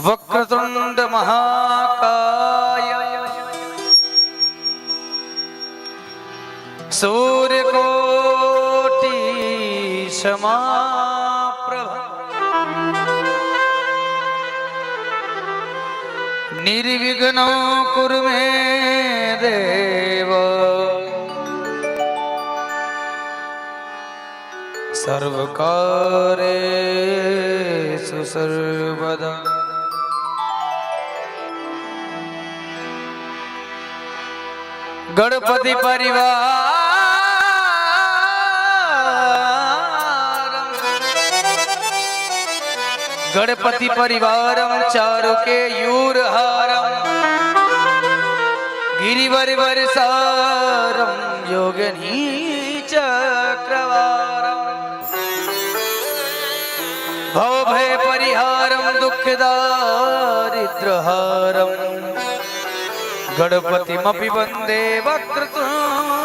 वक्रतुंड महाकाय सूर्यकोटि समाप्रभ निर्विघ्नं कुरु मे देव सर्वकार्येषु सर्वदा। गणपति परिवार गणपति परिवारम चारुकेयूरहारम गिरिवरवरसारम योगिनी चक्रवारम भवभय परिहारम दुःखदारिद्रहारम गणपतिमपि वंदे वक्रतुंडावतारम्।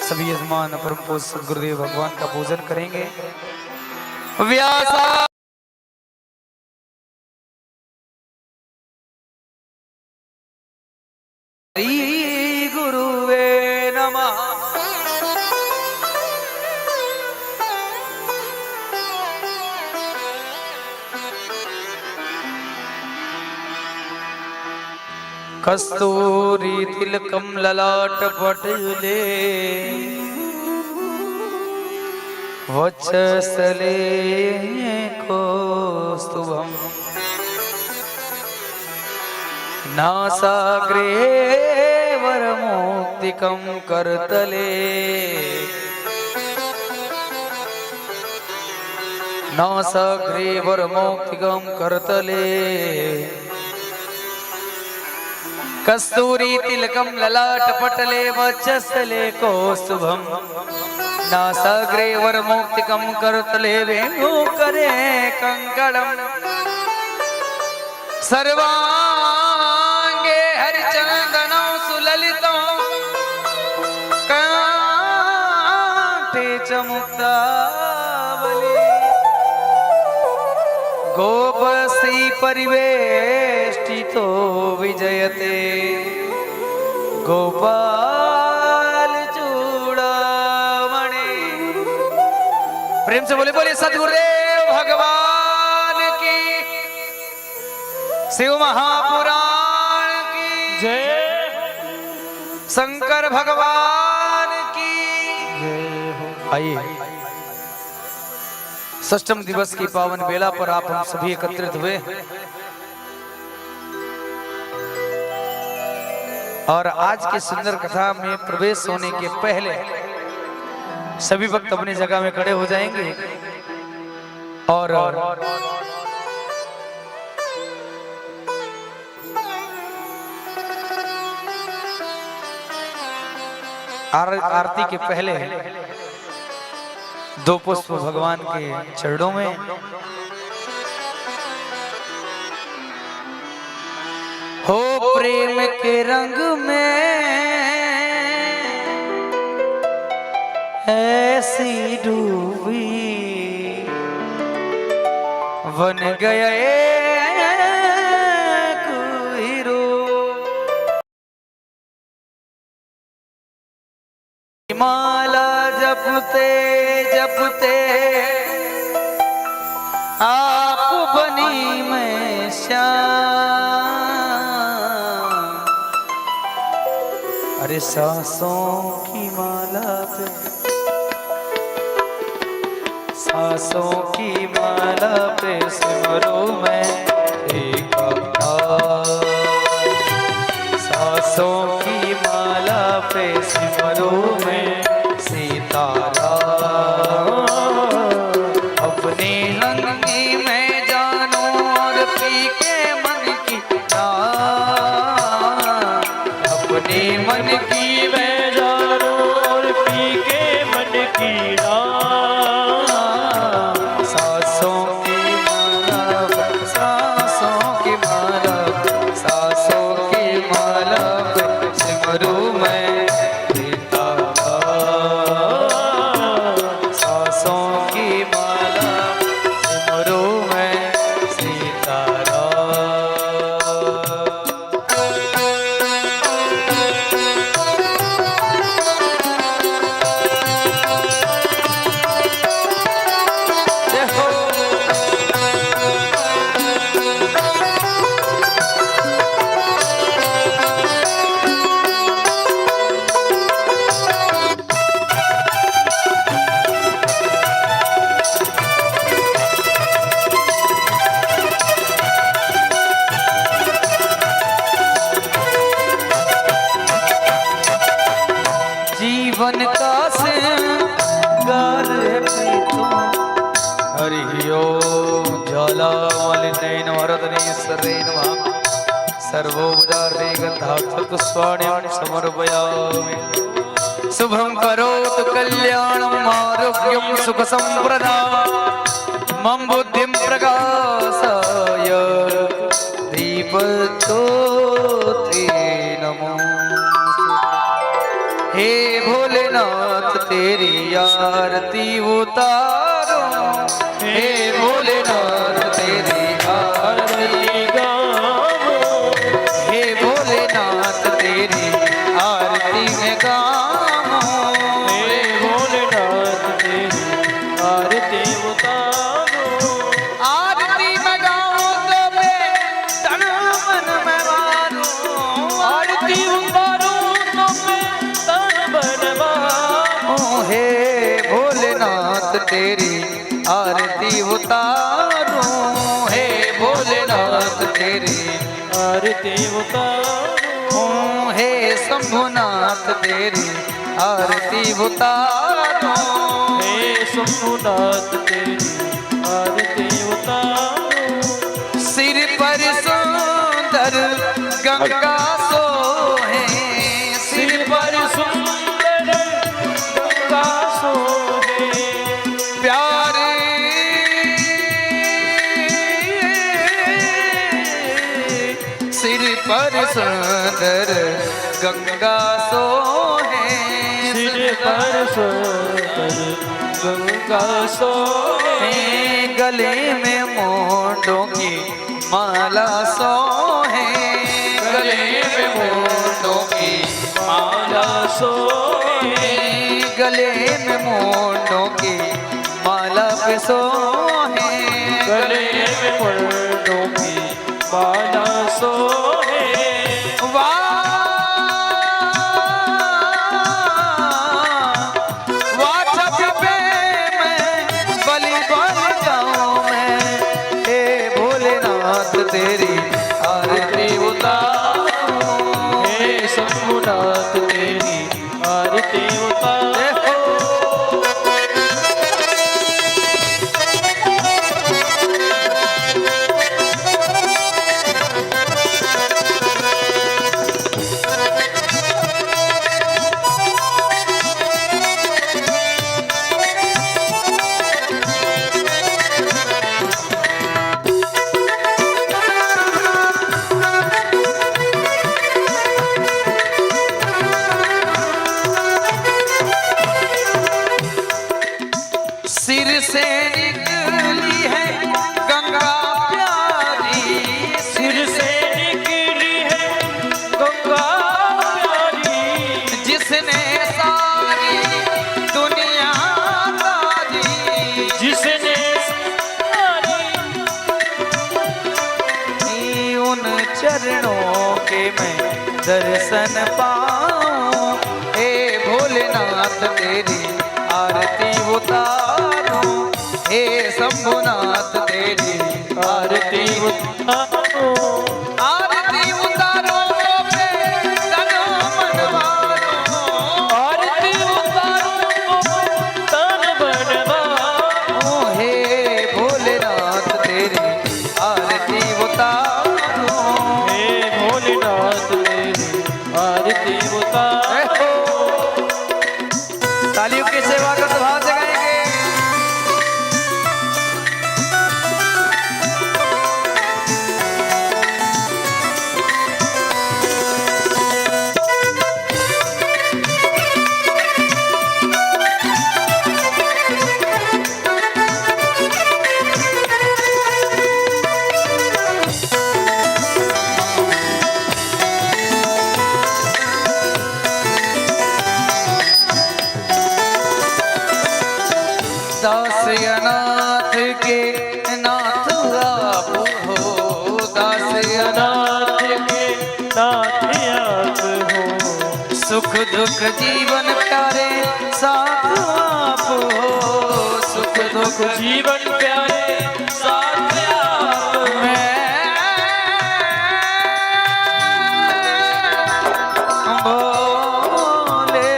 सभी यजमान परम पूज्य सद्गुरुदेव भगवान का पूजन करेंगे। व्यासा गुरुवे नमः। कस्तूरी तिलकम ललाट पटले वक्षस्थले कौस्तुभम् नासाग्रे वरमौक्तिकं करतले नासाग्रे वरमौक्तिकं करतले कस्तूरी तिलकम ललाट पटले वक्षस्थले कौस्तुभम् नासाग्रे वरमौक्तिकं करतले वेणुकरे कंकणम् सर्वांगे हरिचंदनं सुललितं कंठे च मुक्तावली गोपश्री परिवेष्टितो विजयते गोपाल चूड़ामणि। प्रेम से बोले बोले सद्गुरुदेव भगवान की, शिव महापुराण की जय, शंकर भगवान की जय हो। आइए षष्ठम दिवस की पावन बेला पर आप हम सभी एकत्रित हुए और आज की सुंदर कथा में प्रवेश होने के पहले सभी भक्त अपनी जगह में खड़े हो जाएंगे और आरती के पहले दो पुष्प भगवान के चरणों में हो प्रेम के रंग में ऐसी डूबी बन गया एक हीरो माला जपते जपते आप बनी मैं श्याम। अरे सांसों की माला पे सांसों की माला पे सिमरो मैं एक अवतार। सांसों की माला पे सिमरो मैं सीताराम। अपने रंगी में जानो और पी के मन की रात। अपने मन की मैं जानो और पी के मन की रात। सांसों की माला सांसों की माला सांसों की माला सिमरू मैं हरि ओम ज्वालामालिन्येन वरदनेश्वरे नमः सर्वोपचारे गन्धाक्षपुष्पाणिं समर्पयामि शुभं करोतु कल्याणं आरोग्यं सुखसम्प्रदां मम बुद्धिं प्रकाशाय दीपज्योति नमो। हे भोलेनाथ तेरी आरती उतारो, हे भोलेनाथ तेरी आरती गावो, हे भोलेनाथ तेरी आरती में गावो, हे भोलेनाथ तेरी आरती उतारो। आरती में गाओ तो मैं तन मन में मारो, आरती उतारो तो मैं तन मन मारो। हे भोलेनाथ तेरी आरती उतारो, हे भोलेनाथ तेरी आरती उतारो। हे शंभुनाथ तेरी आरती उतारो, हे शंभुनाथ तेरी आरती उतारो। सिर पर सुंदर गंगा सोहे, सिर पर सुंदर गंगा सोहे, प्यारे सिर पर सुंदर गंगा सोहे, सिर पर सुंदर गंगा सोहे, गले में मोंडों की माला सोहे, गले में मोंडों की माला सोहे, गले में मोंडों की माला पे सोहे, गले में मोंडों की माला सोहे। तेरी आरती उतारो, हे शंभुनाथ तेरी आरती उतारो। सिर से निकली है गंगा प्यारी, सिर से निकली है गंगा प्यारी, जिसने सारी दुनिया तारी, जिसने सारी उन चरणों के मैं दर्शन पाऊं, हे भोलेनाथ तेरी आरती उतारो, हे शंभुनाथ तेरी आरती उतारो। आरती उतारो तन मन मारो, आरती उतारो तन मन मारो। हे भोलेनाथ तेरी आरती उतारो, हे भोलेनाथ तेरी आरती उतारो। तालियों की सेवा का स्वभाव जगाएंगे। दास अनाथ के नाथ आप हो, दास नाथ के नाथ आप हो, सुख दुख जीवन प्यारे साथ आप हो, सुख दुख जीवन प्यारे साथ आप मैं बोले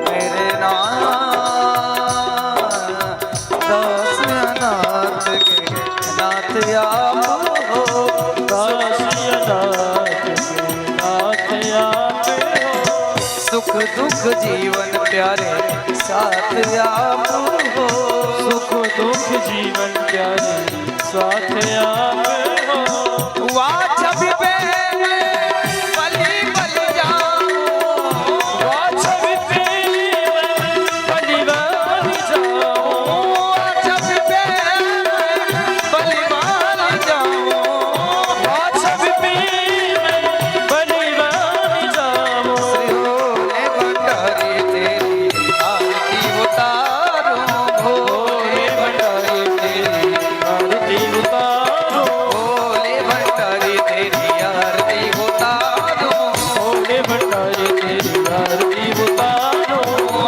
मेरे नाम दास दुख जीवन प्यारे साथ आप हो। सुख दुख जीवन प्यारे साथ आप हो। वाह छवि पे बलि बल जाऊं, वाह छवि पे बलि बल जाऊं। वाह छवि पे बलि बल जाऊं। वाह छवि पे बलि बल जाऊं। श्री भोले भंडारी तेरी आरती उतारूं, भोले भंडारी तेरी आरती उतारो। भोले भंडारी तेरी आरती उतारूं। भोले भंडारी तेरी आरती उतारो।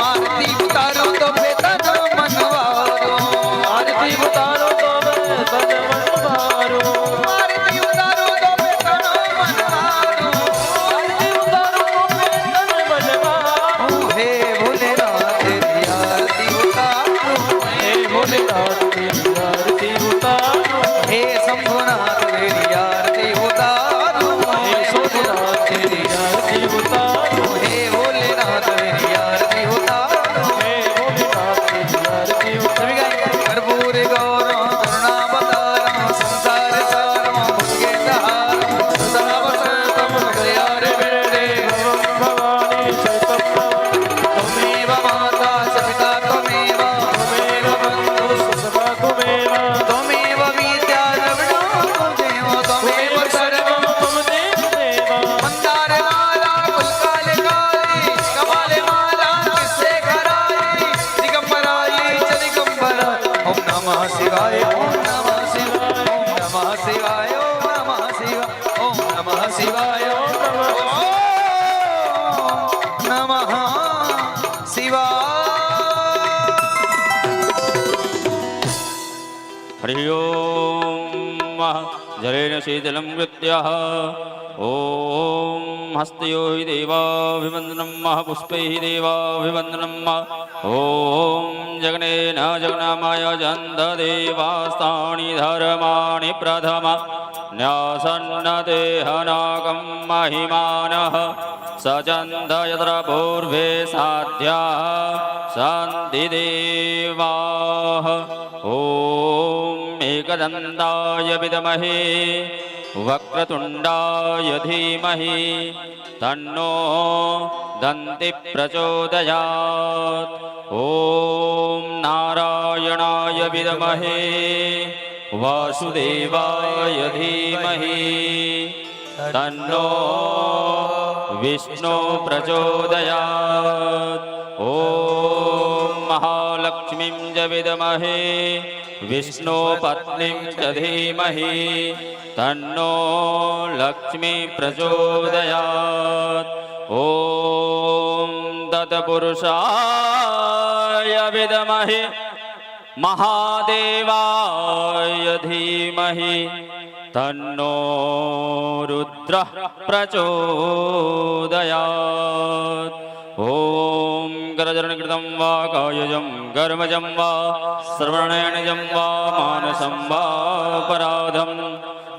आरती उतारूं तो मैं तन मनवारूं। आरती उतारो तो मैं तन मन मारो। आरती उतारूं तो मैं तन मनवारूं। आरती उतारो तो मैं तन मन मारो। हे भोलेनाथ तेरी आरती उतारूं। हे भोलेनाथ तेरी आरती उतारो। हे शंभुनाथ तेरी आरती उतारूं। हे सोमनाथ तेरी आरती उतारो। हे भोलेनाथ तेरी आरती उतारूं। हे भोलेनाथ तेरी आरती उतारो। कर्पूर गौरम करुणावतारम संसार सारम भुजगेन्द्रहारम सदा वसंतम हृदयारे विरले भवानी चैतन्य त्वमेव माता च पिता त्वमेव त्वमेव बन्धु सखा त्वमेव। त्वमेव विद्या द्रविणो देव त्वमेव सर्वं त्वं देव देव। मंदार माला गुलकाले काली कपाले माला किससे कराई दिगंबराई च दिगंबरा। ओम नमः शिवाय ओम नमः शिवाय ओम नमः शिवाय ओम नमः शिवाय ओम नमः शिवाय ओम नमः शिवाय। हरि ओम जलेन शीतलं कृत्यः ओम हस्तयो हि देवाभिवन्दनं पुष्पैः देवाभिवन्दनं ओम जगनेन जगनामाय जन्तदेवास्तानि धर्माणि प्रथम न्यासन्नदेहनागं महिमानः सचन्द यत्र पूर्वे साध्याः सन्ति देवाः। ॐ एकदन्ताय विद्महे वक्रतुण्डाय धीमहि तन्नो दन्ति प्रचोदयात्। ॐ नारायणाय विद्महे वासुदेवाय धीमहि तन्नो विष्णु प्रचोदयात्। ॐ महालक्ष्मीं च विद्महे विष्णुपत्नीं च धीमहि तन्नो लक्ष्मी प्रचोदयात्। ॐ तत्पुरुषाय विद्महे महादेवाय धीमहि तन्नो रुद्रः प्रचोदयात्। ॐ करचरणकृतं वा कायजं कर्मजं वा श्रवणेनजं वा मानसं वा अपराधं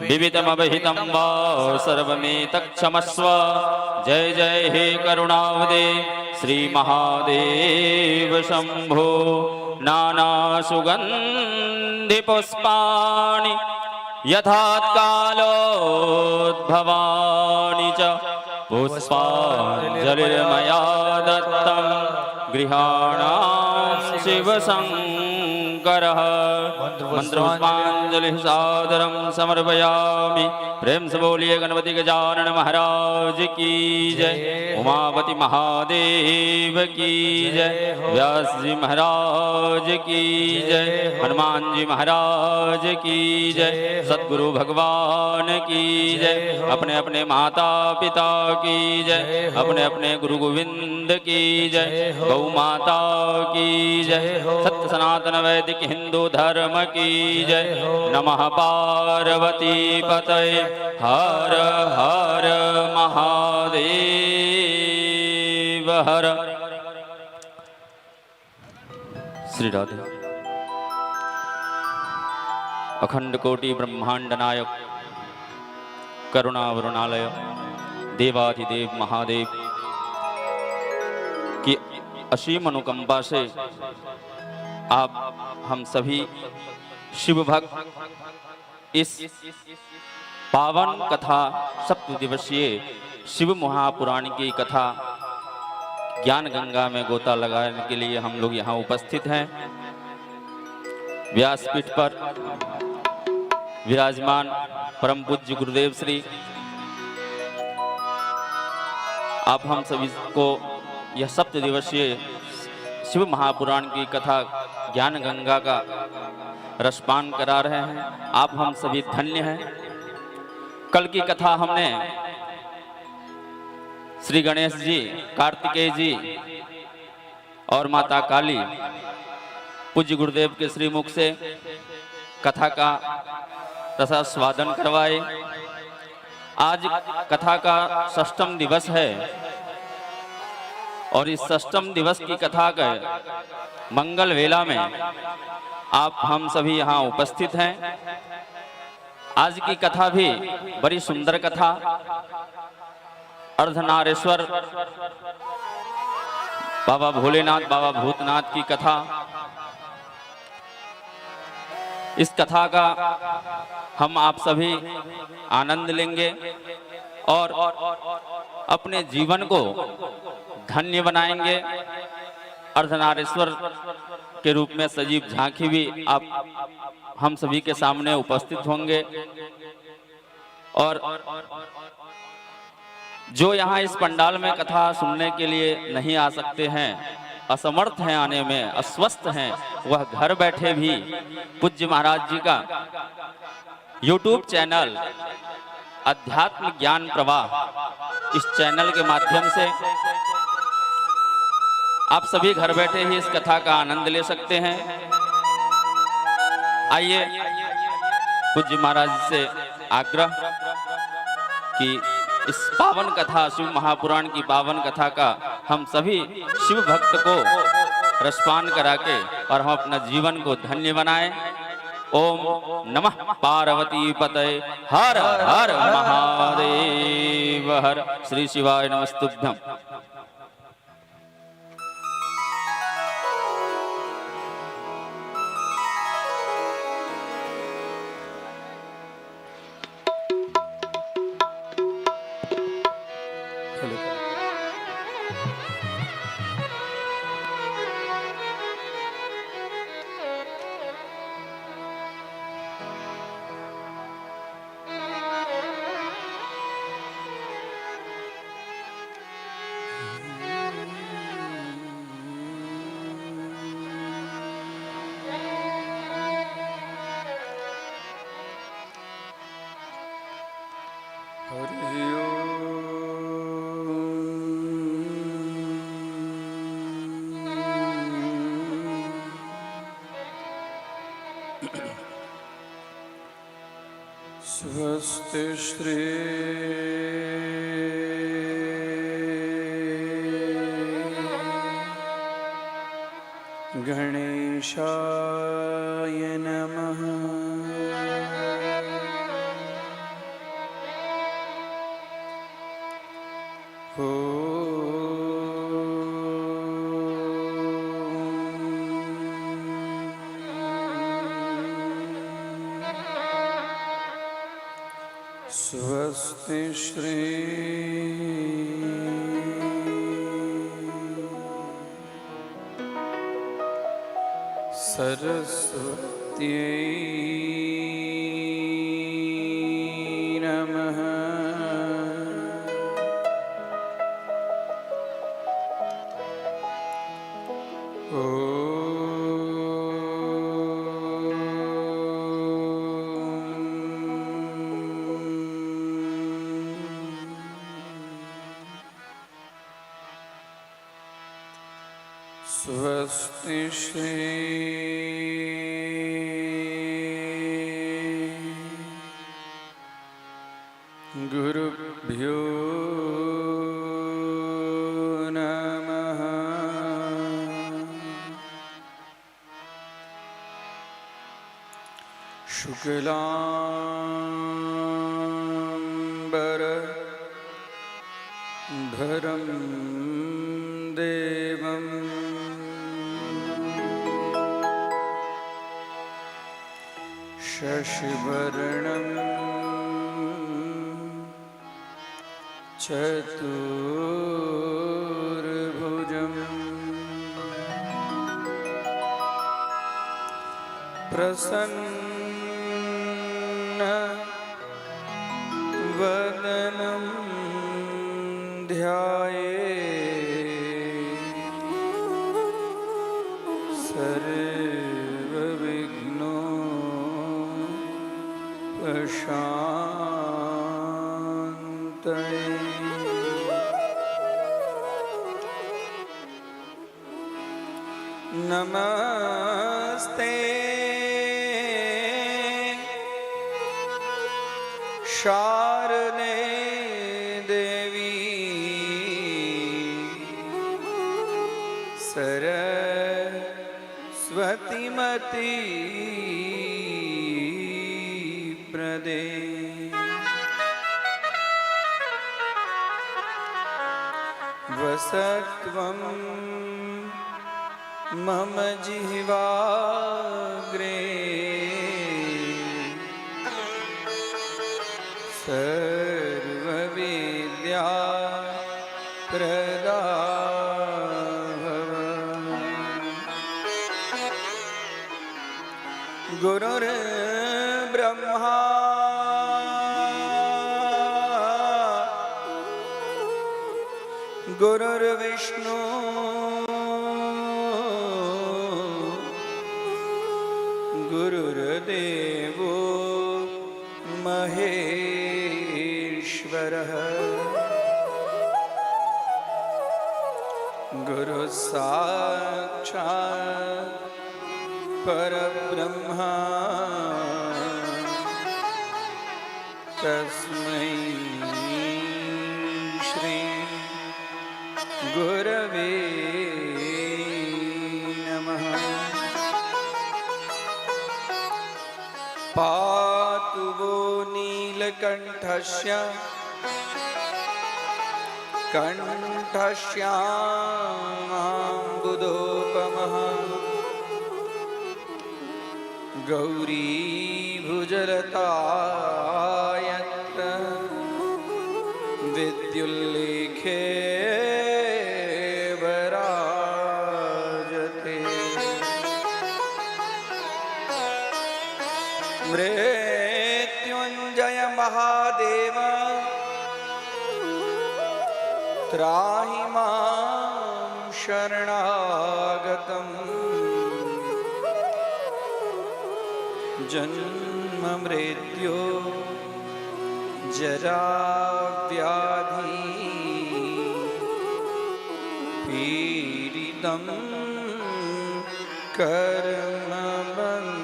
विविधमवहितं वा सर्वमेतत्क्षमस्व। जय जय हे करुणावदे श्री महादेव शंभो। नानासुगन्धिपुष्पाणि यथात्कालोद्भवानि च पुष्पाञ्जलिर्मया दत्तं गृहाणां शिवशङ्करः। मंत्रपुष्पाञ्जलिः सादरं समर्पयामि। प्रेम से बोलिए गणपति गजानन महाराज की जय। उमापति महादेव की जय। व्यास जी महाराज की जय। हनुमान जी महाराज की जय। सद्गुरु भगवान की जय। अपने अपने माता पिता की जय। अपने अपने गुरु गोविंद की जय। गौ माता की जय। सत्य सनातन वैदिक हिंदू धर्म की जय। नमः पार्वती पतये हर हर महादेव हर। श्री राधे। अखंड कोटि ब्रह्मांड नायक करुणा वरुणालय देवाधिदेव महादेव असीम अनुकंपा से आप हम सभी शिव भक्त इस पावन कथा सप्त दिवसीय शिव महापुराण की कथा ज्ञान गंगा में गोता लगाने के लिए हम लोग यहाँ उपस्थित हैं। व्यासपीठ पर विराजमान परम पूज्य गुरुदेव श्री आप हम सभी को यह सप्त दिवसीय शिव महापुराण की कथा ज्ञान गंगा का रसपान करा रहे हैं। आप हम सभी धन्य हैं। कल की कथा हमने श्री गणेश जी, कार्तिकेय जी और माता काली पूज्य गुरुदेव के श्री मुख से कथा का रसास्वादन करवाए। आज कथा का षष्ठम दिवस है और इस षष्ठम दिवस की कथा के मंगल वेला में आप हम सभी यहाँ उपस्थित हैं। आज की कथा भी बड़ी सुंदर कथा, अर्धनारेश्वर बाबा भोलेनाथ, बाबा भूतनाथ की कथा। इस कथा का हम आप सभी आनंद लेंगे और अपने जीवन को धन्य बनाएंगे। अर्धनारेश्वर के रूप में सजीव झांकी भी आप हम सभी के सामने उपस्थित होंगे और जो यहाँ इस पंडाल में कथा सुनने के लिए नहीं आ सकते हैं, असमर्थ हैं आने में, अस्वस्थ हैं, वह घर बैठे भी पूज्य महाराज जी का YouTube चैनल अध्यात्म ज्ञान प्रवाह, इस चैनल के माध्यम से आप सभी घर बैठे ही इस कथा का आनंद ले सकते हैं। आइए पूज्य महाराज से आग्रह कि इस पावन कथा, शिव महापुराण की पावन कथा का हम सभी शिव भक्त को रसपान करा के और हम अपना जीवन को धन्य बनाएं। ओम नमः पार्वती पतये हर हर महादेव हर। श्री शिवाय नमस्तुभ्यं। स्वस्ति श्री गणेशाय नमः। स्वस्ति श्री सरस्वत्यै नमः। स्वस्ति श्री गुरुभ्यो नमः। शुक्लांबरधरं देवम् शशिवर्णं चतुर्भुजं प्रसन्न वदनं ध्यायेत् सर्वविघ्नोपशान्तये। नमस्ते शारदे देवी सरस्वतीमती प्रदे। वसत्वं मम जिह्वाग्रे सर्वविद्या प्रदा भव। गुरुर्ब्रह्मा गुरुर्विष्णु गुरुर्देवो महेश्वरः। गुरुः साक्षात् परब्रह्मा तस्मै श्री गुरवे नमः। पातु वो नीलकण्ठस्य कण्ठश्यामाम्बुदोपमः गौरीभुजलतायत्र विद्युल्लेखे वराजते। मृत्युञ्जय महादेव त्राहि मां शरणागतम्। जन्म मृत्यु जरा व्याधि पीडितं कर्मबन्धनम्।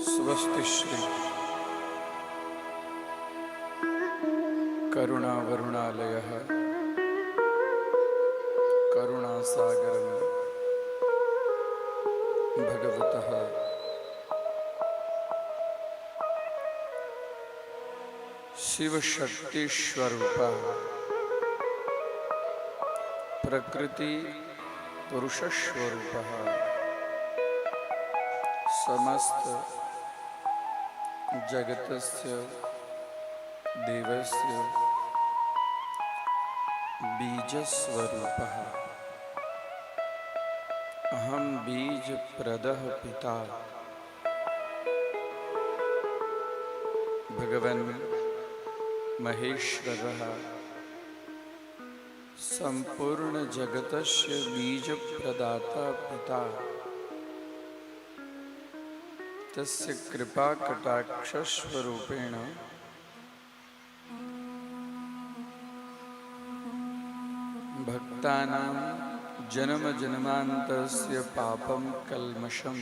स्वस्ति श्री करुणावरुणालयः करुणासागरं भगवतः शिवशक्तिस्वरूपः प्रकृति पुरुषस्वरूपः समस्त जगतस्य देवस्य बीजस्वरूपः अहं बीजप्रदः पिता भगवन् महेश्वरः संपूर्ण जगतस्य बीजप्रदाता पिता तस्य कृपा कटाक्षस्वरूपेण भक्तानां जन्म जन्मान्तरस्य पापं कल्मषं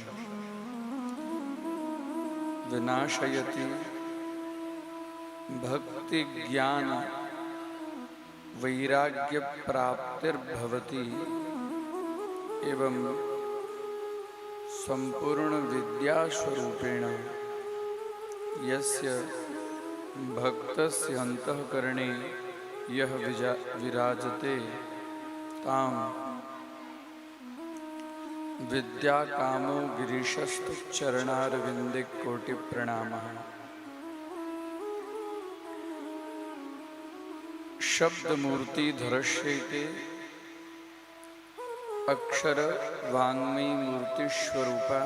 विनाशयति भक्ति ज्ञान वैराग्य प्राप्तिर्भवति एवं संपूर्ण विद्यास्वरूपेण यस्य भक्तस्य अंतःकरणे यह विराजते ताम विद्याकामो गिरीशस्तु चरणारविंदे कोटि प्रणामः। शब्द मूर्ति धरश्येते अक्षर वाङ्मयी मूर्ति स्वरूपा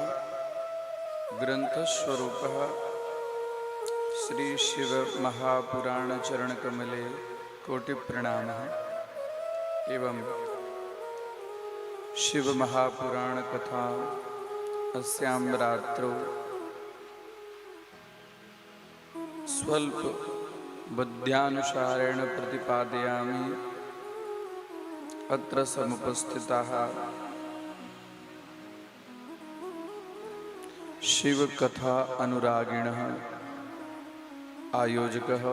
ग्रंथ स्वरूपः श्री शिव महापुराण चरण कमले कोटि प्रणामः। एवं शिव महापुराण कथा अस्यां रात्रौ स्वल्प बुद्ध्यानुसारेण प्रतिपादयामि। अत्र समुपस्थिताः शिव कथा अनुरागिणः आयोजकः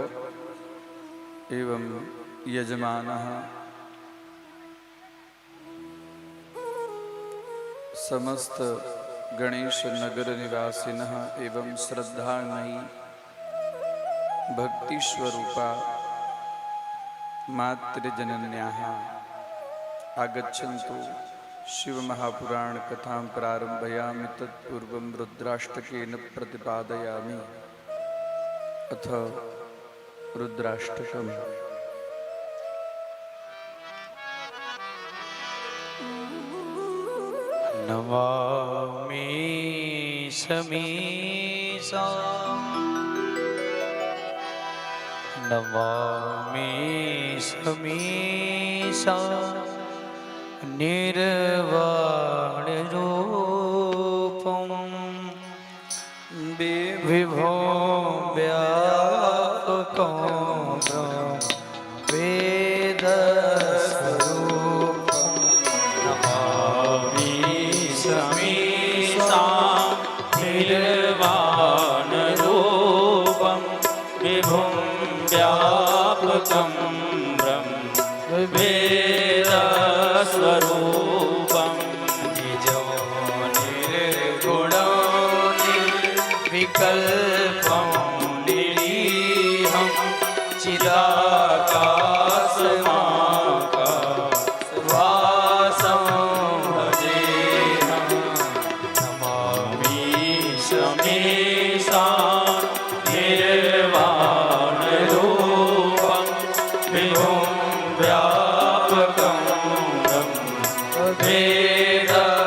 एवं यजमानः समस्त गणेश नगर निवासिनः एवं श्रद्धामयी भक्ति स्वरूपा मातृजनन्याः आगच्छन्तु। शिव महापुराण कथां प्रारम्भयामि। तत्पूर्वं रुद्राष्टकेन प्रतिपादयामि। अथ रुद्राष्टकम्। नमामि समीसा नमामि समीसा निर्वाण रूपं विभो व्यापकं वेदस्वरूपं नमामि समीसा निर्वाण रूपं विभुं व्यापकं ब्रह्म वेदस्वरूपं निजो निर्गुणो निर्विकल्पं निरीहं चिदाकाशमाकाशवासं भजेऽहं नमामि समीसा निर्वाणरूपं विभुं व्यापकं ब्रह्म वेदस्वरूपम्।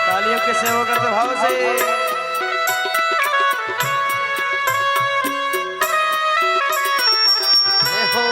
तालियों के सेवा करते भाव से देखो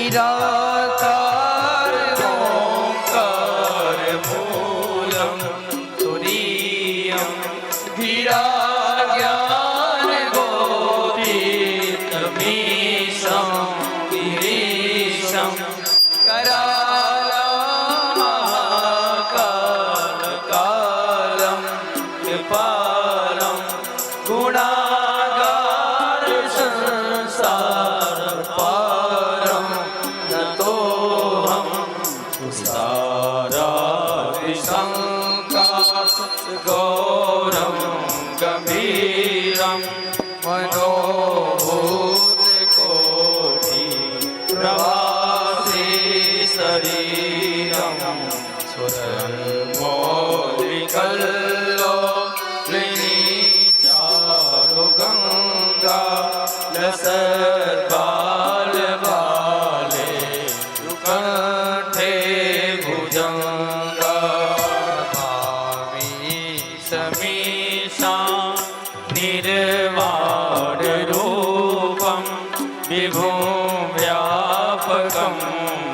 निराकार ओंकार मूलम तुरीयम धीरा ज्ञान गोतीतमीशं गिरीशं करालमहाकालकालं कृपालं गुणागार संसारपारं नतोऽहं तुषारादिशङ्काशगौरं गम्भीरं मनोभूतकोटि प्रवासी शरीरं सुरमौलिकल्लोलिनी चारुगङ्गा लसद्बालबाले युकण्ठे भुजङ्गा नमामि समीशां निर्वाणरूपं विभुं व्यापकं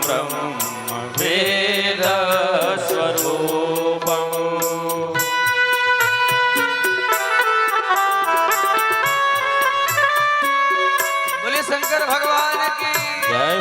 ब्रह्मवेदस्वरूपम् बोले शंकर भगवान की जय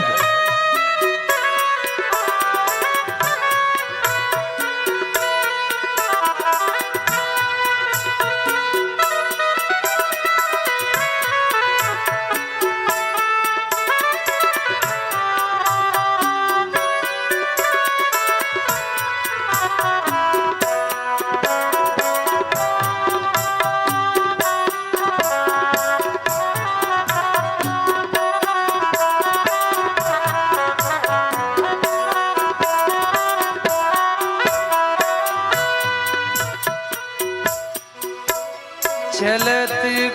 चलत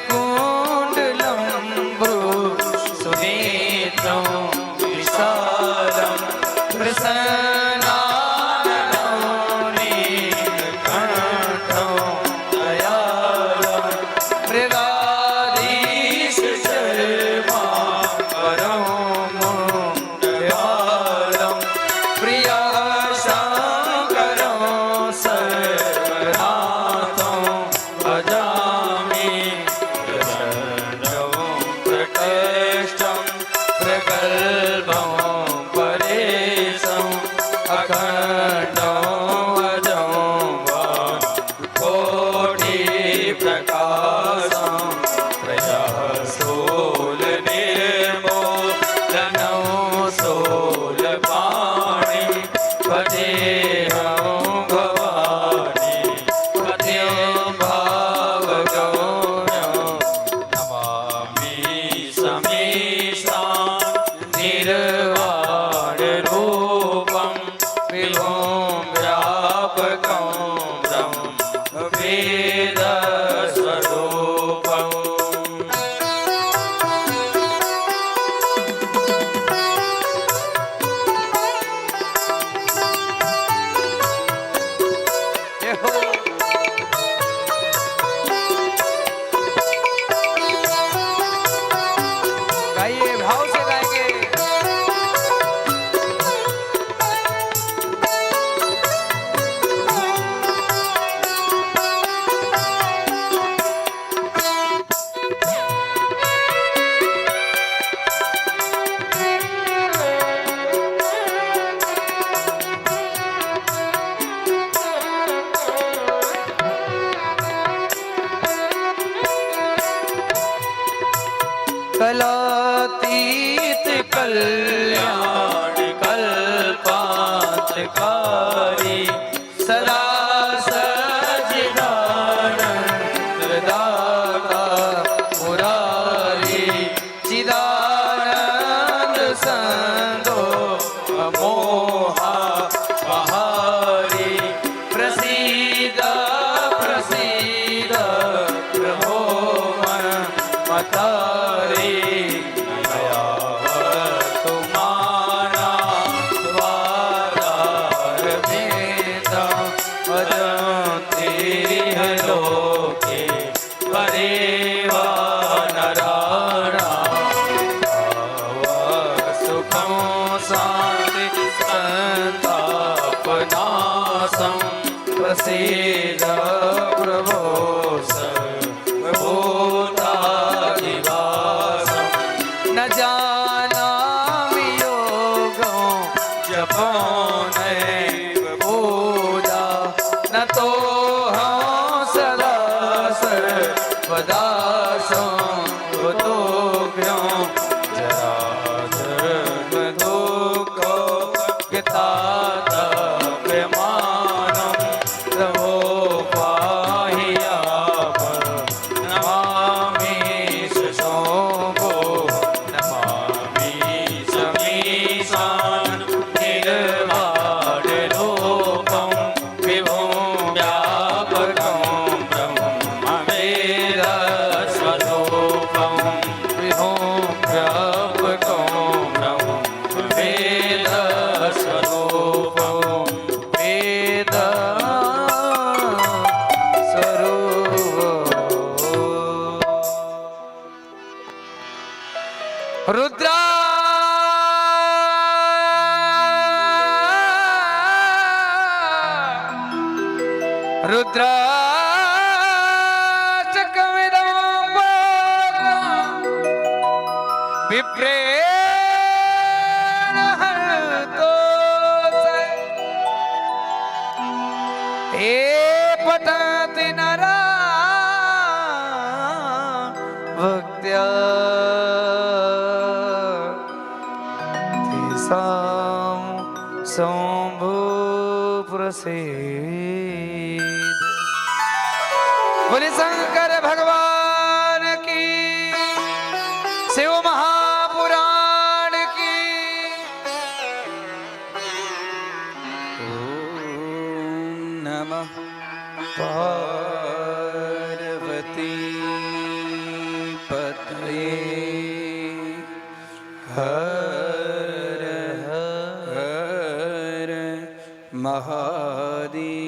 कुण्डलम्बु सुनेत्रं विशालं प्रसन्नाननं नीलकण्ठं दयालं मृगाधीशर्माकरं दयालं प्रियशङ्करं सर्वनाथं भजामि प्रकृष्टं प्रगल्भं परेशम् अखण्डं अजं कोटिप्रकाशं प्रजःस्थूलनिर्मूलनं स्थूलपाणि पदेहं भवानि पद्यं भावगौरं नमामि समीशां निर्वाणरूपं विभुं व्यापकं ब्रह्मवेदस्वरूपम् गाइए भाव से गाएंगे कलातीत कल्याण कल्पांतकारी सदा सच्चिदानंददाता मुरारी चिदानंद संतो मोहा बहारी प्रसीद प्रसीद प्रभो मतारी तुम्हारा द्वार भेदा भजन्ति लोके परेवा नराणां सुखं रुद्रा रुद्रा विप्रेण हरतो हे पठति नरा भक्त्या तेषां शंभु प्रसीद। बोले शंकर भगवान की, शिव महापुराण की। ओम नमः पार्वती पतये हर हर महादेव।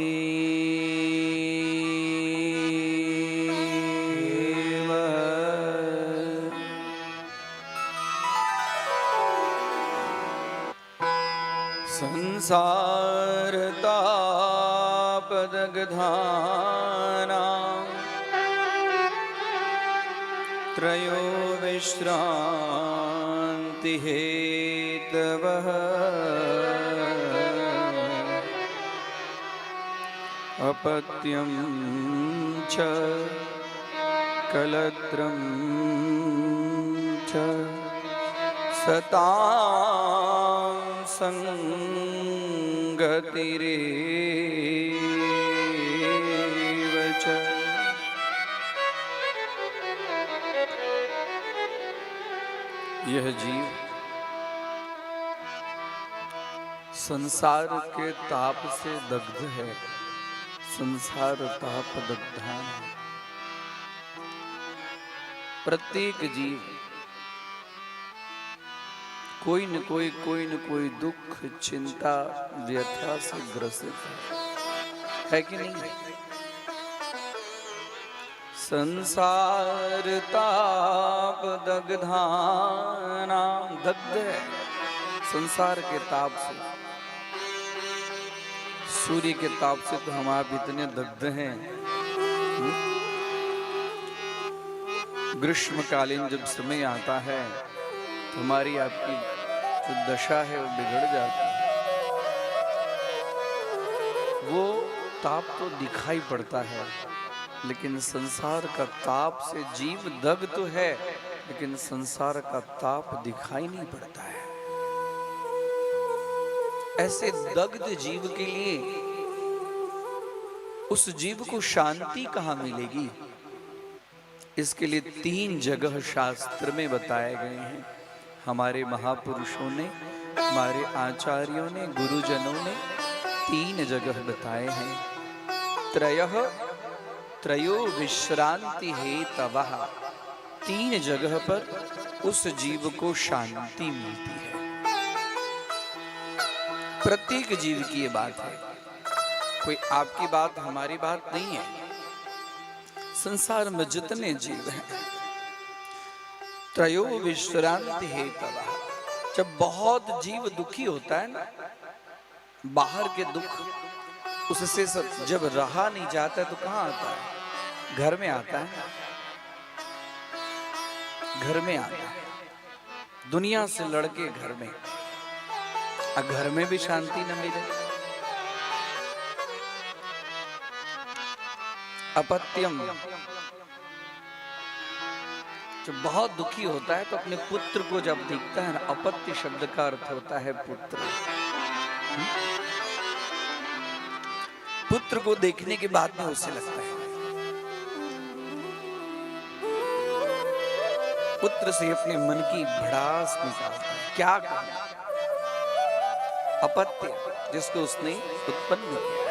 संसार तापदग्धाना त्रयो विश्रांति हेतवः अपत्यं च कलत्रं च सतां संगतिरेव च। यह जीव संसार के ताप से दग्ध है, संसार ताप दग्धान है। प्रत्येक जीव कोई न कोई दुख, चिंता, व्यथा से ग्रसित है कि नहीं? संसार ताप दग्धाना, दग्ध है संसार के ताप से। सूर्य के ताप से तो हम आप इतने दग्ध हैं। ग्रीष्मकालीन जब समय आता है तो हमारी आपकी जो दशा है वो बिगड़ जाती है। वो ताप तो दिखाई पड़ता है, लेकिन संसार का ताप से जीव दग्ध तो है, लेकिन संसार का ताप दिखाई नहीं पड़ता है। ऐसे दग्ध जीव के लिए उस जीव को शांति कहाँ मिलेगी? इसके लिए 3 जगह शास्त्र में बताए गए हैं। हमारे महापुरुषों ने, हमारे आचार्यों ने, गुरुजनों ने 3 जगह बताए हैं। त्रयो विश्रांति हेतवः, 3 जगह पर उस जीव को शांति मिलती है। प्रत्येक जीव की ये बात है, कोई आपकी बात हमारी बात नहीं है। संसार में जितने जीव हैं, त्रयो विश्रांति हेतवः। जब बहुत जीव दुखी होता है ना, बाहर के दुख उससे जब रहा नहीं जाता है तो कहाँ आता है? घर में आता है, घर में आता है। दुनिया से लड़के घर में, घर में भी शांति न मिले। अपत्यम, जब बहुत दुखी होता है तो अपने पुत्र को जब देखता है ना, अपत्य शब्द का अर्थ होता है पुत्र। पुत्र को देखने के बाद में उसे लगता है, पुत्र से अपने मन की भड़ास निकालता है। क्या करना? अपत्य जिसको उसने उत्पन्न किया।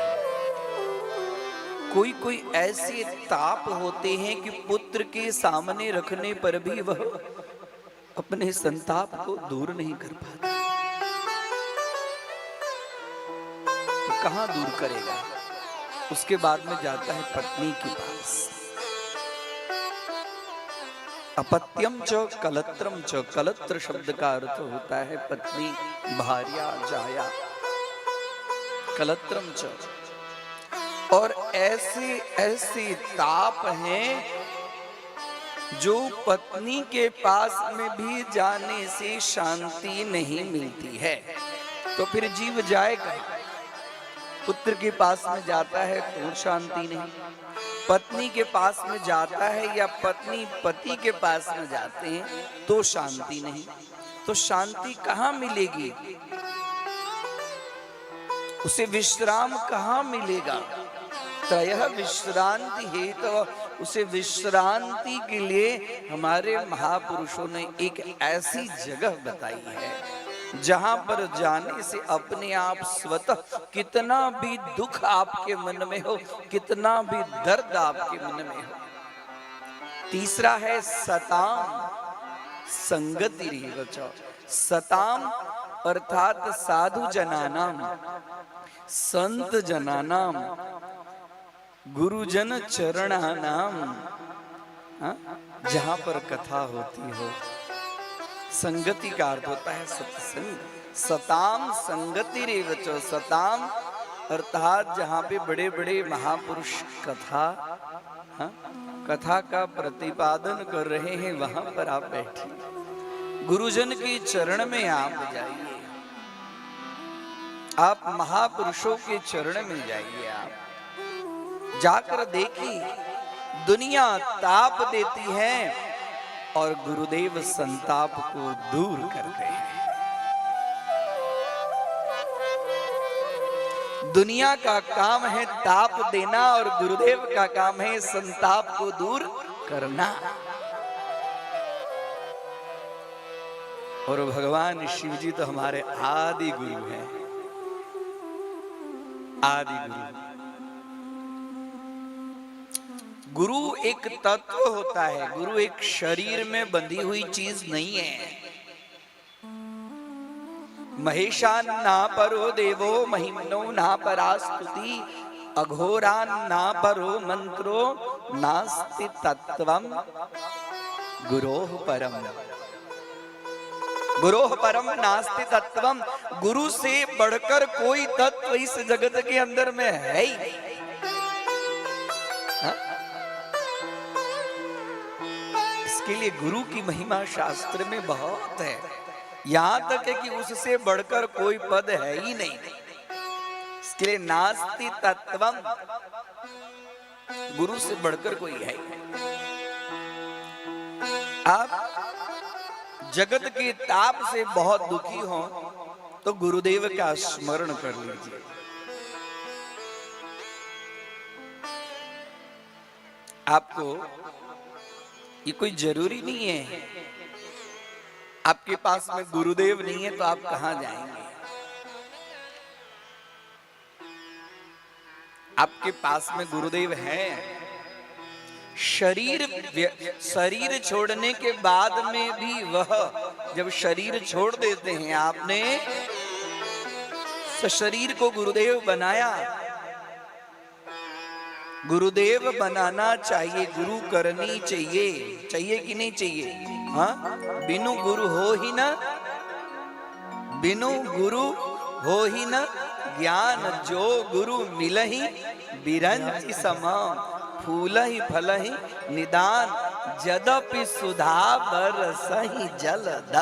कोई ऐसे ताप होते हैं कि पुत्र के सामने रखने पर भी वह अपने संताप को दूर नहीं कर पाता। तो कहां दूर करेगा? उसके बाद में जाता है पत्नी के पास। अपत्यम च कलत्रम च। कलत्र शब्द का अर्थ होता है पत्नी, भार्या, जाया। कलत्रम च। और ऐसे ऐसे ताप हैं जो पत्नी के पास में भी जाने से शांति नहीं मिलती है। तो फिर जीव जाएगा। पुत्र के पास में जाता है तो शांति नहीं, पत्नी के पास में जाता है या पत्नी पति के पास में जाते हैं तो शांति नहीं। तो शांति कहाँ मिलेगी? उसे विश्राम कहाँ मिलेगा? त्रयः विश्रांति हेतु, उसे विश्रांति के लिए हमारे महापुरुषों ने एक ऐसी जगह बताई है जहां पर जाने से अपने आप स्वतः कितना भी दुख आपके मन में हो, कितना भी दर्द आपके मन में हो। तीसरा है सताम संगति रेव च। सताम अर्थात साधु जनानाम, संत जनानाम, गुरुजन चरणानाम, जहां पर कथा होती हो। संगति का अर्थ होता है सत्संग। सताम संगति रेव च। सताम अर्थात जहां पे बड़े बड़े महापुरुष कथा का प्रतिपादन कर रहे हैं वहां पर आप बैठिए, गुरुजन के चरण में आप जाइए, आप महापुरुषों के चरण में जाइए। आप जाकर देखिए, दुनिया ताप देती है और गुरुदेव संताप को दूर करते हैं। दुनिया का काम है ताप देना और गुरुदेव का काम है संताप को दूर करना। और भगवान शिव जी तो हमारे आदि गुरु हैं, आदि गुरु। गुरु एक तत्व होता है, गुरु एक शरीर में बंधी हुई चीज नहीं है। महेशान ना परो देवो महिमनो ना परा स्तुति, अघोरान ना परो मंत्रो नास्ति तत्वम गुरोः परम। गुरोः परम नास्ति तत्वम। गुरु से बढ़कर कोई तत्व इस जगत के अंदर में है ही नहीं। इसके लिए गुरु की महिमा शास्त्र में बहुत है। यहां तक है कि उससे बढ़कर कोई पद है ही नहीं। इसके लिए नास्ति तत्वम, गुरु से बढ़कर कोई है ही नहीं। आप जगत के ताप से बहुत दुखी हो तो गुरुदेव का स्मरण कर लीजिए। आपको ये कोई जरूरी नहीं है, आपके पास में गुरुदेव नहीं है तो आप कहां जाएंगे? आपके पास में गुरुदेव है। शरीर छोड़ने के बाद में भी वह, जब शरीर छोड़ देते हैं आपने, तो शरीर को गुरुदेव बनाया। गुरुदेव बनाना चाहिए, गुरु करनी चाहिए। चाहिए कि नहीं चाहिए? हाँ, बिनु गुरु हो ही न, बिनु गुरु हो ही न ज्ञान, जो गुरु मिलहि बिरंच समा, फूलहि फलहि निदान, जदपि सुधा बरसहि जलद।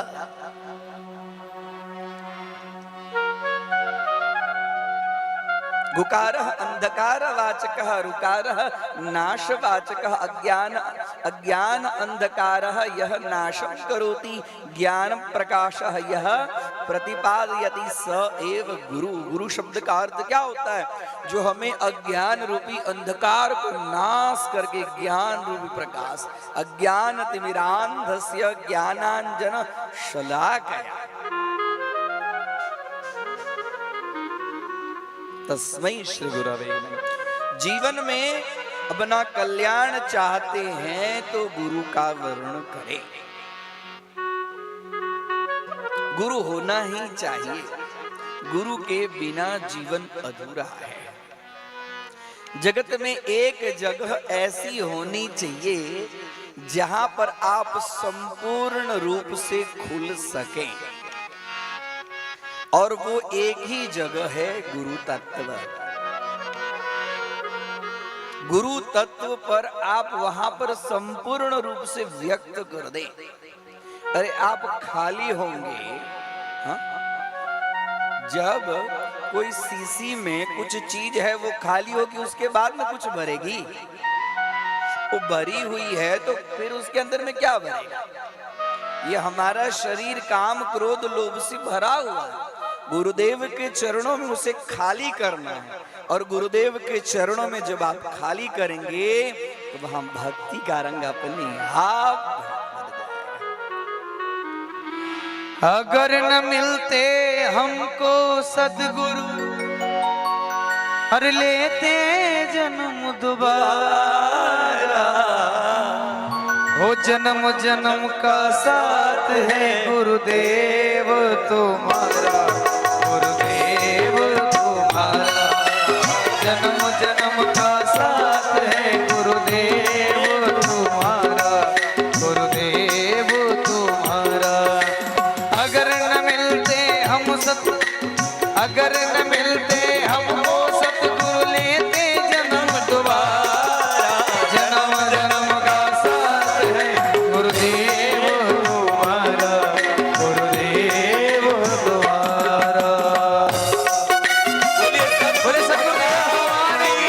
गुकारः अंधकारवाचकः, रुकारः नाशवाचकः। अज्ञान अंधकारः यः नाशं करोति, ज्ञान प्रकाशः यः प्रतिपादयति स एव गुरु। गुरु शब्द का अर्थ क्या होता है? जो हमें अज्ञान रूपी अंधकार को नाश करके ज्ञान रूपी प्रकाश, अज्ञान तिमिरांधस्य ज्ञानांजन शलाकया तस्मै श्री गुरवे नमः। जीवन में अपना कल्याण चाहते हैं तो गुरु का वर्ण करें। गुरु होना ही चाहिए। गुरु के बिना जीवन अधूरा है। जगत में एक जगह ऐसी होनी चाहिए जहां पर आप संपूर्ण रूप से खुल सकें, और वो एक ही जगह है, गुरु तत्व। गुरु तत्व पर आप वहां पर संपूर्ण रूप से व्यक्त कर दें। अरे आप खाली होंगे, हाँ? जब कोई सीसी में कुछ चीज है वो खाली होगी, उसके बाद में कुछ भरेगी। वो भरी हुई है तो फिर उसके अंदर में क्या भरेगा? ये हमारा शरीर काम क्रोध लोभ से भरा हुआ है। गुरुदेव के चरणों में उसे खाली करना है, और गुरुदेव के चरणों में जब आप खाली करेंगे तो वहां भक्ति का रंग अपने आप। अगर न मिलते हमको सद्गुरु, हर लेते जन्म दोबारा। हो जन्म जन्म का साथ है गुरुदेव तुम्हारा, गुरुदेव तुम्हारा। जन्म जन्म का साथ है गुरुदेव तुम्हारा, गुरुदेव तुम्हारा। अगर न मिलते हम अगर न मिलते हमको सतगुरु, लेते जन्म दोबारा। जन्म जन्म का साथ है गुरुदेव तुम्हारा, गुरुदेव तुम्हारा। बोले सतगुरु भगवान की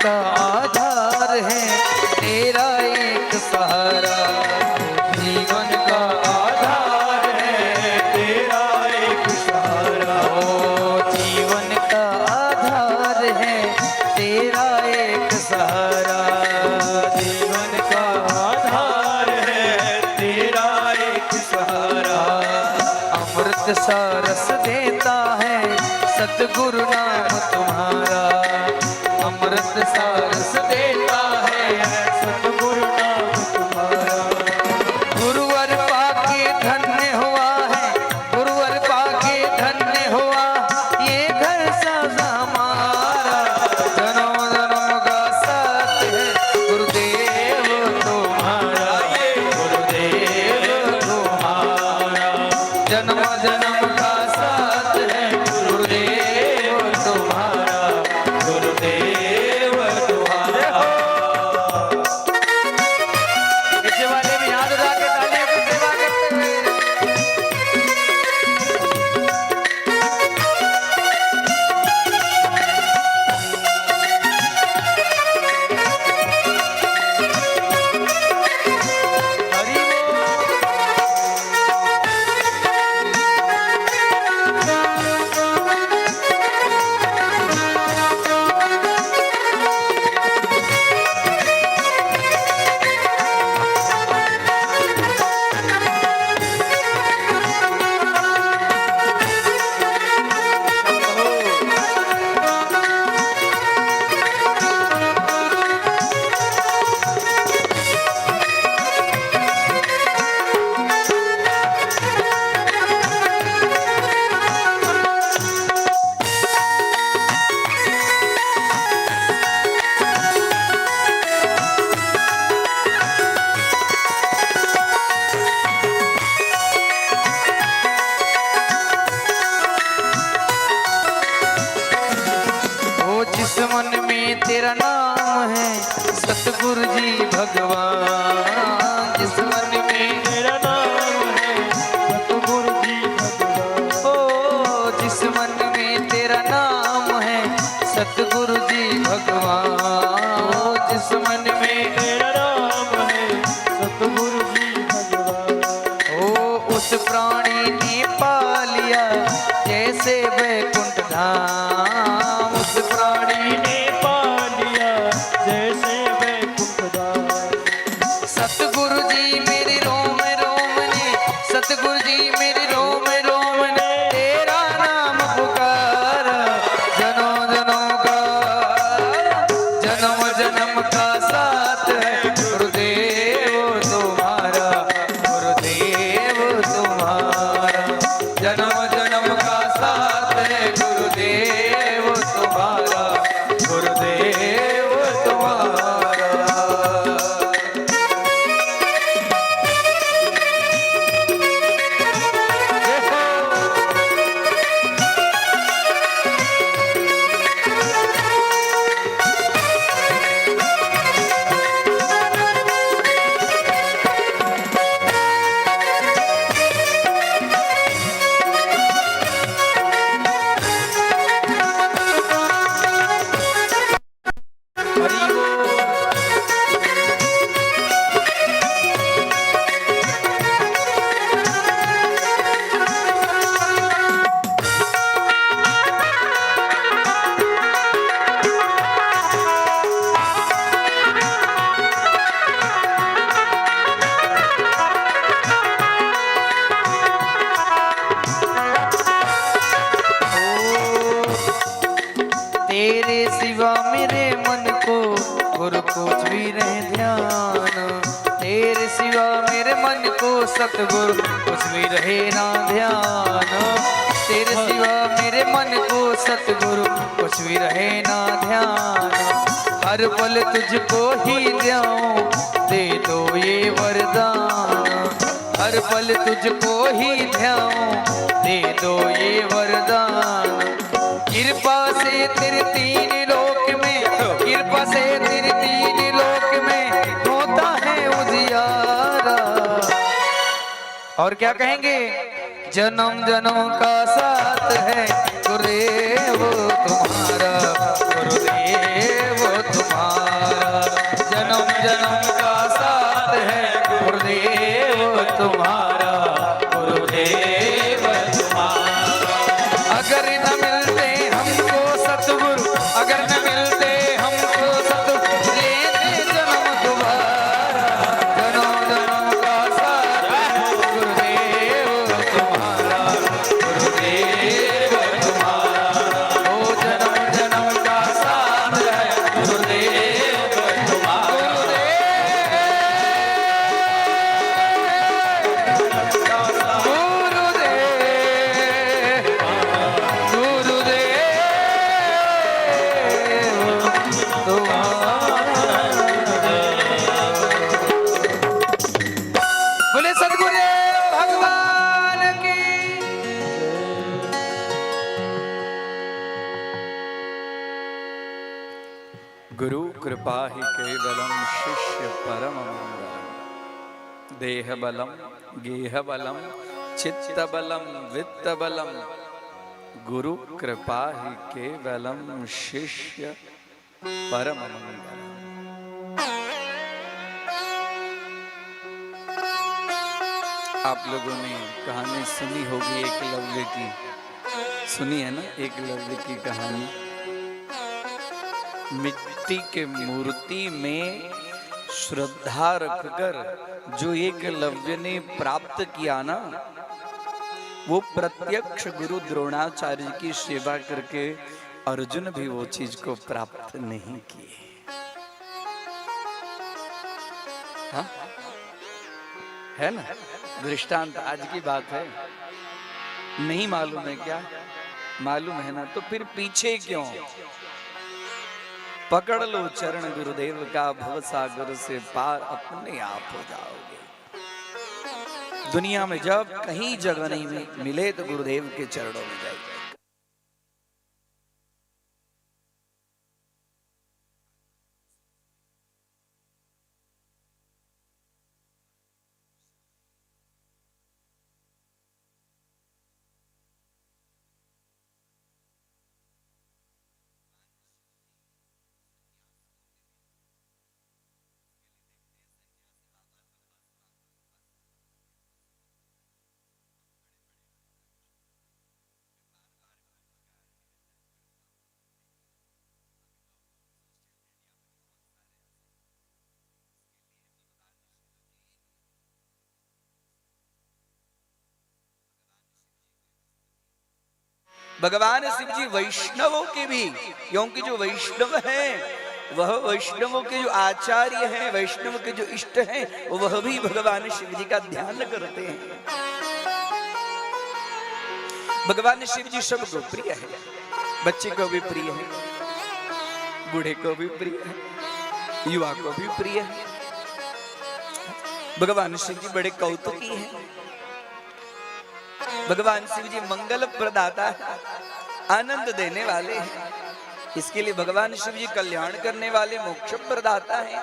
का आधार है तेरा एक सहारा। जीवन का आधार है तेरा एक सहारा। ओ जीवन का आधार है तेरा एक सहारा। जीवन का आधार है तेरा एक सहारा। अमृत सा रस देता है सतगुरु नाम तुम्हारा। अमृत सा रस देता है सतगुरु नाम तुम्हारा। गुरुवर पाके धन्य हुआ है, गुरुवर पाके धन्य हुआ ये घर साजा हमारा। जन्म जन्म का साथ है गुरुदेव तुम्हारा, ये गुरुदेव तुम्हारा। जन्म जन्म का साथ है गुरुदेव तुम्हारा, गुरुदेव तुम्हारा। पीछे वाले भी हाथ उठा के तालियों की सेवा करते हुए। हरि जिस मन में तेरा नाम है सतगुरु जी भगवान। जिस मन में तेरा नाम है सतगुरु जी भगवान। ओ जिस मन में तेरा नाम है सतगुरु जी भगवान। जिस मन में तेरा नाम है सतगुरु जी भगवान। उस प्राणी ने पा लिया जैसे वैकुंठ धाम। उस प्राणी ने पा लिया जैसे वैकुंठ धाम। सतगुरु जी मेरे रोम रोम ने, सतगुरु जी मेरे रोम रोम ने तेरा नाम पुकारा। जन्म जन्म का, जन्म जन्म का साथ है गुरुदेव तुम्हारा, गुरुदेव तुम्हारा। जन्म जन्म का साथ है गुरुदेव तुम्हारा, गुरुदेव तुम्हारा। तेरे सिवा मेरे मन को गुरु कुछ भी रहे ध्यान। तेरे सिवा मेरे मन को सतगुरु कुछ भी रहे ना ध्यान। तेरे सिवा मेरे मन को सतगुरु कुछ भी रहे ना ध्यान। हर पल तुझको ही ध्याऊं दे दो ये वरदान। हर पल तुझको ही ध्याऊं दे दो ये वरदान। कृपा से तेरे तीन लोक में, कृपा से तेरे तीन लोक में होता है उजियारा। और क्या कहेंगे? जन्म जन्म का साथ है गुरुदेव तुम्हारा, गुरुदेव तुम्हारा। जन्म जन्म का साथ है गुरुदेव तुम्हारा, गुरुदेव तुम्हारा। अगर न मिलते हमको सतगुरु, अगर न मिलते हमको सतगुरु लेते जन्म दोबारा। जन्म जन्म का साथ है गुरुदेव तुम्हारा, गुरुदेव तुम्हारा। ओ जन्म जन्म का साथ है गुरुदेव तुम्हारा, बोले सद्गुरुदेव भगवान की। गुरु कृपा ही केवलम शिष्य परम मंगलम। देह बलम गेह बलम चित्त बलम वित्त बलम। गुरु कृपा ही केवलम शिष्य परम मंगलम। आप लोगों ने कहानी सुनी होगी एकलव्य की, सुनी है ना एकलव्य की कहानी। मिट्टी के मूर्ति में श्रद्धा रखकर जो एकलव्य ने प्राप्त किया ना, वो प्रत्यक्ष गुरु द्रोणाचार्य की सेवा करके अर्जुन भी वो चीज को प्राप्त नहीं किए। हाँ? है ना दृष्टांत, आज की बात है। नहीं मालूम है क्या? मालूम है ना, तो फिर पीछे क्यों? पकड़ लो चरण गुरुदेव का, भव सागर से पार अपने आप हो जाओगे। दुनिया में जब कहीं जगह नहीं मिले तो गुरुदेव के चरणों में जाइए। भगवान शिव जी वैष्णवों के भी, क्योंकि जो वैष्णव हैं वह वैष्णवों के जो आचार्य हैं, वैष्णव के जो इष्ट हैं, वह भी भगवान शिव जी का ध्यान करते हैं। भगवान शिव जी सबको प्रिय है, बच्चे को भी प्रिय है, बूढ़े को भी प्रिय है, युवा को भी प्रिय है। भगवान शिव जी बड़े कौतुकी हैं। भगवान शिव जी मंगल प्रदाता है, आनंद देने वाले हैं। इसके लिए भगवान शिव जी कल्याण करने वाले, मोक्ष प्रदाता हैं।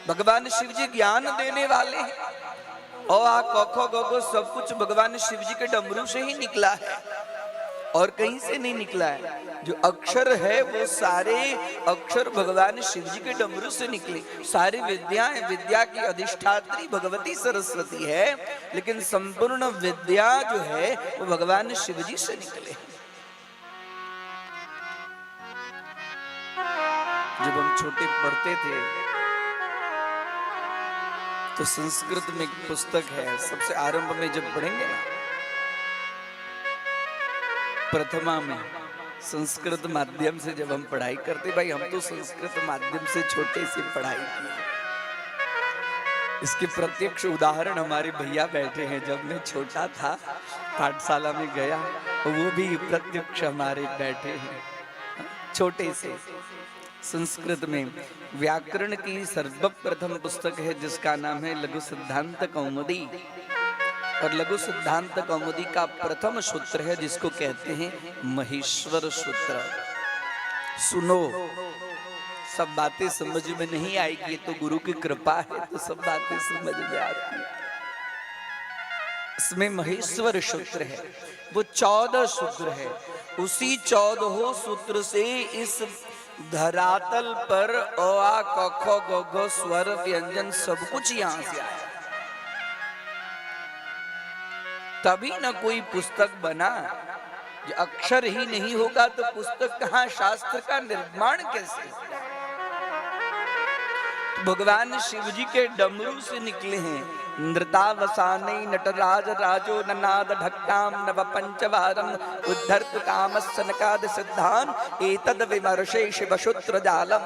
भगवान शिव जी ज्ञान देने वाले हैं। और आ कखो गगो सब कुछ भगवान शिव जी के डमरू से ही निकला है और कहीं से नहीं निकला है। जो अक्षर है वो सारे अक्षर भगवान शिव जी के डमरू से निकले। सारी विद्याएं, विद्या की अधिष्ठात्री भगवती सरस्वती है, लेकिन संपूर्ण विद्या जो है वो भगवान शिव जी से निकले। जब हम छोटे पढ़ते थे तो संस्कृत में एक पुस्तक है, सबसे आरंभ में जब पढ़ेंगे ना, प्रथमा में संस्कृत माध्यम से जब हम पढ़ाई करते, भाई हम तो संस्कृत माध्यम से छोटे से पढ़ाई किए। इसके प्रत्यक्ष उदाहरण हमारे भैया बैठे हैं। जब मैं छोटा था, पाठशाला में गया, वो भी प्रत्यक्ष हमारे बैठे हैं। छोटे से संस्कृत में व्याकरण की सर्वप्रथम पुस्तक है जिसका नाम है लघु सिद्धांत कौमुदी। और लघु सिद्धांत कौमुदी का प्रथम सूत्र है जिसको कहते हैं महेश्वर सूत्र। सुनो, सब बातें समझ में नहीं आएगी, तो गुरु की कृपा है तो सब बातें समझ में आती है। इसमें महेश्वर सूत्र है, वो 14 सूत्र है। उसी 14 सूत्र से इस धरातल पर अ आ क ख ग घ स्वर व्यंजन सब कुछ यहां से आया। तभी न कोई पुस्तक बना। जो अक्षर ही नहीं होगा तो पुस्तक कहां, शास्त्र का निर्माण कैसे? तो भगवान शिव जी के डमरू से निकले हैं। नृतावसाने नटराज राजो ननाद ढक्काम नव पंचवारम उद्धर्त कामसनकाद सिद्धान एतद विमर्शे शिवसूत्र जालम।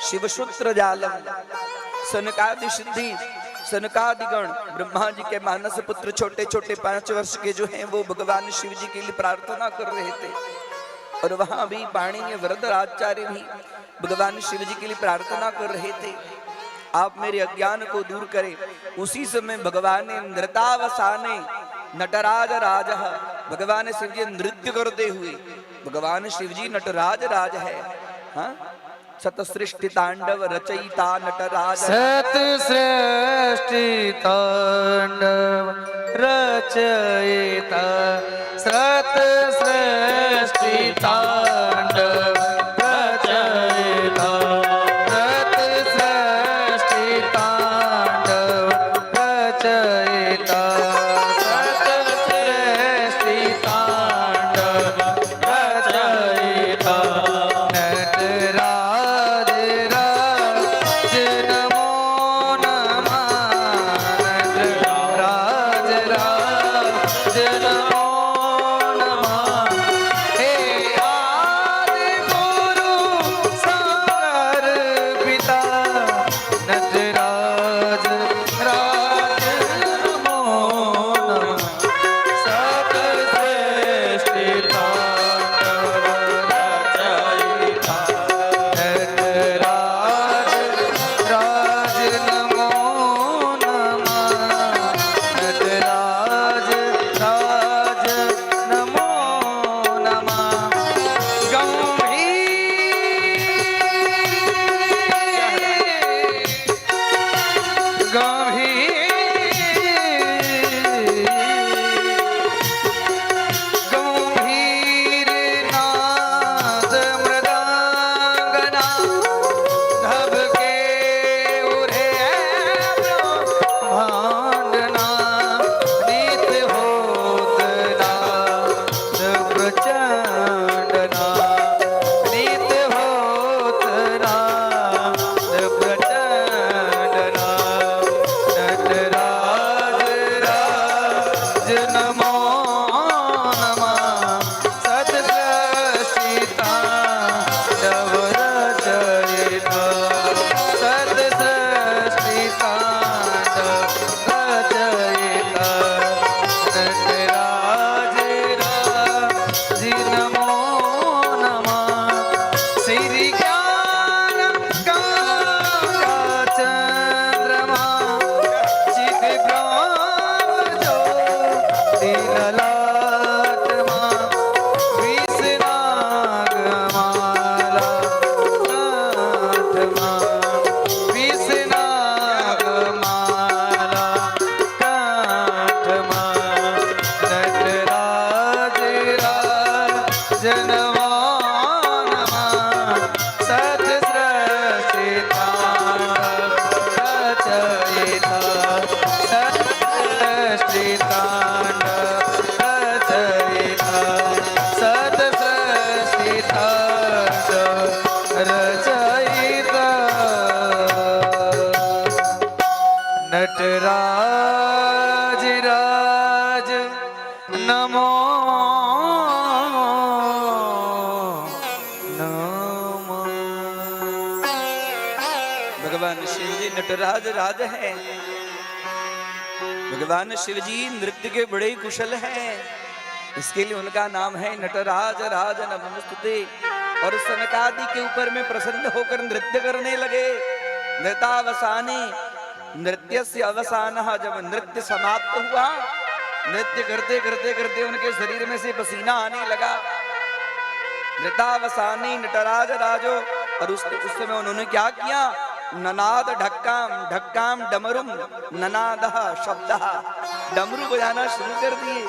शिवसूत्र जालम सनकादि सिद्धि, सनकादिगण ब्रह्मा जी के मानस पुत्र छोटे छोटे 5 वर्ष के जो हैं वो भगवान शिव जी के लिए प्रार्थना कर रहे थे। और वहां भी पाणिनि वरदाचार्य भी भगवान शिव जी के लिए प्रार्थना कर रहे थे, आप मेरे अज्ञान को दूर करें। उसी समय भगवान ने नृतावसाने नटराज राज, भगवान शिव जी नृत्य करते हुए, भगवान शिव जी नटराज राज है। हाँ, सत सृष्टि तांडव रचयिता नटराज, सत सृष्टि तांडव रचयिता, सत सृष्टि तांडव रचयिता, सत सृष्टि तांडव रचयिता, सत सृष्टि तांडव रचयिता। सत मोती ललाट मां वीस नाग माला काठ मां वीस नाग माला काठ मां नटराज जनवान मां सत सृष्टि तांडव रचयिता सत सृष्टि तांडव रचयिता सत सृष्टि तांडव रचयिता नटराज राज नमो नमः। भगवान शिव जी नटराज राज है। भगवान शिव जी नृत्य के बड़े कुशल हैं, इसके लिए उनका नाम है नटराज राज नमस्तुते। और सनकादि के ऊपर में प्रसन्न होकर नृत्य करने लगे। नृत्यावसाने नृत्य से अवसान, जब नृत्य समाप्त हुआ, नृत्य करते करते करते उनके शरीर में से पसीना आने लगा। नृत्यावसानी नटराज राजो, और उस समय उन्होंने क्या किया, ननाद ढक्काम ढक्काम डमरुम ननादः शब्दः, डमरू बजाना शुरू कर दिए।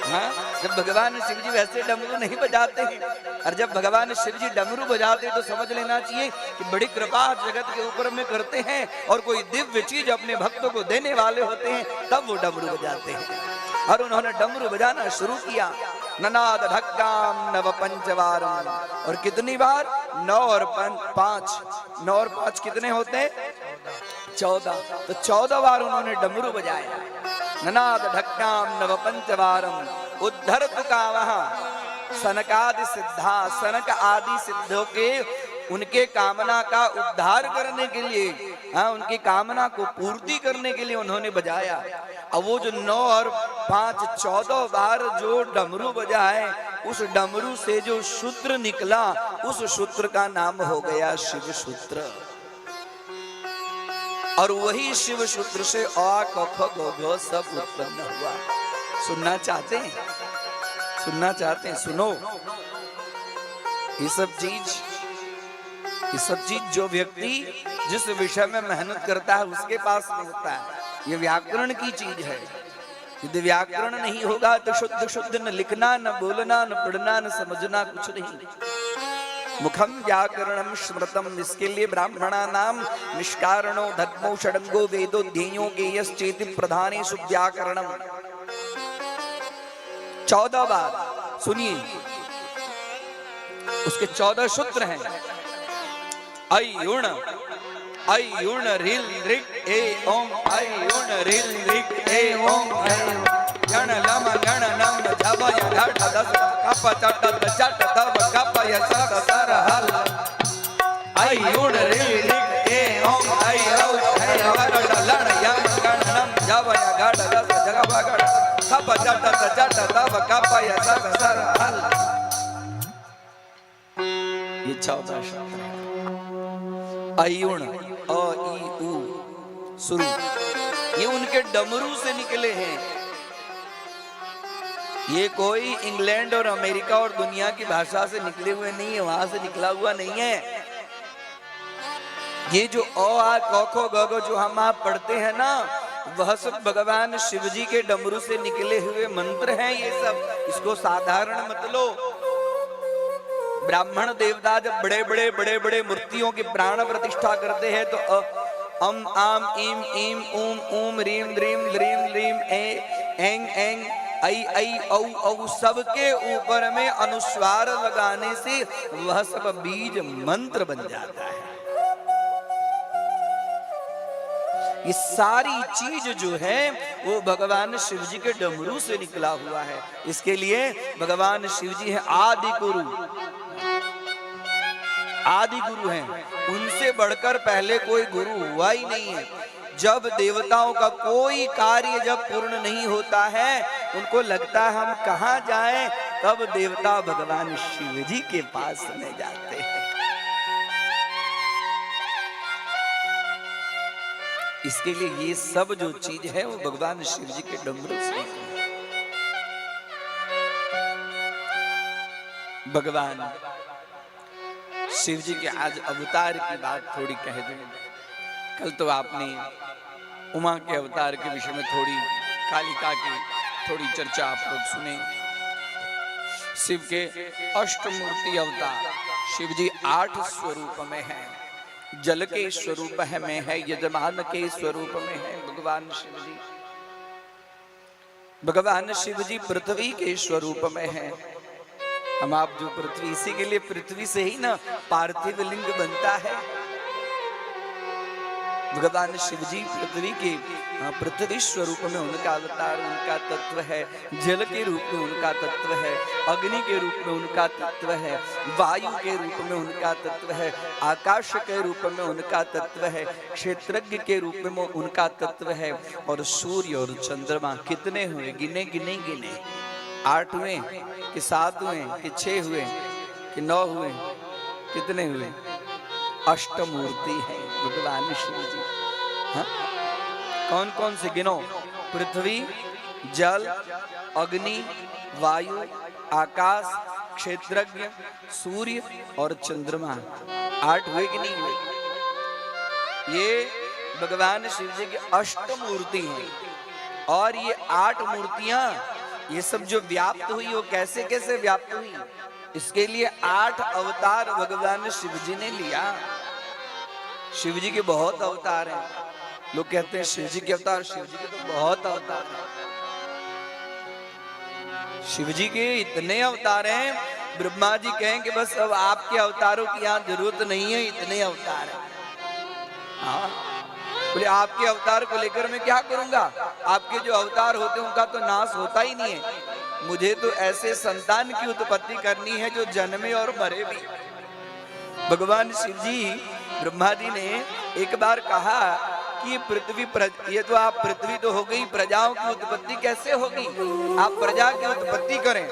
हाँ, जब भगवान शिव जी वैसे डमरू नहीं बजाते हैं, और जब भगवान शिव जी डमरू बजाते तो समझ लेना चाहिए कि बड़ी कृपा जगत के ऊपर में करते हैं, और कोई दिव्य चीज अपने भक्तों को देने वाले होते हैं, तब वो डमरू बजाते हैं। और उन्होंने डमरू बजाना शुरू किया। ननाद ढक्काम नव पंचवारम, और कितनी बार, 9 और 5, 9 और 5 कितने होते हैं, 14। तो 14 बार उन्होंने डमरू बजाया। ननाद ढक्काम नव पंचवारम उद्धर तुकावः सनकादि सिद्धा, सनक आदि सिद्धों के उनके कामना का उद्धार करने के लिए, हाँ, उनकी कामना को पूर्ति करने के लिए उन्होंने बजाया। अब वो जो 9 और 5 14 बार जो डमरू बजाए, उस डमरू से जो सूत्र निकला, उस सूत्र का नाम हो गया शिव सूत्र। और वही शिव सूत्र से अ क ख ग घ सब उत्पन्न हुआ। सुनना चाहते हैं, सुनना चाहते हैं, सुनो। ये सब चीज जो व्यक्ति जिस विषय में मेहनत करता है उसके पास नहीं होता है। ये व्याकरण की चीज है। यदि व्याकरण नहीं होगा तो शुद्ध शुद्ध न लिखना, न बोलना, न पढ़ना, न समझना कुछ नहीं। मुखम व्याकरणम स्मृतम, इसके लिए ब्राह्मणा नाम निष्कारणो धर्मो षडंगो वेदो ध्येयो गेयश्चेति प्रधानेषु व्याकरणम। 14 बार सुनिए, उसके 14 सूत्र हैं। अयुण अयुण रिल रिक ए ओम, अयुण रिल रिक ए ओम, गण लम गण नम जबय घट दस कप चट चट तब कप यसत सर हल। अयुण रिल रिक ए ओम, अयौ अयवड लण यम गण नम जबय घट दस जगब घट कप चट चट तब कप यसत सर हल। ये 14 शब्द हैं। अयुण अ ई उ शुरू, ये उनके डमरू से निकले हैं। ये कोई इंग्लैंड और अमेरिका और दुनिया की भाषा से निकले हुए नहीं है, वहां से निकला हुआ नहीं है। ये जो अ आ क ख ग घ जो हम आप पढ़ते हैं ना, वह सब भगवान शिव जी के डमरू से निकले हुए मंत्र हैं। ये सब, इसको साधारण मत लो। ब्राह्मण देवता जब बड़े बड़े मूर्तियों की प्राण प्रतिष्ठा करते हैं तो अम आम इम ईम ऊम ऊम रीम द्रीम ल्रीम लीम एंग एंग ऐ ऐ औ औ सबके ऊपर में अनुस्वार लगाने से वह सब बीज मंत्र बन जाता है। ये सारी चीज जो है वो भगवान शिव जी के डमरू से निकला हुआ है। इसके लिए भगवान शिव जी है आदि गुरु, आदि गुरु हैं। उनसे बढ़कर पहले कोई गुरु हुआ ही नहीं है। जब देवताओं का कोई कार्य जब पूर्ण नहीं होता है, उनको लगता है हम कहाँ जाएं, तब देवता भगवान शिव जी के पास में जाते हैं। इसके लिए ये सब जो चीज है वो भगवान शिव जी के डमरू से। भगवान शिव जी के आज अवतार की बात थोड़ी कह दें। कल तो आपने उमा के अवतार के विषय में थोड़ी, कालिका की थोड़ी चर्चा आप लोग सुने। शिव के अष्टमूर्ति अवतार, शिव जी 8 स्वरूप में हैं। जल के स्वरूप है में है, यजमान के स्वरूप में है भगवान शिव जी। भगवान शिव जी पृथ्वी के स्वरूप में है। हम आप जो पृथ्वी, इसी के लिए पृथ्वी से ही ना पार्थिव लिंग बनता है। भगवान शिव जी पृथ्वी के, पृथ्वी स्वरूप में उनका अवतार, उनका तत्व है। जल के रूप में उनका तत्व है, अग्नि के रूप में उनका तत्व है, वायु के रूप में उनका तत्व है, आकाश के रूप में उनका तत्व है, क्षेत्रज्ञ के रूप में उनका तत्व है। और सूर्य और चंद्रमा कितने हुए? गिने गिने गिने। 8 हुए कि 7 हुए कि 6 हुए कि 9 हुए? कितने हुए? अष्टमूर्ति है भगवान शिव जी। हाँ? कौन कौन से गिनो? पृथ्वी, जल, अग्नि, वायु, आकाश, क्षेत्रज्ञ, सूर्य और चंद्रमा। 8 हुए कि नहीं हुए? ये भगवान शिव जी की अष्टमूर्ति हैं। और ये 8 मूर्तियां, ये सब जो व्याप्त हुई, वो कैसे कैसे व्याप्त हुई? इसके लिए 8 अवतार भगवान शिव जी ने लिया। शिव जी के बहुत अवतार हैं। लोग कहते हैं शिव जी के अवतार, शिव जी के तो बहुत अवतार हैं। शिव जी के इतने अवतार हैं, ब्रह्मा जी कहें कि बस अब आपके अवतारों की यहाँ जरूरत नहीं है, इतने अवतार हैं। हाँ, बोले आपके अवतार को लेकर मैं क्या करूंगा? आपके जो अवतार होते हैं उनका तो नाश होता ही नहीं है। मुझे तो ऐसे संतान की उत्पत्ति करनी है जो जन्मे और मरे भी। भगवान शिव जी, ब्रह्मा जी ने एक बार कहा कि पृथ्वी, ये तो आप पृथ्वी तो हो गई, प्रजाओं की उत्पत्ति कैसे होगी? आप प्रजा की उत्पत्ति करें।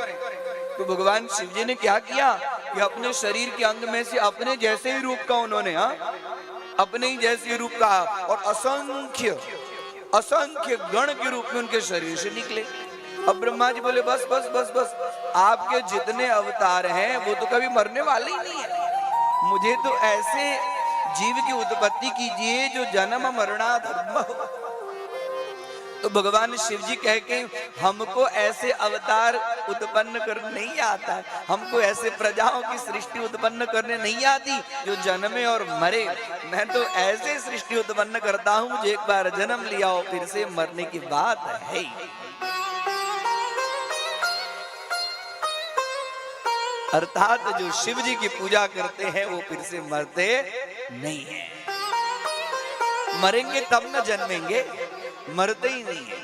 तो भगवान शिव जी ने क्या किया कि अपने शरीर के अंग में से अपने जैसे ही रूप का उन्होंने, अपने ही जैसे रूप का, और असंख्य असंख्य गण के रूप में उनके शरीर से निकले। अब ब्रह्मा जी बोले बस बस बस बस, आपके जितने अवतार हैं वो तो कभी मरने वाले ही नहीं है। मुझे तो ऐसे जीव की उत्पत्ति कीजिए जो जन्म मरणा धर्म हो। तो भगवान शिव जी कह के, हमको ऐसे अवतार उत्पन्न करने नहीं आता है, हमको ऐसे प्रजाओं की सृष्टि उत्पन्न करने नहीं आती जो जन्मे और मरे। मैं तो ऐसे सृष्टि उत्पन्न करता हूं जो एक बार जन्म लिया हो फिर से मरने की बात है। अर्थात जो शिव जी की पूजा करते हैं वो फिर से मरते नहीं है। मरेंगे तब न जन्मेंगे, मरते ही नहीं है।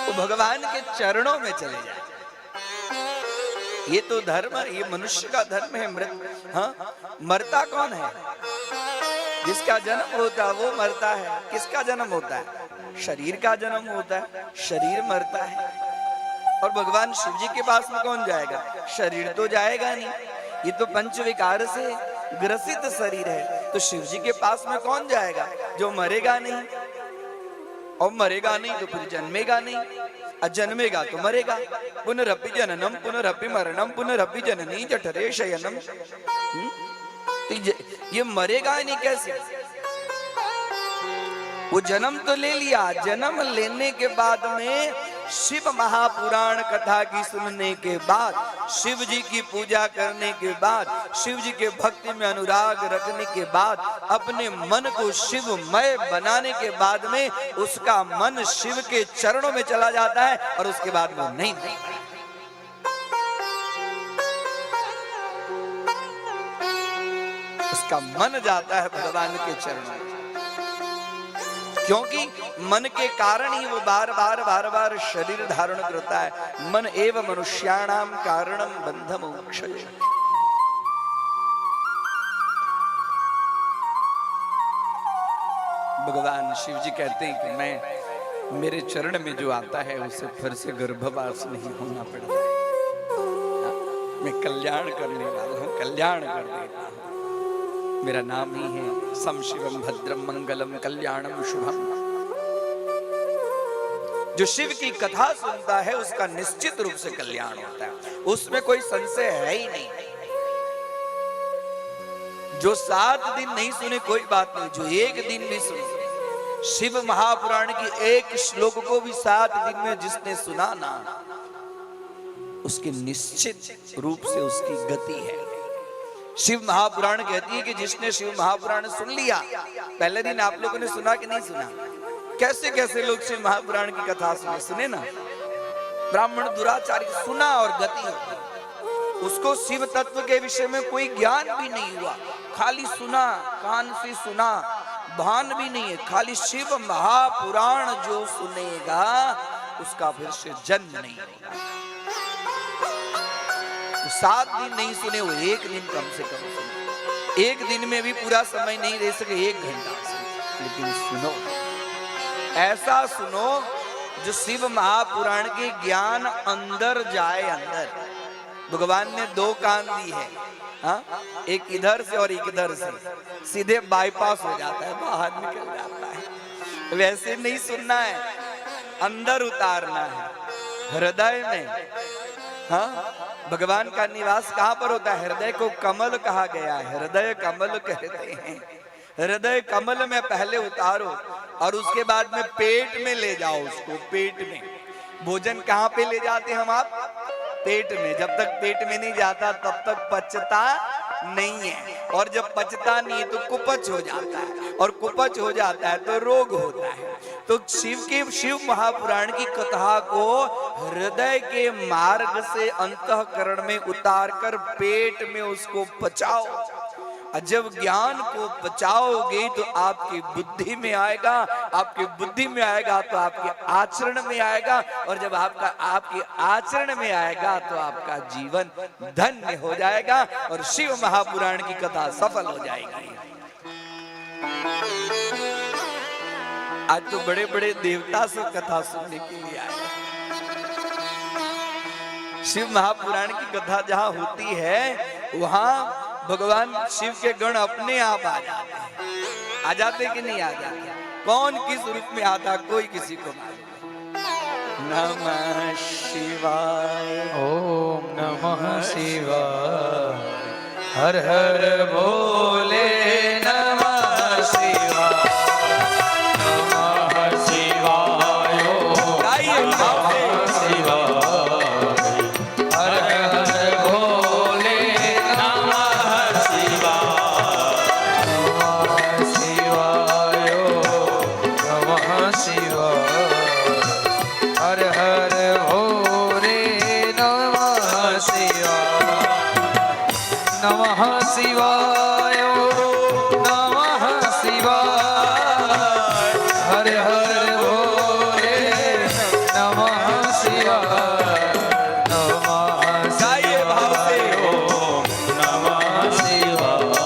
तो भगवान के चरणों में चले जाए। ये तो धर्म, ये मनुष्य का धर्म है। मरता कौन है? जिसका जन्म होता है वो मरता है। किसका जन्म होता है? शरीर का जन्म होता है, शरीर मरता है। और भगवान शिव जी के पास में कौन जाएगा? शरीर तो जाएगा नहीं, ये तो पंच विकार से ग्रसित शरीर है। तो शिव जी के पास में कौन जाएगा? जो मरेगा नहीं, और मरेगा नहीं तो फिर जन्मेगा नहीं, और जन्मेगा तो मरेगा। पुनरपि जननम पुनरपि मरणम पुनरपि जननी जठरे शयनम। ये मरेगा नहीं कैसे? वो जन्म तो ले लिया, जन्म लेने के बाद में शिव महापुराण कथा की सुनने के बाद, शिव जी की पूजा करने के बाद, शिव जी के भक्ति में अनुराग रखने के बाद, अपने मन को शिवमय बनाने के बाद में उसका मन शिव के चरणों में चला जाता है। और उसके बाद वो नहीं, उसका मन जाता है भगवान के चरणों में। क्योंकि मन के कारण ही वो बार बार शरीर धारण करता है। मन एव मनुष्याणाम कारणम बंध मोक्षय। भगवान शिव जी कहते हैं कि मैं, मेरे चरण में जो आता है उसे फिर से गर्भवास नहीं होना पड़ता है। मैं कल्याण करने वाला हूँ, कल्याण कर देता हूँ। मेरा नाम ही है सम शिवम भद्रम मंगलम कल्याणम शुभम। जो शिव की कथा सुनता है उसका निश्चित रूप से कल्याण होता है, उसमें कोई संशय है ही नहीं। जो 7 दिन नहीं सुने कोई बात नहीं, जो एक दिन भी सुने, शिव महापुराण की एक श्लोक को भी 7 दिन में जिसने सुना ना, उसकी निश्चित रूप से उसकी गति है। शिव महापुराण कहती है कि जिसने शिव महापुराण सुन लिया, पहले दिन आप लोगों ने सुना कि नहीं सुना? कैसे कैसे लोग शिव महापुराण की कथा सुने ना, ब्राह्मण दुराचारी सुना और गति होती। उसको शिव तत्व के विषय में कोई ज्ञान भी नहीं हुआ, खाली सुना, कान से सुना, भान भी नहीं है, खाली शिव महापुराण जो सुनेगा उसका फिर से जन्म नहीं होगा। 7 दिन नहीं सुने, वो एक दिन कम से कम सुने। एक दिन में भी पूरा समय नहीं दे सके, 1 घंटा सुनो, लेकिन सुनो, ऐसा सुनो जो शिव महापुराण के ज्ञान अंदर जाए। अंदर भगवान ने 2 कान दी है, हाँ? एक इधर से और एक इधर से, सीधे बाईपास हो जाता है, बाहर निकल जाता है। वैसे नहीं सुनना है, अंदर उतारना है, हृदय में। हाँ, भगवान का निवास कहाँ पर होता है? हृदय को कमल कहा गया है, हृदय कमल कहते हैं। हृदय कमल में पहले उतारो और उसके बाद में पेट में ले जाओ उसको। पेट में भोजन कहाँ पे ले जाते हम आप? पेट में। जब तक पेट में नहीं जाता तब तक पचता नहीं है, और जब पचता नहीं है तो कुपच हो जाता है, और कुपच हो जाता है तो रोग होता है। तो शिव महापुराण की कथा को हृदय के मार्ग से अंतःकरण में उतार कर पेट में उसको पचाओ। और जब ज्ञान को पचाओगे तो आपकी बुद्धि में आएगा, आपकी बुद्धि में आएगा तो आपके आचरण में आएगा, और जब आपके आचरण में आएगा तो आपका जीवन धन्य हो जाएगा और शिव महापुराण की कथा सफल हो जाएगी। आज तो बड़े बड़े देवता से कथा सुनने के लिए आए। शिव महापुराण की कथा जहां होती है वहां भगवान शिव के गण अपने आप आ जाते हैं। आ जाते कि नहीं आ जाते? कौन किस रूप में आता कोई किसी को मालूम। नमः शिवाय, ओम नमः शिवाय, हर हर भोले नमः शिवाय, नमः शिवाय, गाइए भाव से। शिवाय, हर हर भोले नमः शिवाय, नमः शिवाय, नमः शिवाय, हर हर भोले नमः शिवाय, नमः शिवाय, नमः शिवाय, हर हर भोले नमः शिवाय, नमः गाइए भाव से। नमः शिवाय,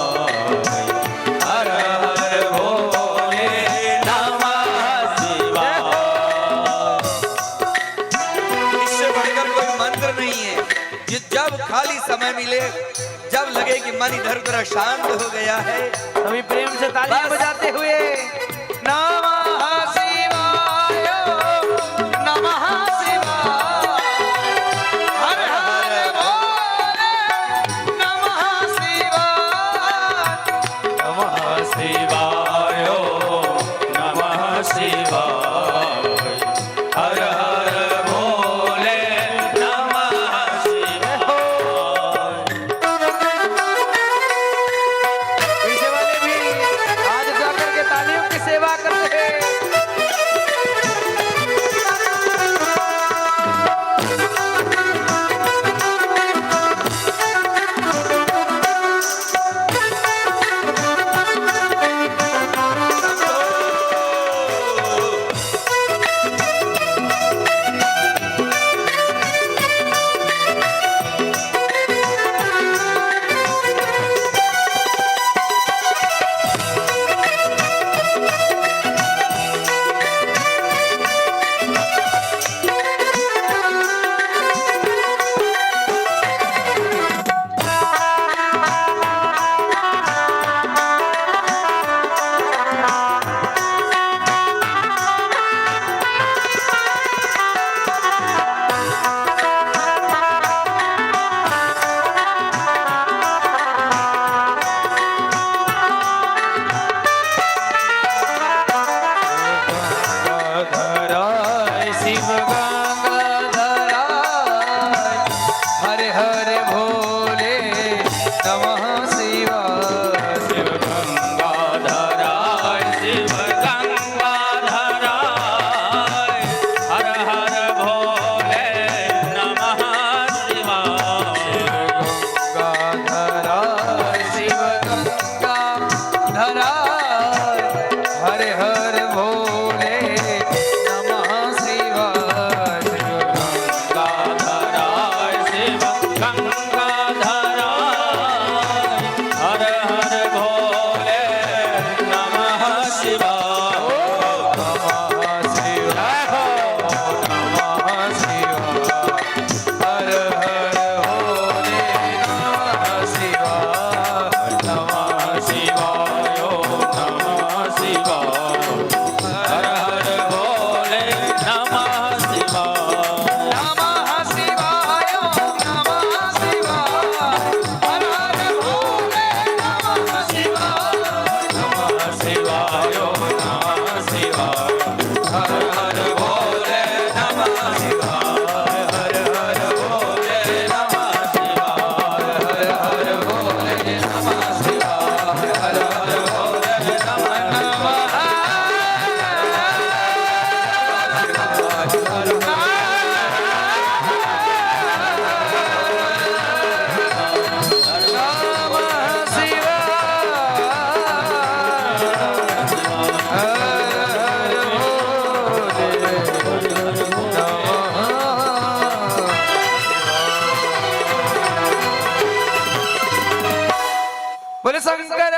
हर हर भोले नमः शिवाय। इससे बढ़कर कोई मंत्र नहीं है। जब खाली समय मिले, जब लगे कि मन इधर उधर शांत हो गया है, सभी प्रेम से तालियां बजाते हुए नमः शिवाय, नमः शिवाय, हर हर भोले नमः शिवाय, नमः शिवाय, नमः शिवाय, हर हर भोले नमः शिवाय। पीछे वाले भी हाथ उठा करके तालियों की सेवा करते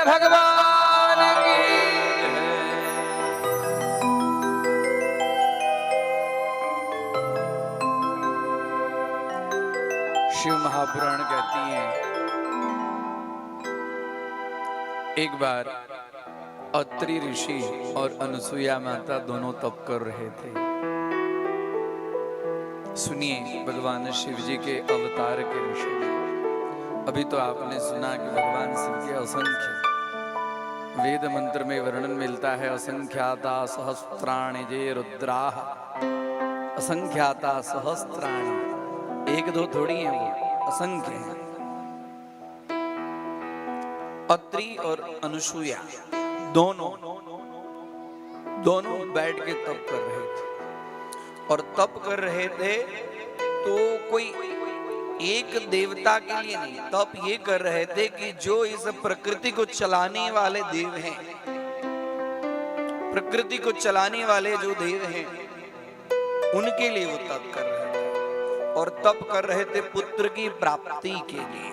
भगवान की। शिव महापुराण कहती हैं एक बार अत्रि ऋषि और अनुसुईया माता दोनों तप कर रहे थे। सुनिए भगवान शिव जी के अवतार के विषय में। अभी तो आपने सुना कि भगवान शिव के असंख्य वेद मंत्र में वर्णन मिलता है। असंख्याता सहस्त्राणि जे रुद्राः, असंख्याता सहस्त्राणि, एक दो थोड़ी है, वो असंख्य है। अत्रि और अनुसुईया दोनों बैठ के तप कर रहे थे। और तप कर रहे थे तो कोई एक देवता के लिए नहीं, तप ये कर रहे थे कि जो इस प्रकृति को चलाने वाले देव हैं, प्रकृति को चलाने वाले जो देव हैं उनके लिए वो तप कर रहे थे। और तप कर रहे थे पुत्र की प्राप्ति के लिए,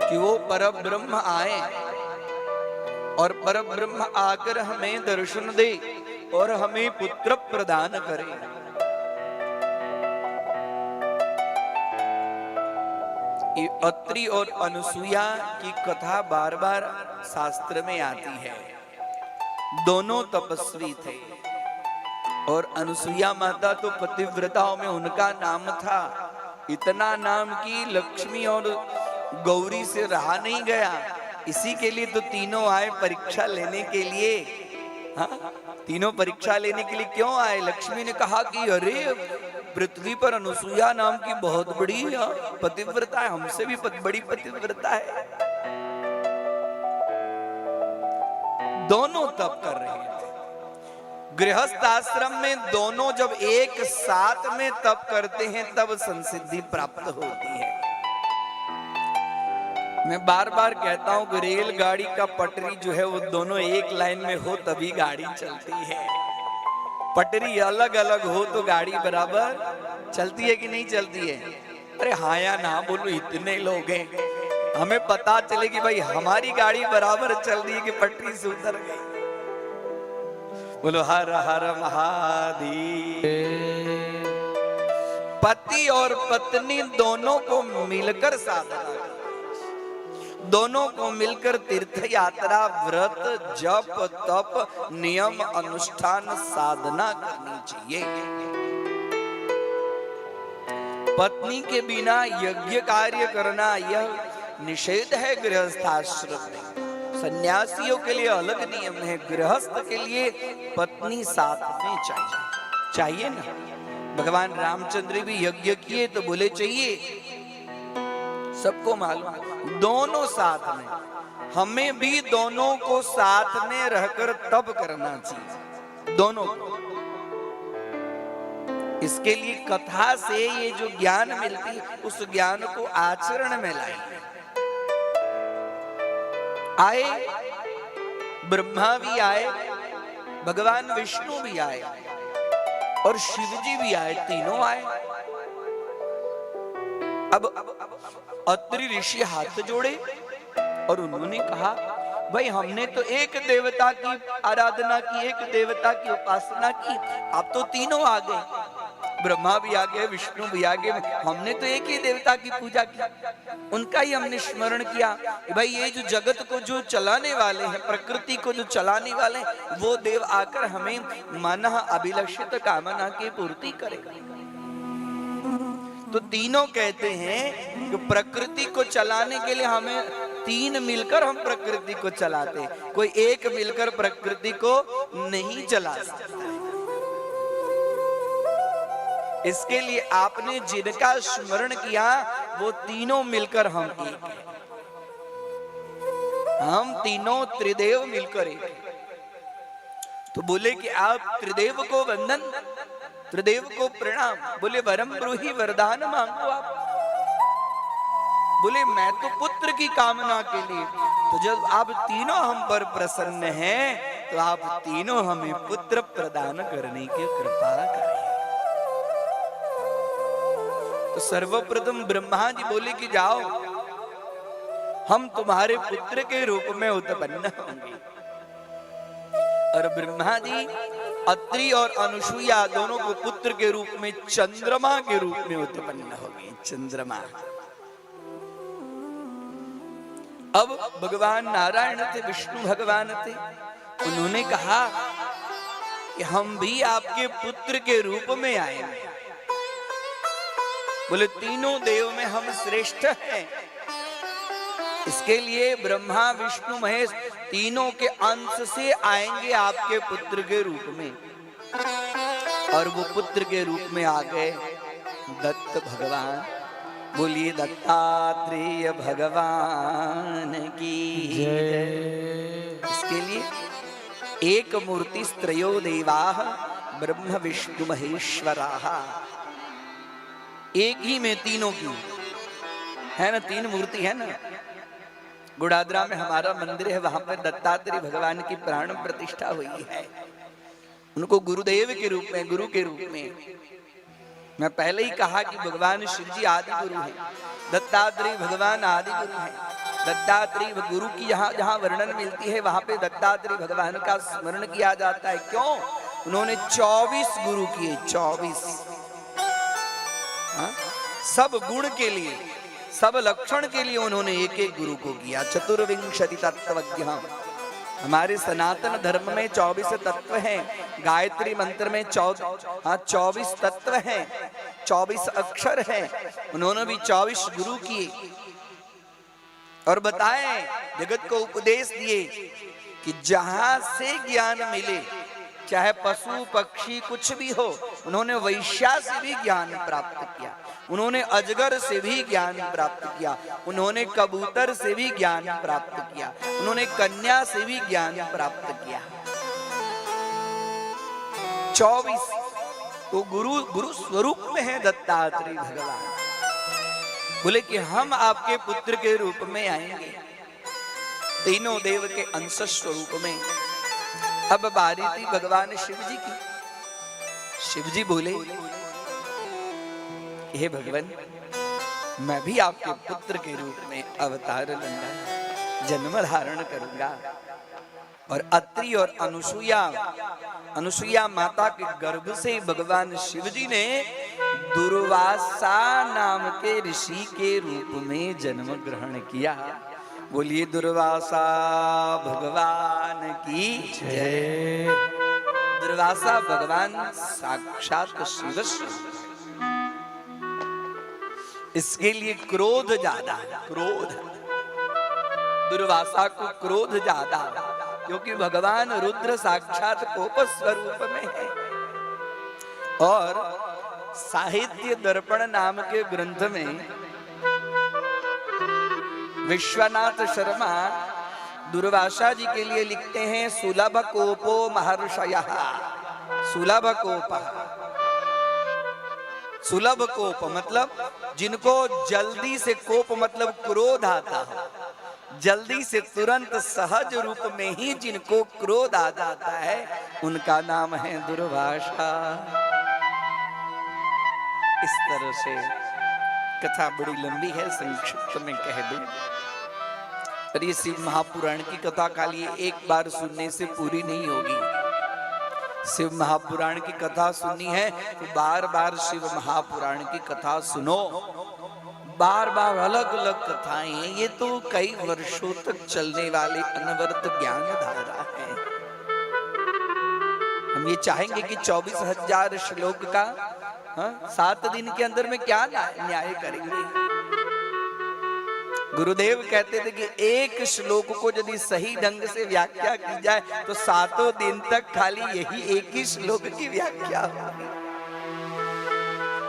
कि वो परब्रह्म आए और परब्रह्म आकर हमें दर्शन दे और हमें पुत्र प्रदान करे। अत्रि और अनुसुईया की कथा बार बार शास्त्र में आती है। दोनों तपस्वी थे और अनुसुईया माता तो पतिव्रताओं में उनका नाम था, इतना नाम कि लक्ष्मी और गौरी से रहा नहीं गया। इसी के लिए तो तीनों आए परीक्षा लेने के लिए। हाँ, तीनों परीक्षा लेने के लिए क्यों आए? लक्ष्मी ने कहा कि अरे पृथ्वी पर अनुसुईया नाम की बहुत बड़ी पतिव्रता है, हमसे भी बड़ी पतिव्रता है। दोनों तप कर रहे थे। गृहस्थ आश्रम में दोनों जब एक साथ में तप करते हैं तब संसिद्धि प्राप्त होती है। मैं बार बार कहता हूं कि रेलगाड़ी का पटरी जो है वो दोनों एक लाइन में हो तभी गाड़ी चलती है। पटरी अलग अलग हो तो गाड़ी बराबर चलती है कि नहीं चलती है? अरे हाँ या ना बोलो, इतने लोग हैं, हमें पता चले कि भाई हमारी गाड़ी बराबर चल रही है कि पटरी से उतर गई। बोलो हर हर महादेव। पति और पत्नी दोनों को मिलकर साधना, दोनों को मिलकर तीर्थ यात्रा, व्रत, जप, तप, नियम, अनुष्ठान, साधना करनी चाहिए। पत्नी के बिना यज्ञ कार्य करना यह निषेध है गृहस्थाश्रम में। सन्यासियों के लिए अलग नियम है, गृहस्थ के लिए पत्नी साथ में चाहिए ना। भगवान रामचंद्र भी यज्ञ किए तो बोले चाहिए, सबको मालूम, दोनों साथ में। हमें भी दोनों को साथ में रहकर तप करना चाहिए, दोनों को। इसके लिए कथा से ये जो ज्ञान मिलती है उस ज्ञान को आचरण में लाए। आए ब्रह्मा भी आए, भगवान विष्णु भी आए और शिव जी भी आए, तीनों आए। अब अत्रि ऋषि हाथ जोड़े और उन्होंने कहा भाई हमने तो एक देवता की आराधना की, एक देवता की उपासना की, आप तो तीनों आ गए, ब्रह्मा भी आ गए, विष्णु भी आ गए, हमने तो एक ही देवता की पूजा की, उनका ही हमने स्मरण किया। भाई ये जो जगत को जो चलाने वाले हैं, प्रकृति को जो चलाने वाले हैं, वो देव आकर हमें मनः अभिलषित कामना की पूर्ति करेगा। तो तीनों कहते हैं कि प्रकृति को चलाने के लिए हमें तीन मिलकर हम प्रकृति को चलाते, कोई एक मिलकर प्रकृति को नहीं चला सकता। इसके लिए आपने जिनका स्मरण किया वो तीनों मिलकर हम एक हैं। हम तीनों त्रिदेव मिलकर एक हैं। तो बोले कि आप त्रिदेव को वंदन, त्रिदेव को प्रणाम। बोले वरम ब्रूहि, वरदान मांगो आप। बोले मैं तो पुत्र की कामना के लिए, तो जब आप तीनों हम पर प्रसन्न हैं तो आप तीनों हमें पुत्र प्रदान करने की कृपा करें। तो सर्वप्रथम ब्रह्मा जी बोले कि जाओ हम तुम्हारे पुत्र के रूप में उत्पन्न होंगे। और ब्रह्मा जी अत्रि और अनुसुईया दोनों को पुत्र के रूप में चंद्रमा के रूप में उत्पन्न होंगे। चंद्रमा। अब भगवान नारायण थे, विष्णु भगवान थे, उन्होंने कहा कि हम भी आपके पुत्र के रूप में आएंगे। बोले तीनों देव में हम श्रेष्ठ हैं, इसके लिए ब्रह्मा विष्णु महेश तीनों के अंश से आएंगे आपके पुत्र के रूप में। और वो पुत्र के रूप में आ गए दत्त भगवान। बोलिए दत्तात्रेय भगवान की जय। इसके लिए एक मूर्ति त्रयो देवाः ब्रह्म विष्णु महेश्वराः। एक ही में तीनों की है ना, तीन मूर्ति है ना। गुड़ादरा में हमारा मंदिर है, वहां पर दत्तात्रेय भगवान की प्राण प्रतिष्ठा हुई है। उनको गुरुदेव के रूप में, गुरु के रूप में। मैं पहले ही कहा कि भगवान शिव जी आदि गुरु हैं, दत्तात्रेय भगवान आदि गुरु हैं। दत्तात्रेय गुरु की जहां वर्णन मिलती है वहां पे दत्तात्रेय भगवान का स्मरण किया जाता है। क्यों? उन्होंने 24 गुरु किए, 24। सब गुण के लिए, सब लक्षण के लिए उन्होंने एक एक गुरु को किया। चतुर्विंशति तत्वज्ञ। हमारे सनातन धर्म में 24 तत्व हैं। गायत्री मंत्र में 24 तत्व हैं, 24 अक्षर हैं। उन्होंने भी 24 गुरु किए और बताए, जगत को उपदेश दिए कि जहां से ज्ञान मिले, चाहे पशु पक्षी कुछ भी हो। उन्होंने वैश्या से भी ज्ञान प्राप्त किया, उन्होंने अजगर से भी ज्ञान प्राप्त किया, उन्होंने कबूतर से भी ज्ञान प्राप्त किया, उन्होंने कन्या से भी ज्ञान प्राप्त किया। 24 तो गुरु स्वरूप में है दत्तात्रेय भगवान। बोले कि हम आपके पुत्र के रूप में आएंगे, तीनों देव के अंश स्वरूप में। अब बारी थी भगवान शिव जी की। शिव जी बोले, हे भगवान, मैं भी आपके पुत्र के रूप में अवतार लूंगा, जन्म धारण करूंगा। और अत्रि और अनुसुईया माता के गर्भ से भगवान शिव जी ने दुर्वासा नाम के ऋषि के रूप में जन्म ग्रहण किया। बोलिए दुर्वासा भगवान की जय। दुर्वासा भगवान साक्षात शिव। इसके लिए क्रोध ज्यादा, क्रोध, दुर्वासा को क्रोध ज्यादा, क्योंकि भगवान रुद्र साक्षात कोप स्वरूप में है। और साहित्य दर्पण नाम के ग्रंथ में विश्वनाथ शर्मा दुर्वासा जी के लिए लिखते हैं, सुलभ कोपो महर्षयः। सुलभ कोप, सुलभ कोप मतलब जिनको जल्दी से, कोप मतलब क्रोध आता है, जल्दी से तुरंत सहज रूप में ही जिनको क्रोध आ जाता है, उनका नाम है दुर्वासा। इस तरह से कथा बड़ी लंबी है, संक्षिप्त में कह दूं। और ये शिव महापुराण की कथा खाली एक बार सुनने से पूरी नहीं होगी। शिव महापुराण की कथा सुननी है तो बार बार शिव महापुराण की कथा सुनो। बार बार अलग अलग कथाएं हैं, ये तो कई वर्षों तक चलने वाले अनवरत ज्ञान धारा है। हम ये चाहेंगे कि 24,000 श्लोक का 7 दिन के अंदर में क्या न्याय करेंगे। गुरुदेव कहते थे कि एक श्लोक को यदि सही ढंग से व्याख्या की जाए तो 7 दिन तक खाली यही एक ही श्लोक की व्याख्या होगी।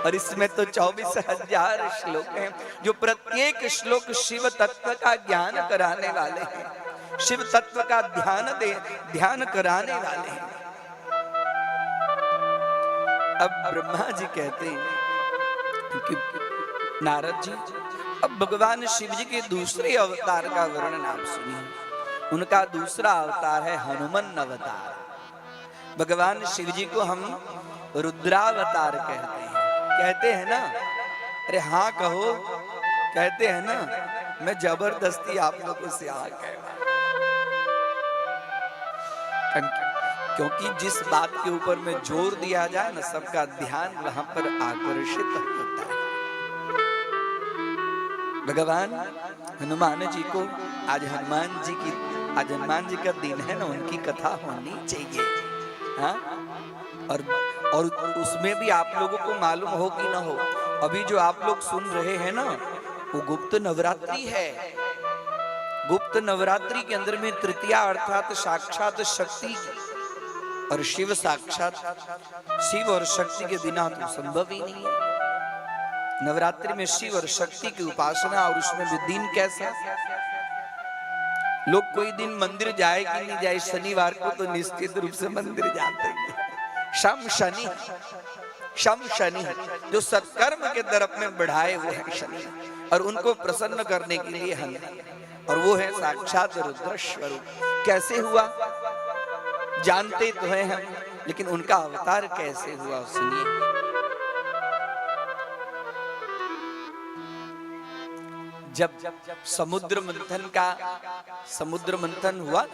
और इसमें तो 24,000 श्लोक हैं, जो प्रत्येक श्लोक शिव तत्व का ज्ञान कराने वाले हैं, शिव तत्व का ध्यान कराने वाले हैं। अब ब्रह्मा जी कहते हैं कि नारद जी, अब भगवान शिव जी के दूसरे अवतार का वर्णन आप सुनिए। उनका दूसरा अवतार है हनुमान अवतार। भगवान शिव जी को हम रुद्रावतार कहते हैं। कहते हैं ना, अरे हाँ कहो, कहते हैं ना, मैं जबरदस्ती आप लोगों से आ गया, क्योंकि जिस बात के ऊपर में जोर दिया जाए ना, सबका ध्यान वहां पर आकर्षित होता है। भगवान हनुमान जी को आज हनुमान जी का दिन है ना, उनकी कथा होनी चाहिए। हाँ, और उसमें भी आप लोगों को मालूम हो कि ना हो, अभी जो आप लोग सुन रहे हैं ना, वो गुप्त नवरात्रि है। गुप्त नवरात्रि के अंदर में तृतीया अर्थात साक्षात शक्ति, और शिव साक्षात शिव और शक्ति के बिना तो संभव ही नहीं है। नवरात्रि में शिव और शक्ति की उपासना, और उसमें भी दिन कैसा। लोग कोई दिन मंदिर जाए कि नहीं जाए, शनिवार को तो निश्चित रूप से मंदिर जाते हैं। शम शनि जो सत्कर्म के तरफ में बढ़ाए हुए हैं शनि, और उनको प्रसन्न करने के लिए हम, और वो है साक्षात रुद्र स्वरूप। कैसे हुआ जानते तो हैं हम, लेकिन उनका अवतार कैसे हुआ सुनिए। जब समुद्र मंथन हुआ,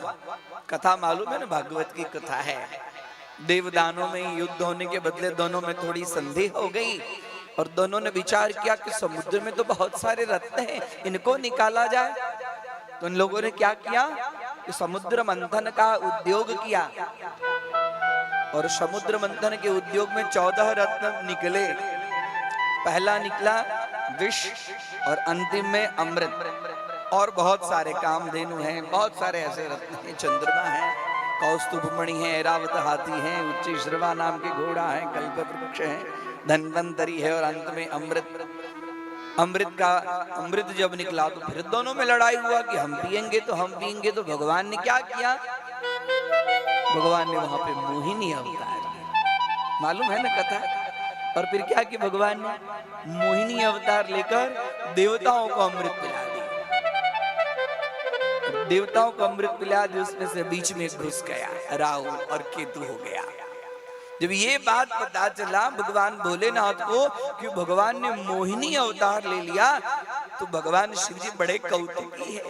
कथा मालूम है ना, भागवत की कथा है। देवदानों में युद्ध होने के बदले दोनों में थोड़ी संधि हो गई, और दोनों ने विचार किया कि समुद्र में तो बहुत सारे रत्न हैं, इनको निकाला जाए। तो उन लोगों ने क्या किया कि समुद्र मंथन का उद्योग किया, और समुद्र मंथन के उद्योग में 14 रत्न निकले। पहला निकला विष, और अंतिम में अमृत, और बहुत सारे कामधेनु हैं, बहुत सारे ऐसे रत्न हैं, चंद्रमा है, कौस्तुभमणि है, ऐरावत हाथी है, उच्च श्रवा नाम के घोड़ा है, कल्पवृक्ष है, धन्वंतरी है, और अंत में अमृत जब निकला तो फिर दोनों में लड़ाई हुआ कि हम पिएंगे तो भगवान ने क्या किया, भगवान ने वहां पे मोहिनी अवतार, मालूम है ना कथा। और फिर क्या कि भगवान ने मोहिनी अवतार लेकर देवताओं को अमृत पिला दिया। देवताओं को अमृत पिला दिया, उसमें से बीच में घुस गया राहु और केतु हो गया। जब ये बात पता चला भगवान भोलेनाथ को कि भगवान ने मोहिनी अवतार ले लिया, तो भगवान शिव जी बड़े कौतुकी है।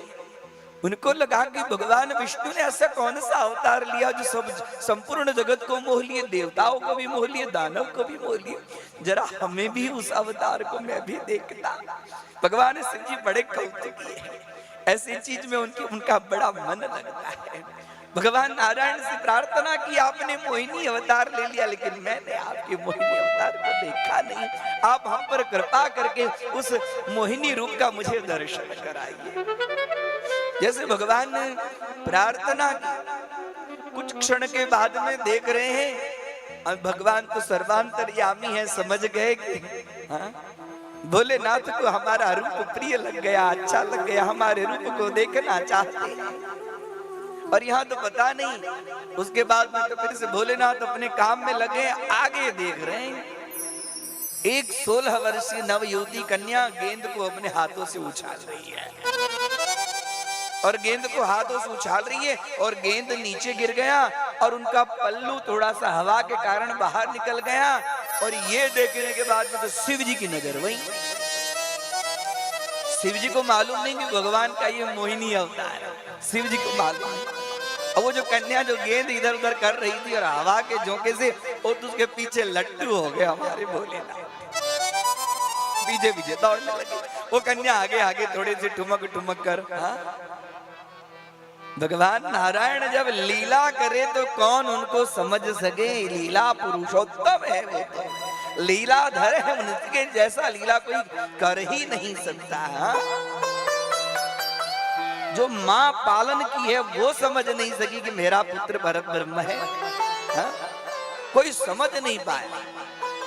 उनको लगा कि भगवान विष्णु ने ऐसा कौन सा अवतार लिया जो सब संपूर्ण जगत को मोह लिए, देवताओं को भी मोह लिए, दानव को भी मोह लिए, जरा हमें भी उस अवतार को मैं भी देखता। भगवान शिव जी बड़े कौतुकी है, ऐसी चीज में उनका बड़ा मन लगता है। भगवान नारायण से प्रार्थना की, आपने मोहिनी अवतार ले लिया, लेकिन मैंने आपके मोहिनी अवतार को देखा नहीं, आप हम पर कृपा करके उस मोहिनी रूप का मुझे दर्शन कराइए। जैसे भगवान ने प्रार्थना की, कुछ क्षण के बाद में देख रहे हैं, और भगवान तो सर्वांतर्यामी है, समझ गए कि भोलेनाथ को हमारा रूप प्रिय लग गया, अच्छा लग गया, हमारे रूप को देखना चाहते हैं। और यहाँ तो पता नहीं, उसके बाद में तो फिर से भोलेनाथ अपने काम में लगे, आगे देख रहे हैं एक 16 वर्षीय नवयुवती कन्या गेंद को अपने हाथों से उछाल रही है, और गेंद को हाथों से उछाल रही है, और गेंद नीचे गिर गया, और उनका पल्लू थोड़ा सा हवा के कारण बाहर निकल गया। और ये देखने के बाद में तो शिव जी की नजर वही, शिव जी को मालूम नहीं कि भगवान का ये मोहिनी अवतार है, शिव जी को मालूम नहीं। और वो जो कन्या जो गेंद इधर उधर कर रही थी, और हवा के झोंके से वो तो उसके पीछे लट्टू हो गए हमारे भोलेनाथ, पीछे पीछे दौड़ने लगे। वो कन्या आगे आगे थोड़े से ठुमक कर, भगवान नारायण जब लीला करे तो कौन उनको समझ सके, लीला पुरुषोत्तम है वो तो, लीलाधर है, उनके जैसा लीला कोई कर ही नहीं सकता। जो माँ पालन की है वो समझ नहीं सकी कि मेरा पुत्र परब्रह्म है, कोई समझ नहीं पाए,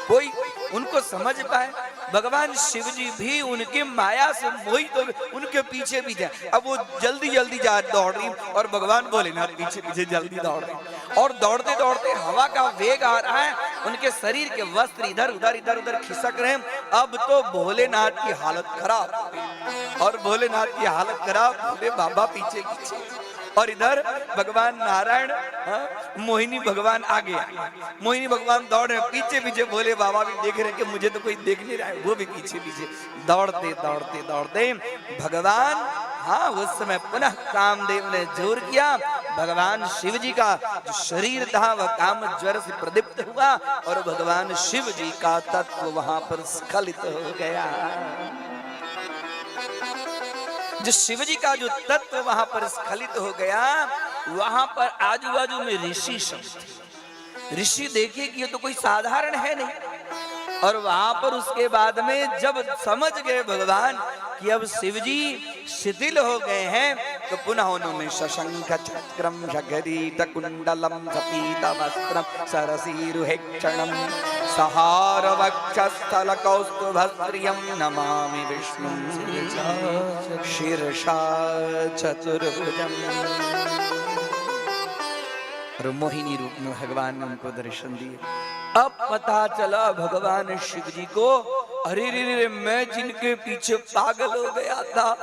कोई उनको समझ पाए। भगवान शिव जी भी उनके माया से मोहित हो गए, उनके पीछे भी जाए। अब वो जल्दी जल्दी जा दौड़ रही, और भगवान भोलेनाथ पीछे पीछे जल्दी दौड़ रहे, और दौड़ते दौड़ते हवा का वेग आ रहा है, उनके शरीर के वस्त्र इधर उधर खिसक रहे हैं। अब तो भोलेनाथ की हालत खराब, और भोलेनाथ की हालत खराब, भोले बाबा पीछे पीछे। और इधर भगवान नारायण, मोहिनी भगवान आगे, मोहिनी भगवान दौड़ रहे, पीछे पीछे भोले बाबा भी देख रहे कि मुझे तो कोई देख नहीं रहा है, वो भी पीछे पीछे दौड़ते दौड़ते दौड़ते भगवान, हाँ उस समय पुनः कामदेव ने जोर किया, भगवान शिव जी का जो शरीर था वह काम ज्वर से प्रदीप्त हुआ और भगवान शिव जी का तत्व वहां पर स्खलित हो गया। जो शिव जी का जो तत्व वहां पर स्खलित हो गया, वहां पर आजू बाजू में ऋषि सब थे। ऋषि देखे कि ये तो कोई साधारण है नहीं, और वहां पर उसके बाद में जब समझ गए भगवान कि अब शिव जी शिथिल हो गए हैं, तो पुनः उन्होंने शशंख चक्रम शगरीत कुंडलम सपीत वस्त्रम सरसीरुहेक्षणम सहार वक्षस्थल कौस्तुभस्त्रियम नमामि विष्णु शीर्षा चतुर्भुजम। और मोहिनी रूप में भगवान ने उनको दर्शन दिए। अब पता चला भगवान शिव जी को, अरे रे रे, मैं जिनके पीछे पागल हो गया था,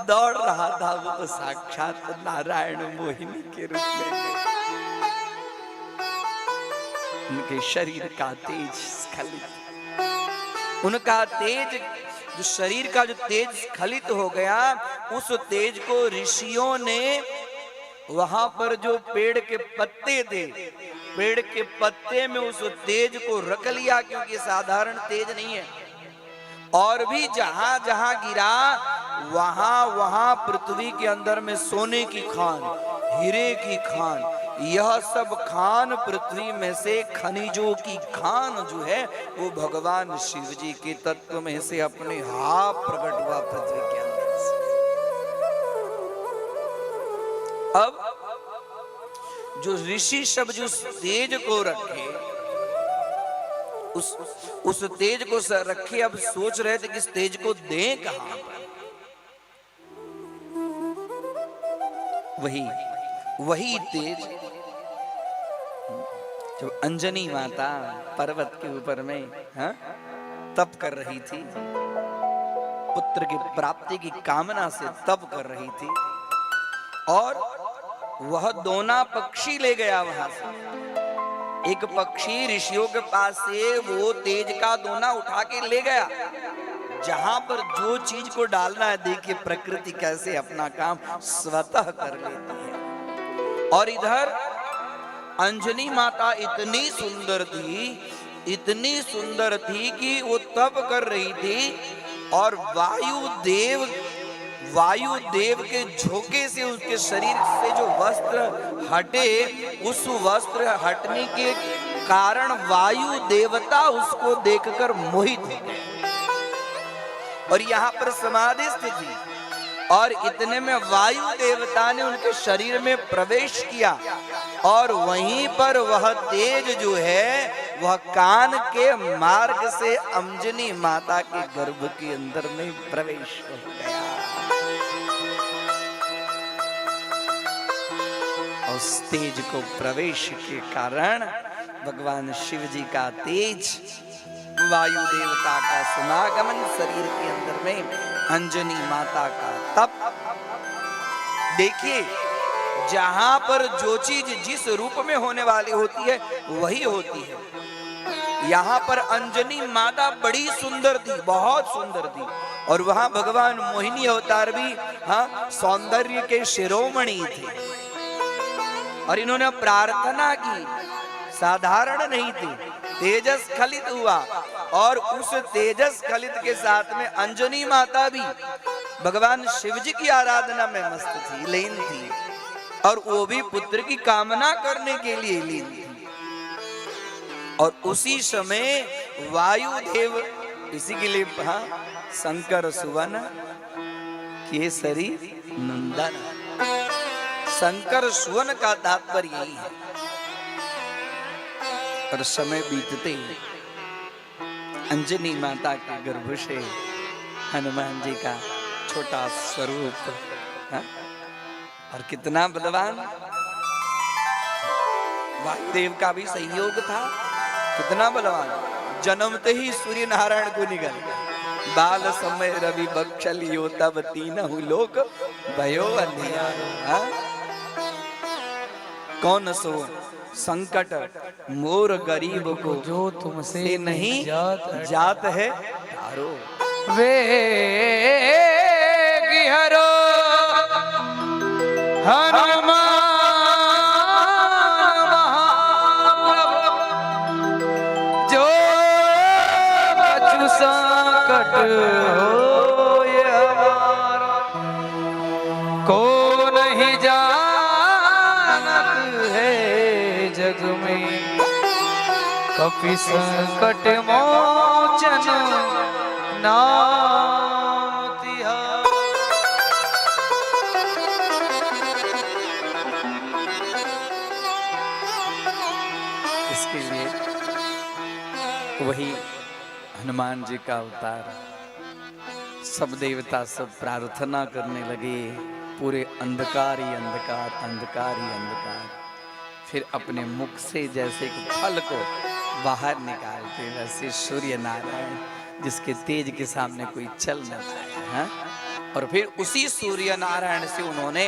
दौड़ रहा था, वो तो साक्षात नारायण मोहिनी के रूप में। उनके शरीर का तेज स्खलित, उनका तेज, जो शरीर का जो तेज स्खलित हो गया, उस तेज को ऋषियों ने वहां पर जो पेड़ के पत्ते थे, पेड़ के पत्ते में उस तेज को रख लिया, क्योंकि साधारण तेज नहीं है। और भी जहां जहां गिरा, वहां वहां पृथ्वी के अंदर में सोने की खान, हीरे की खान, यह सब खान पृथ्वी में से खनिजों की खान जो है, वो भगवान शिव जी के तत्व में से अपने आप प्रकट हुआ पृथ्वी के अंदर से। अब जो ऋषि सब जो तेज को रखे, उस तेज को रखे, अब सोच रहे थे कि इस तेज को दें कहां पर। वही तेज जब अंजनी माता पर्वत के ऊपर में तप कर रही थी, पुत्र की प्राप्ति की कामना से तप कर रही थी, और वह दोना पक्षी ले गया वहां से। एक पक्षी ऋषियों के पास से वो तेज का दोना उठा के ले गया। जहां पर जो चीज को डालना है, देखिए प्रकृति कैसे अपना काम स्वतः कर लेती है। और इधर अंजनी माता इतनी सुंदर थी कि वो तप कर रही थी, और वायु देव के झोंके से उसके शरीर से जो वस्त्र हटे, उस वस्त्र हटने के कारण वायु देवता उसको देखकर मोहित हो गए, और यहाँ पर समाधिस्थ थी। और इतने में वायु देवता ने उनके शरीर में प्रवेश किया, और वहीं पर वह तेज जो है, वह कान के मार्ग से अंजनी माता के गर्भ के अंदर में प्रवेश हो गया। उस तेज को प्रवेश के कारण भगवान शिव जी का तेज, वायु देवता का समागमन, शरीर के अंदर में अंजनी माता का तप। देखिए, जहां पर जो चीज जिस रूप में होने वाली होती है वही होती है। यहाँ पर अंजनी माता बड़ी सुंदर थी, बहुत सुंदर थी, और वहां भगवान मोहिनी अवतार भी सौंदर्य के शिरोमणि थे। और इन्होंने प्रार्थना की, साधारण नहीं थी, तेजस खलित हुआ, और उस तेजस खलित के साथ में अंजनी माता भी भगवान शिव जी की आराधना में मस्त थी, लीन थी, और वो भी पुत्र की कामना करने के लिए लीन थी। और उसी समय वायुदेव, इसी के लिए शंकर सुवन केसरी नंदन, शंकर सुवन का तात्पर्य यही है। और समय बीतते अंजनी माता के गर्भ से हनुमान जी का छोटा स्वरूप, और कितना बलवान, वायुदेव का भी सहयोग था, कितना बलवान, जन्मते ही सूर्य नारायण को निगल, बाल समय रवि बक्षलियो तब तीनहु लोक भयो अंधियारो। कौन सो संकट मोर गरीब को जो तुमसे से नहीं जात है तारो। वे गिहरो हनुमान महाप्रभु जो बचु संकट होए हमारा, को नहीं जानत है जग में कपि संकट मोचन नाम तिहार। इसके लिए वही हनुमान जी का अवतार, सब देवता सब प्रार्थना करने लगे, पूरे अंधकार ही अंधकार, अंधकार ही अंधकार। फिर अपने मुख से जैसे एक फल को बाहर निकालते वैसे सूर्य नारायण जिसके तेज के सामने कोई चल न पाए, हाँ? और फिर उसी सूर्य नारायण से उन्होंने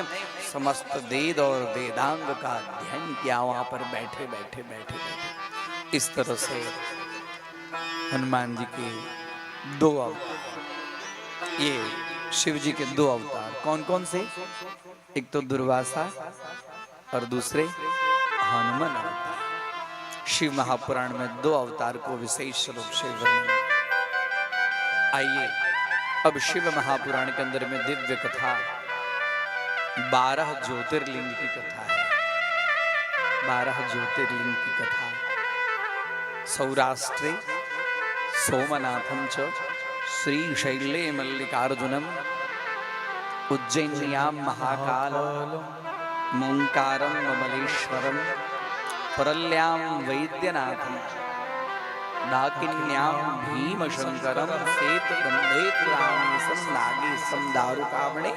समस्त वेद और वेदांग का अध्ययन किया वहां पर बैठे बैठे बैठे बैठे। इस तरह से हनुमान जी के दो अवतार, ये शिव जी के दो अवतार कौन कौन से, एक तो दुर्वासा और दूसरे हनुमान अवतार। शिव महापुराण में दो अवतार को विशेष रूप से वर्णन। आइए अब शिव महापुराण के अंदर में दिव्य कथा 12 ज्योतिर्लिंग की कथा है। 12 ज्योतिर्लिंग की कथा। सौराष्ट्रे सोमनाथं च श्रीशैले मल्लिकार्जुनम, उज्जैन्यां महाकालम, ओंकारं ममलेश्वरम, परल्यां वैद्यनाथं, डाकिन्यां भीमशंकरं, श्वेतगन्धेतुरामेशं नागेशं दारुकावणे,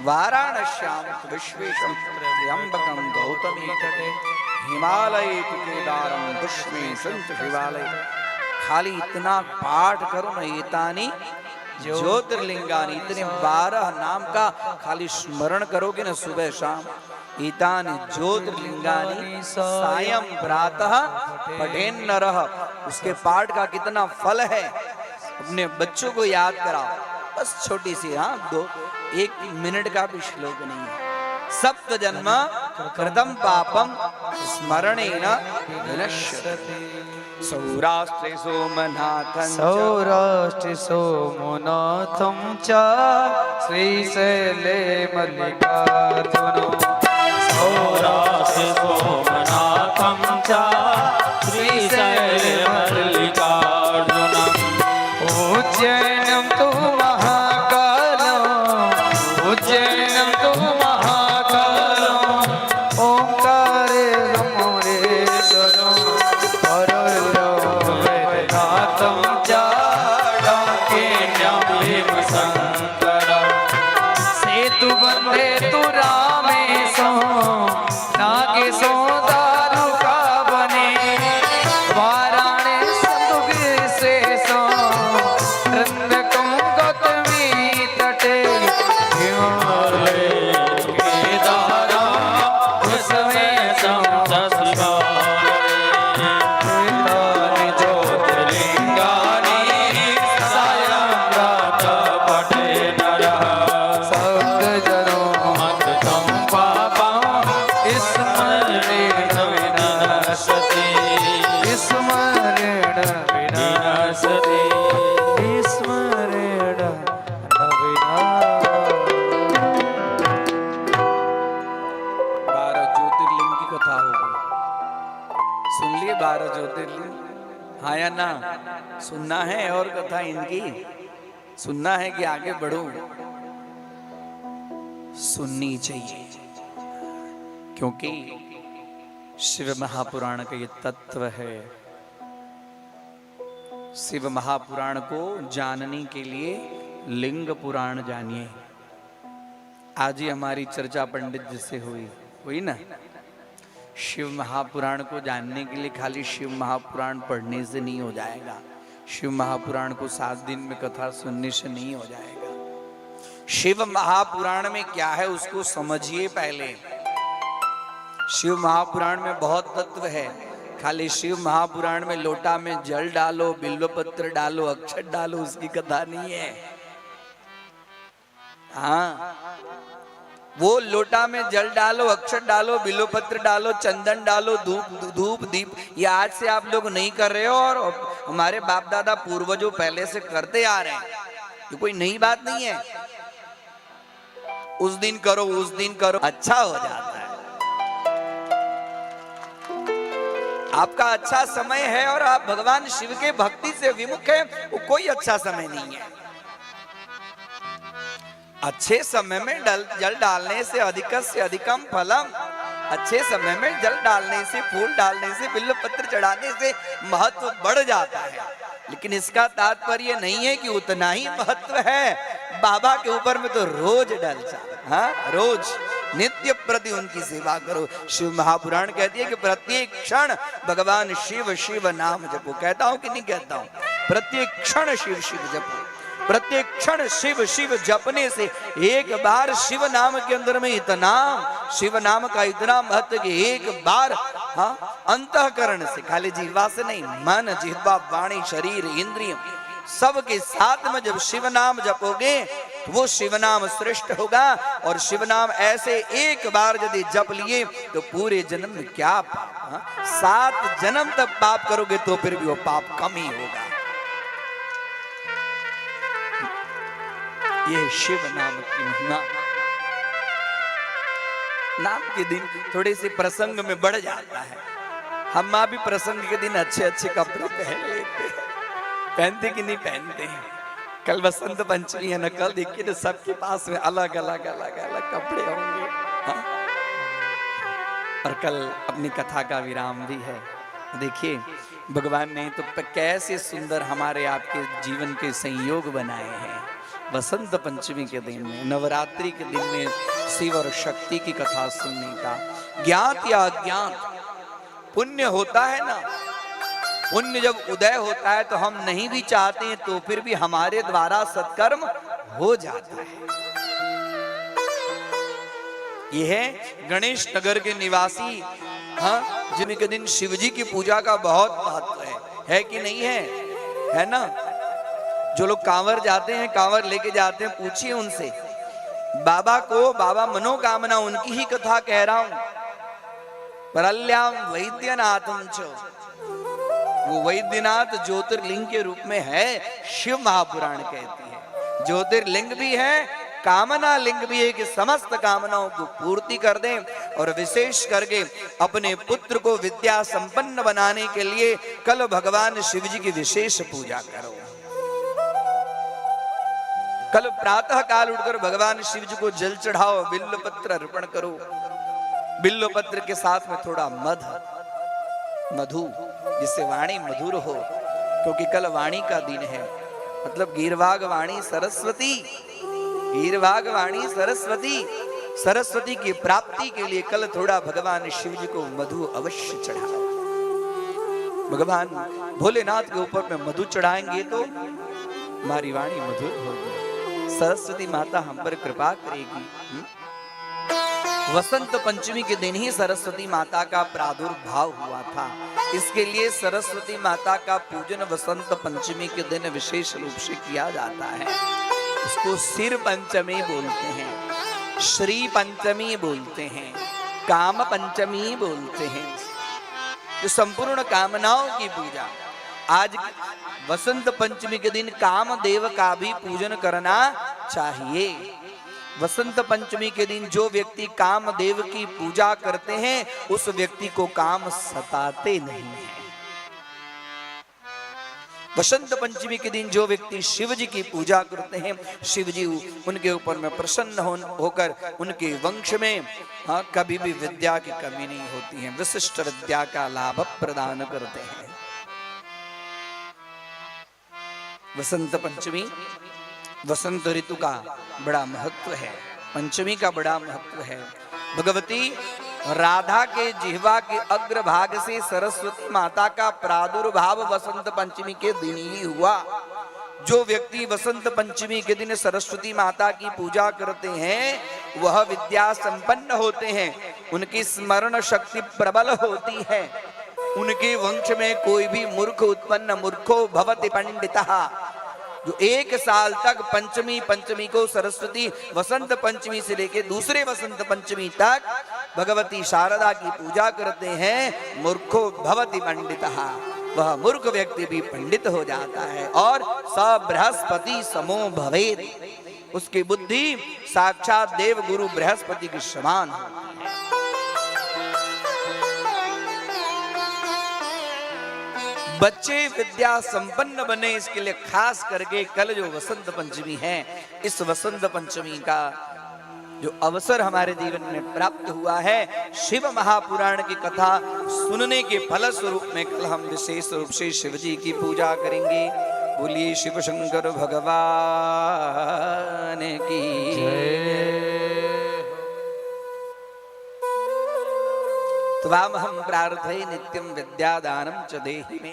वाराणस्यां विश्वेशं त्र्यंबकं गौतमी तटे, हिमालये तु केदारं दशमेशं च शिवालये। खाली इतना पाठ करो न, एतानी ज्योतिर्लिंगानी, इतने 12 नाम का खाली स्मरण करोगे न सुबह शाम, एतानि ज्योतिर्लिंगानी सायं प्रातः पठेन नरः। उसके पाठ का कितना फल है, अपने बच्चों को याद कराओ। बस छोटी सी, हाँ, 1 मिनट का भी श्लोक नहीं है। सप्त जन्म कृतं पापम स्मरणेन विनश्यति। सौराष्ट्रे सोमनाथं सौराष्ट्र सोमनाथं च श्रीशैले मल्लिकार्जुनं, सौराष्ट्रे सोमनाथं च श्रीशैले मल्लिकार्जुनम्, उज्जैनं तु महाकालं, उज्जैनं तु महाकालं, ओंकारे अमरेश्वरं, परनाथं च डाकिन्यां भीमशंकरं, सेतुबन्धे तु रामेशं, नागेशो दारुकावने, वाराणसी तु गिरिशेषं, त्र्यम्बकं गौतमी तटे, हिमालये केदारं दशमेशं च शिवालये। एतानि ज्योतिर्लिंगानि सायं प्रातः पठे नरः, सप्तजनो मत्तं पापं स्मरणेन विनाशति, स्मरणेन विनाशति, स्मरणेन न विनाशति। 12 ज्योतिर्लिंग की कथा होगी। सुन लिए 12 ज्योतिर्लिंग, हाँ या ना? सुनना है और कथा इनकी सुनना है कि आगे बढ़ो? सुननी चाहिए, क्योंकि शिव महापुराण का ये तत्व है। शिव महापुराण को जानने के लिए लिंग पुराण जानिए। आज ही हमारी चर्चा पंडित जी से हुई ना। शिव महापुराण को जानने के लिए खाली शिव महापुराण पढ़ने से नहीं हो जाएगा। शिव महापुराण को 7 दिन में कथा सुनने से नहीं हो जाएगा। शिव महापुराण में क्या है उसको समझिए पहले। शिव महापुराण में बहुत तत्व है। खाली शिव महापुराण में लोटा में जल डालो, बिल्वपत्र डालो, अक्षत डालो, उसकी कथा नहीं है। हाँ, वो लोटा में जल डालो, अक्षत डालो, बिल्वपत्र डालो, चंदन डालो, धूप दीप, ये आज से आप लोग नहीं कर रहे हो और हमारे बाप दादा पूर्वजों पहले से करते आ रहे हैं। ये कोई नई बात नहीं है। उस दिन करो, उस दिन करो, अच्छा हो जाता है। आपका अच्छा समय है और आप भगवान शिव के भक्ति से विमुख है, वो कोई अच्छा समय नहीं है। अच्छे समय में जल डालने से अधिकम फलम, अच्छे समय में जल डालने से, फूल डालने से, बिल्वपत्र चढ़ाने से महत्व बढ़ जाता है। लेकिन इसका तात्पर्य नहीं है कि उतना ही महत्व है। बाबा के ऊपर में तो रोज डल जा, हाँ, रोज नित्य प्रति उनकी सेवा करो। शिव महापुराण कहती है कि प्रत्येक क्षण भगवान शिव शिव नाम जपो। कहता हूं कि नहीं कहता हूं? प्रत्येक क्षण शिव शिव जपो। प्रत्येक क्षण शिव शिव जपने से एक बार शिव नाम के अंदर में इतना, शिव नाम का इतना महत्व कि एक बार, हाँ, अंतःकरण से, खाली जिह्वा से नहीं, मन, जिह्वा, वाणी, शरीर, इंद्रिय सबके साथ में जब शिव नाम जपोगे तो वो शिव नाम श्रेष्ठ होगा। और शिव नाम ऐसे एक बार यदि जप लिए तो पूरे जन्म में क्या पाप, हाँ? 7 जन्म तक पाप करोगे तो फिर भी वो पाप कम ही होगा। ये शिव नाम की महिमा। नाम के दिन थोड़े से प्रसंग में बढ़ जाता है। हम माँ भी प्रसंग के दिन अच्छे अच्छे कपड़े पहन लेते हैं। पहनते कि नहीं पहनते? कल बसंत पंचमी है ना, कल देखिए तो सबके पास में अलग अलग अलग अलग कपड़े होंगे, हाँ? और कल अपनी कथा का विराम भी है। देखिए भगवान ने तो कैसे सुंदर हमारे आपके जीवन के संयोग बनाए हैं। बसंत पंचमी के दिन में, नवरात्रि के दिन में शिव और शक्ति की कथा सुनने का, ज्ञात या अज्ञात पुण्य होता है ना। पुण्य जब उदय होता है तो हम नहीं भी चाहते हैं तो फिर भी हमारे द्वारा सत्कर्म हो जाता है। यह है गणेश नगर के निवासी, हाँ, जिनके दिन शिव जी की पूजा का बहुत महत्व है कि नहीं है? है ना? जो लोग कांवर जाते हैं, कांवर लेके जाते हैं, पूछिए उनसे। बाबा को, बाबा मनोकामना उनकी ही कथा कह रहा हूं। परल्याम वैद्यनाथम च, वो वैद्यनाथ ज्योतिर्लिंग के रूप में है, शिव महापुराण कहती है। ज्योतिर्लिंग भी है, कामना लिंग भी है कि समस्त कामनाओं को पूर्ति कर दें। और विशेष करके अपने पुत्र को विद्या संपन्न बनाने के लिए कल भगवान शिव जी की विशेष पूजा करो। कल प्रातः काल उठकर भगवान शिव जी को जल चढ़ाओ, बिल्वपत्र अर्पण करो। बिल्वपत्र के साथ में थोड़ा मधु, जिससे वाणी मधुर हो, क्योंकि कल वाणी का दिन है। मतलब गीरवाग वाणी सरस्वती, गीरवाग वाणी सरस्वती, सरस्वती की प्राप्ति के लिए कल थोड़ा भगवान शिव जी को मधु अवश्य चढ़ाओ। भगवान भोलेनाथ के ऊपर में मधु चढ़ाएंगे तो हमारी वाणी मधुर होगी, सरस्वती माता हम पर कृपा करेगी। वसंत पंचमी के दिन ही सरस्वती माता का प्रादुर्भाव हुआ था। इसके लिए सरस्वती माता का पूजन वसंत पंचमी के दिन विशेष रूप से किया जाता है। उसको सिर पंचमी बोलते हैं, श्री पंचमी बोलते हैं, काम पंचमी बोलते हैं, जो संपूर्ण कामनाओं की पूजा। आज वसंत पंचमी के दिन कामदेव का भी पूजन करना चाहिए। वसंत पंचमी के दिन जो व्यक्ति कामदेव की पूजा करते हैं उस व्यक्ति को काम सताते नहीं है। वसंत पंचमी के दिन जो व्यक्ति शिव जी की पूजा करते हैं, शिव जी उनके ऊपर में प्रसन्न होकर उनके वंश में, हाँ, कभी भी विद्या की कमी नहीं होती है, विशिष्ट विद्या का लाभ प्रदान करते हैं। वसंत पंचमी, वसंत ऋतु का बड़ा महत्व है, पंचमी का बड़ा महत्व है। भगवती राधा के जिह्वा के अग्रभाग से सरस्वती माता का प्रादुर्भाव वसंत पंचमी के दिन ही हुआ। जो व्यक्ति वसंत पंचमी के दिन सरस्वती माता की पूजा करते हैं वह विद्या संपन्न होते हैं। उनकी स्मरण शक्ति प्रबल होती है। उनके वंश में कोई भी मूर्ख उत्पन्न मूर्खो भवति पंडितः। जो 1 साल तक पंचमी को सरस्वती वसंत पंचमी से लेके दूसरे वसंत पंचमी तक भगवती शारदा की पूजा करते हैं, मूर्खो भवति पंडितः, वह मूर्ख व्यक्ति भी पंडित हो जाता है। और स बृहस्पति समो भवेत्, उसकी बुद्धि साक्षात देव गुरु बृहस्पति के समान है। बच्चे विद्या संपन्न बने, इसके लिए खास करके कल जो वसंत पंचमी है, इस वसंत पंचमी का जो अवसर हमारे जीवन में प्राप्त हुआ है, शिव महापुराण की कथा सुनने के फल स्वरूप में कल हम विशेष रूप से शिव जी की पूजा करेंगे। बोलिए शिव शंकर भगवान की त्वामहं प्रार्थये नित्यं विद्यादानं च देहि मे।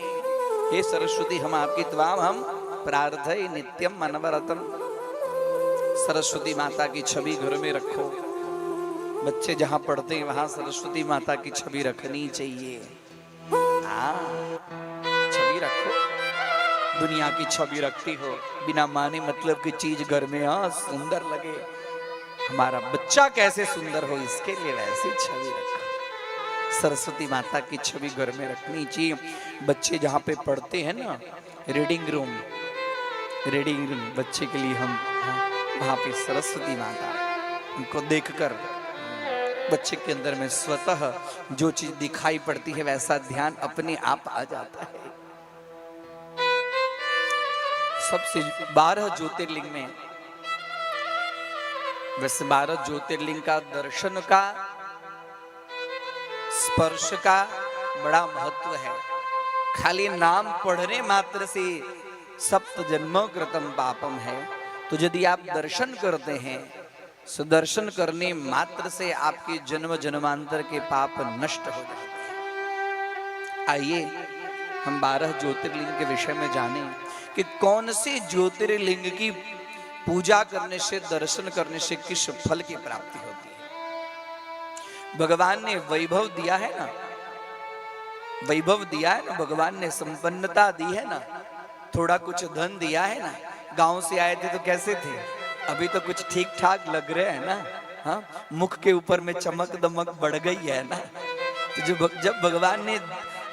हे सरस्वती, हम आपकी त्वामहं प्रार्थये नित्यम अनवरतम। सरस्वती माता की छवि घर में रखो। बच्चे जहाँ पढ़ते हैं वहां सरस्वती माता की छवि रखनी चाहिए। छवि रखो। दुनिया की छवि रखती हो, बिना माने मतलब की चीज घर में सुंदर लगे, हमारा बच्चा कैसे सुंदर हो, इसके लिए वैसी छवि रखो। सरस्वती माता की छवि घर में रखनी चाहिए। बच्चे जहाँ पे पढ़ते हैं ना, रीडिंग रूम बच्चे के लिए हम वहाँ पे सरस्वती माता, उनको देखकर बच्चे के अंदर में स्वतः जो चीज दिखाई पड़ती है वैसा ध्यान अपने आप आ जाता है। सबसे 12 ज्योतिर्लिंग में, वैसे 12 ज्योतिर्लिंग का दर्शन का, स्पर्श का बड़ा महत्व है। खाली नाम पढ़ने मात्र से सप्त जन्मों कृतम पापम है। तो यदि आप दर्शन करते हैं, सुदर्शन करने मात्र से आपके जन्म जन्मांतर के पाप नष्ट हो जाते हैं। आइए हम 12 ज्योतिर्लिंग के विषय में जानें कि कौन से ज्योतिर्लिंग की पूजा करने से, दर्शन करने से किस फल की प्राप्ति होती है। भगवान ने वैभव दिया है ना, वैभव दिया है ना, भगवान ने संपन्नता दी है ना, थोड़ा कुछ धन दिया है ना। गांव से आए थे तो कैसे थे, अभी तो कुछ ठीक ठाक लग रहे हैं ना। हाँ, मुख के ऊपर में चमक दमक बढ़ गई है ना। तो जब भगवान ने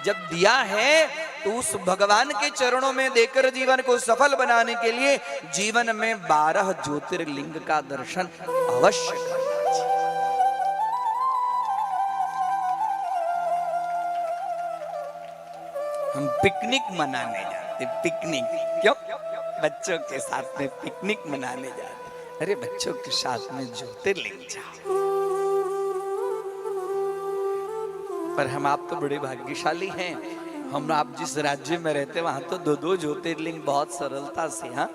जब दिया है तो उस भगवान के चरणों में देकर जीवन को सफल बनाने के लिए जीवन में 12 ज्योतिर्लिंग का दर्शन अवश्य करना चाहिए। हम पिकनिक मनाने जाते, पिकनिक क्यों? बच्चों के साथ में पिकनिक मनाने जाते। अरे बच्चों के साथ में ज्योतिर्लिंग जाओ। पर हम आप तो बड़े भाग्यशाली हैं। हम आप जिस राज्य में रहते वहां तो 2-2 ज्योतिर्लिंग बहुत सरलता से। हाँ,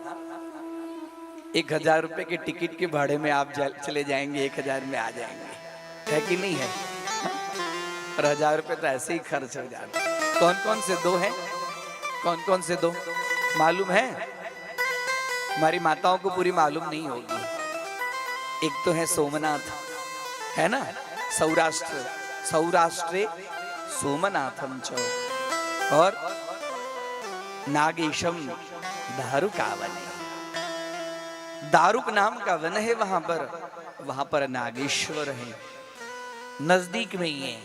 1000 रुपए के टिकट के भाड़े में आप चले जाएंगे, 1000 में आ जाएंगे, है कि नहीं है? और 1000 रुपए तो ऐसे ही खर्च हो जाते। कौन कौन से 2 हैं? कौन कौन से 2 मालूम है? हमारी माताओं को पूरी मालूम नहीं होगी। एक तो है सोमनाथ, है ना, सौराष्ट्रे सोमनाथम च, और नागेशम दारुका वन। दारुक नाम का वन है वहां पर नागेश्वर है, नजदीक में ही है।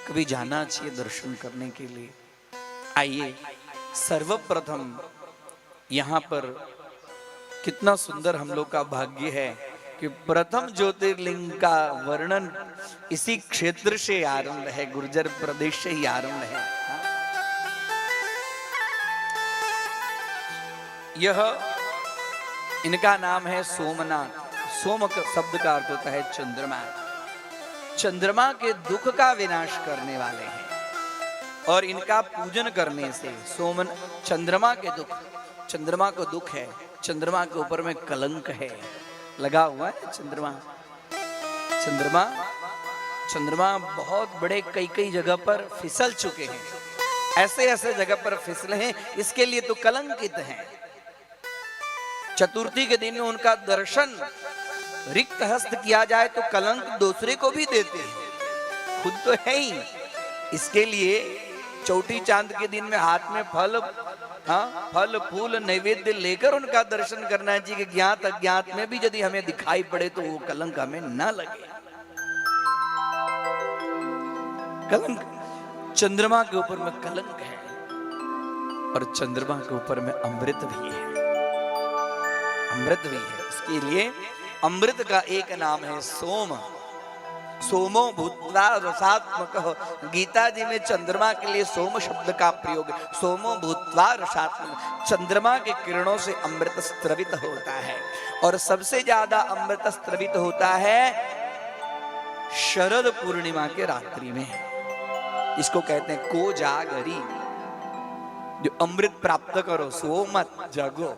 कभी जाना चाहिए दर्शन करने के लिए। आइए, सर्वप्रथम यहाँ पर कितना सुंदर हम लोग का भाग्य है कि प्रथम ज्योतिर्लिंग का वर्णन इसी क्षेत्र से आरंभ है, गुर्जर प्रदेश से ही आरंभ है। यह इनका नाम है सोमनाथ। सोम शब्द का अर्थ होता है चंद्रमा। चंद्रमा के दुख का विनाश करने वाले हैं और इनका पूजन करने से चंद्रमा के दुख, चंद्रमा को दुख है, चंद्रमा के ऊपर में कलंक है लगा हुआ है। चंद्रमा बहुत बड़े कई जगह पर फिसल चुके हैं, ऐसे जगह पर फिसले हैं, इसके लिए तो कलंकित हैं। चतुर्थी के दिन में उनका दर्शन रिक्त हस्त किया जाए तो कलंक दूसरे को भी देते हैं। खुद तो है ही। इसके लिए चौठी चांद के दिन में हाथ में फल, हाँ, फल फूल नैवेद्य लेकर उनका दर्शन करना चाहिए कि ज्ञात अज्ञात में भी यदि हमें दिखाई पड़े तो वो कलंक हमें न लगे। कलंक चंद्रमा के ऊपर में कलंक है और चंद्रमा के ऊपर में अमृत भी है, अमृत भी है। इसके लिए अमृत का एक नाम है सोम। सोमो भूत्वा रसात्मक। गीता जी में चंद्रमा के लिए सोम शब्द का प्रयोग है। सोमो भूत्वा रसात्मक। चंद्रमा के किरणों से अमृत स्त्रवित होता है और सबसे ज्यादा अमृत स्त्रवित होता है शरद पूर्णिमा के रात्रि में। इसको कहते हैं कोजागरी। जो अमृत प्राप्त करो सो मत जगो।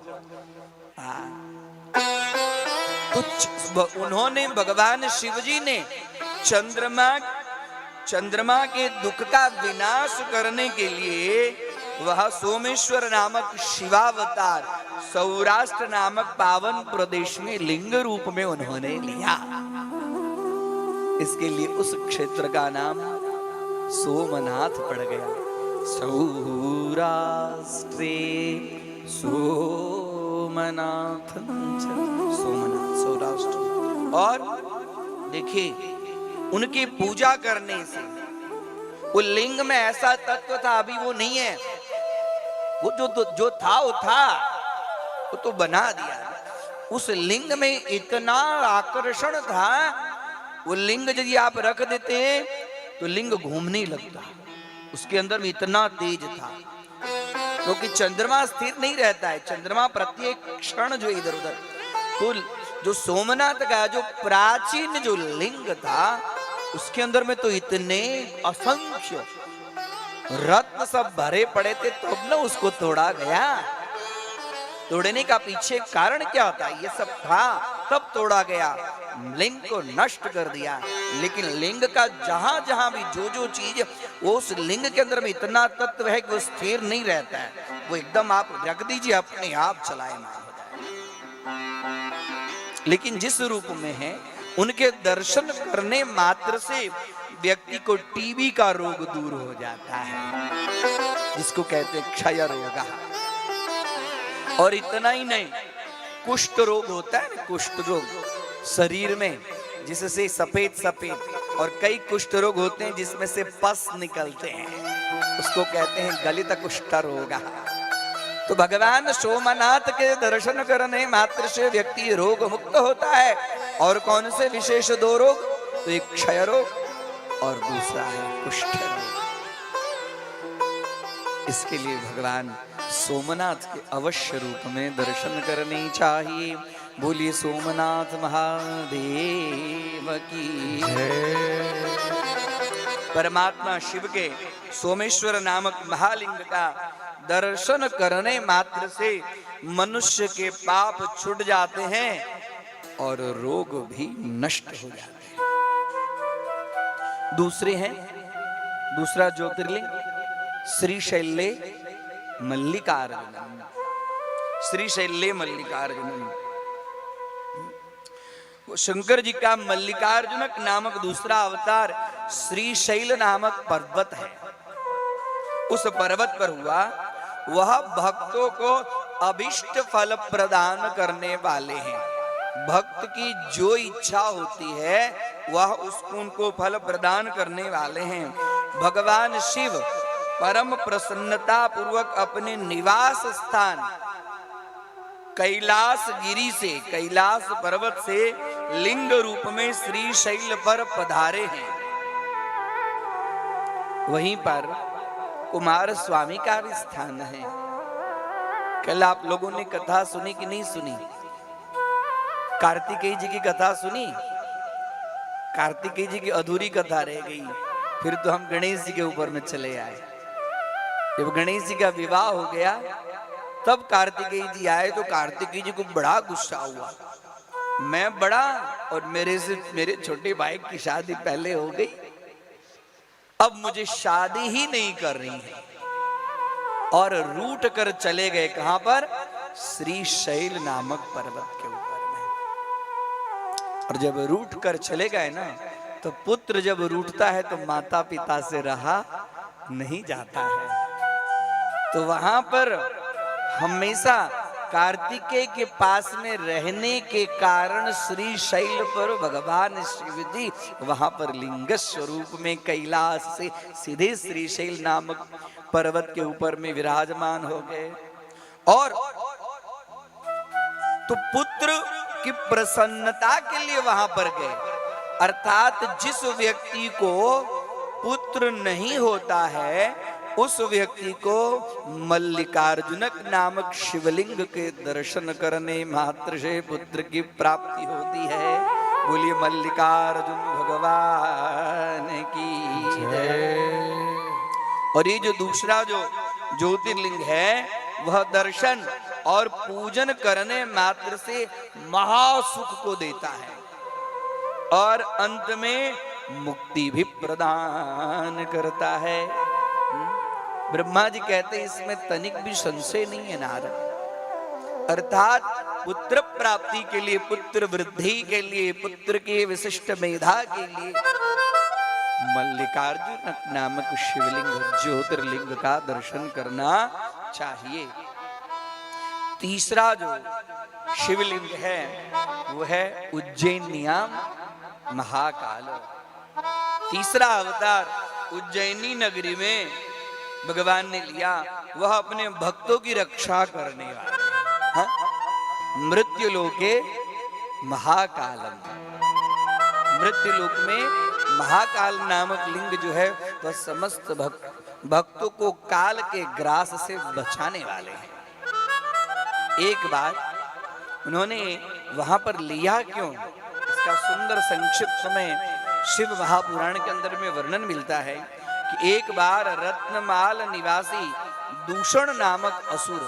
तो उन्होंने भगवान शिवजी ने चंद्रमा के दुख का विनाश करने के लिए वह सोमेश्वर नामक शिवावतार सौराष्ट्र नामक पावन प्रदेश में लिंग रूप में उन्होंने लिया। इसके लिए उस क्षेत्र का नाम सोमनाथ पड़ गया। सौराष्ट्रे सोमनाथ, सोमनाथ सौराष्ट्र। और देखिए उनकी पूजा करने से वो लिंग में ऐसा तत्व था, अभी वो नहीं है। वो जो था वो था, वो तो बना दिया। उस लिंग में इतना आकर्षण था, वो लिंग यदि आप रख देते तो लिंग घूमने लगता। उसके अंदर में इतना तेज था, क्योंकि चंद्रमा स्थिर नहीं रहता है। चंद्रमा प्रत्येक क्षण जो इधर उधर, तो जो सोमनाथ का जो प्राचीन जो लिंग था उसके अंदर में तो इतने असंख्य रत्न सब भरे पड़े थे, तब न उसको तोड़ा गया। तोड़ने का पीछे कारण क्या था? ये सब था तब तोड़ा गया, लिंग को नष्ट कर दिया। लेकिन लिंग का जहां जहां भी जो चीज, वो उस लिंग के अंदर में इतना तत्व है कि वो स्थिर नहीं रहता है। वो एकदम आप रख दीजिए अपने आप चलायमान हो जाए। लेकिन जिस रूप में है उनके दर्शन करने मात्र से व्यक्ति को टीबी का रोग दूर हो जाता है, जिसको कहते हैं क्षय रोग। और इतना ही नहीं, कुष्ठ रोग होता है ना, कुष्ठ रोग शरीर में जिससे सफेद सफेद, और कई कुष्ठ रोग होते हैं जिसमें से पस निकलते हैं, उसको कहते हैं गलित कुष्ठ रोग। तो भगवान सोमनाथ के दर्शन करने मात्र से व्यक्ति रोग मुक्त होता है। और कौन से विशेष दो रोग? तो एक क्षय रोग और दूसरा है कुष्ठ रोग। इसके लिए भगवान सोमनाथ के अवश्य रूप में दर्शन करने चाहिए। बोलिए सोमनाथ महादेव की जय। परमात्मा शिव के सोमेश्वर नामक महालिंग का दर्शन करने मात्र से मनुष्य के पाप छूट जाते हैं और रोग भी नष्ट हो जाते हैं। दूसरा ज्योतिर्लिंग श्रीशैल्य मल्लिकार्जुन। श्रीशैल्य मल्लिकार्जुन शंकर जी का मल्लिकार्जुनक नामक दूसरा अवतार श्रीशैल नामक पर्वत है। उस पर्वत पर हुआ, वह भक्तों को अभिष्ट फल प्रदान करने वाले हैं। भक्त की जो इच्छा होती है वह उसको उनको फल प्रदान करने वाले हैं। भगवान शिव परम प्रसन्नता पूर्वक अपने निवास स्थान कैलाश गिरी से, कैलाश पर्वत से लिंग रूप में श्रीशैल पर पधारे हैं। वहीं पर कुमार स्वामी का भी स्थान है। कल आप लोगों ने कथा सुनी कि नहीं सुनी? कार्तिकेय जी की कथा सुनी? कार्तिकेय जी की अधूरी कथा रह गई। फिर तो हम गणेश जी के ऊपर में चले आए। जब गणेश जी का विवाह हो गया तब कार्तिकेय जी आए, तो कार्तिकेय जी को बड़ा गुस्सा हुआ। मैं बड़ा और मेरे छोटे भाई की शादी पहले हो गई, अब मुझे शादी ही नहीं करनी है। और रूठ कर चले गए कहां पर? श्रीशैल नामक पर्वत के ऊपर में। और जब रूठ कर चले गए ना, तो पुत्र जब रूठता है तो माता पिता से रहा नहीं जाता है। तो वहां पर हमेशा कार्तिकेय के पास में रहने के कारण श्री शैल पर भगवान शिव जी वहां पर लिंग स्वरूप में कैलाश से सीधे श्री शैल नामक पर्वत के ऊपर में विराजमान हो गए। और तो पुत्र की प्रसन्नता के लिए वहां पर गए। अर्थात जिस व्यक्ति को पुत्र नहीं होता है उस व्यक्ति को मल्लिकार्जुनक नामक शिवलिंग के दर्शन करने मात्र से पुत्र की प्राप्ति होती है। बोलिए मल्लिकार्जुन भगवान की जय। और ये जो दूसरा जो ज्योतिर्लिंग है वह दर्शन और पूजन करने मात्र से महासुख को देता है और अंत में मुक्ति भी प्रदान करता है। ब्रह्मा जी कहते हैं इसमें तनिक भी संशय नहीं है नारद। अर्थात पुत्र प्राप्ति के लिए, पुत्र वृद्धि के लिए, पुत्र के विशिष्ट मेधा के लिए मल्लिकार्जुन नामक शिवलिंग ज्योतिर्लिंग का दर्शन करना चाहिए। तीसरा जो शिवलिंग है वो है उज्जैनियाम महाकाल। तीसरा अवतार उज्जैनी नगरी में भगवान ने लिया, वह अपने भक्तों की रक्षा करने वाले मृत्यु लोके महाकालम। मृत्यु लोक में महाकाल नामक लिंग जो है वह समस्त भक्तों को काल के ग्रास से बचाने वाले हैं। एक बार उन्होंने वहां पर लिया क्यों, इसका सुंदर संक्षिप्त में शिव महापुराण के अंदर में वर्णन मिलता है कि एक बार रत्नमाल निवासी दूषण नामक असुर,